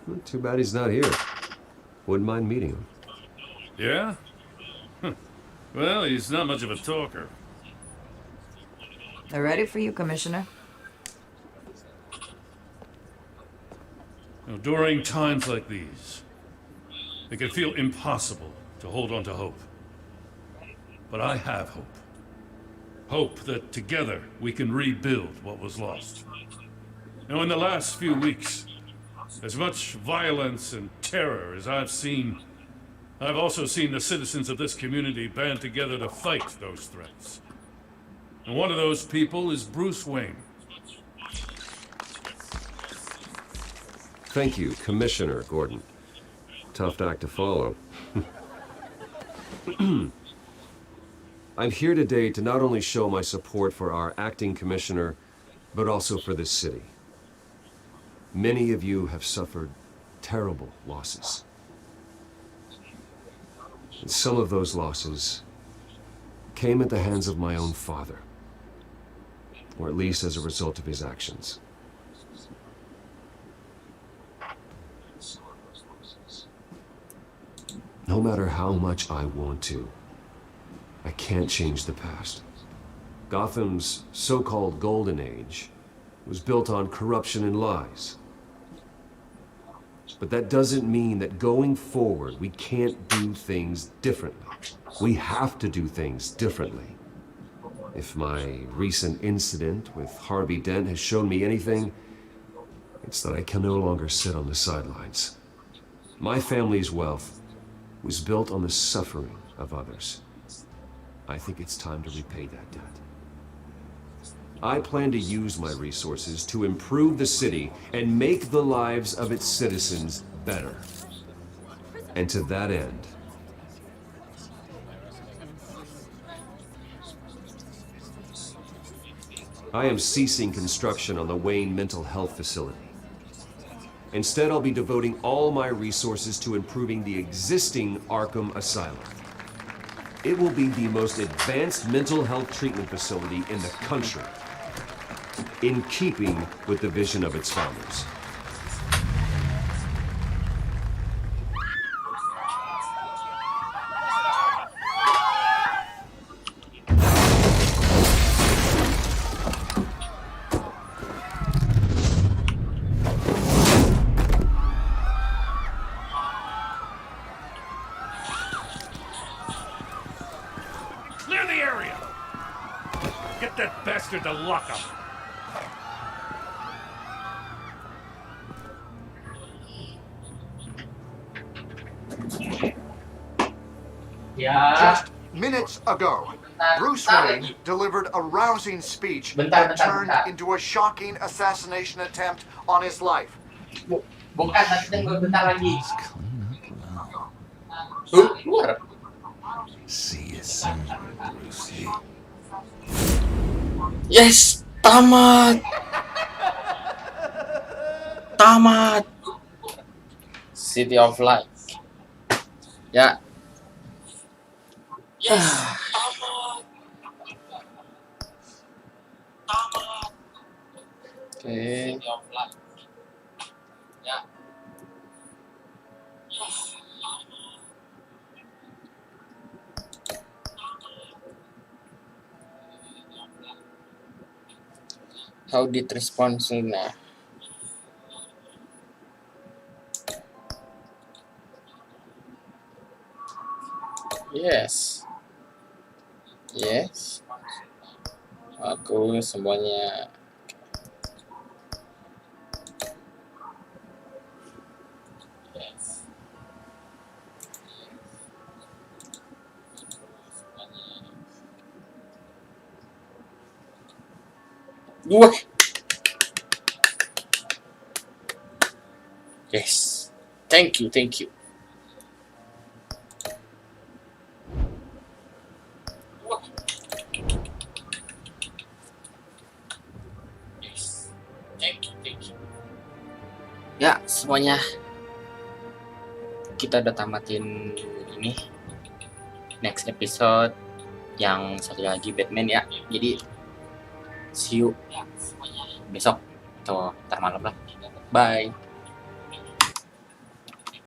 Well, too bad he's not here. Wouldn't mind meeting him. Yeah? Well, he's not much of a talker. They're ready for you, Commissioner. During times like these, it can feel impossible to hold on to hope. But I have hope. Hope that together we can rebuild what was lost. Now, in the last few weeks, as much violence and terror as I've seen, I've also seen the citizens of this community band together to fight those threats. And one of those people is Bruce Wayne. Thank you, Commissioner Gordon. Tough act to follow. I'm here today to not only show my support for our acting commissioner, but also for this city. Many of you have suffered terrible losses. And some of those losses came at the hands of my own father, or at least as a result of his actions. No matter how much I want to, I can't change the past. Gotham's so-called Golden Age was built on corruption and lies. But that doesn't mean that going forward we can't do things differently. We have to do things differently. If my recent incident with Harvey Dent has shown me anything, it's that I can no longer sit on the sidelines. My family's wealth was built on the suffering of others. I think it's time to repay that debt. I plan to use my resources to improve the city and make the lives of its citizens better. And to that end, I am ceasing construction on the Wayne Mental Health Facility. Instead, I'll be devoting all my resources to improving the existing Arkham Asylum. It will be the most advanced mental health treatment facility in the country, in keeping with the vision of its founders. Clear the area! Get that bastard to lock up! Just minutes ago, Bruce Wayne delivered a rousing speech that turned into a shocking assassination attempt on his life. Bukan, tapi tunggu bentar lagi. Keluar. See you soon, Brucey. Yes, tamat. Tamat. City of Light. Ya. Ya. Oke. City of Light. Ya. How did response Lina? Yes. Yes. Aku semuanya. Yes. Wah. Yes. Thank you, thank you. Yes. Thank you, thank you. Ya, semuanya kita udah tamatin ini. Next episode yang satu lagi Batman ya. Jadi see you besok atau ntar malam lah. Bye.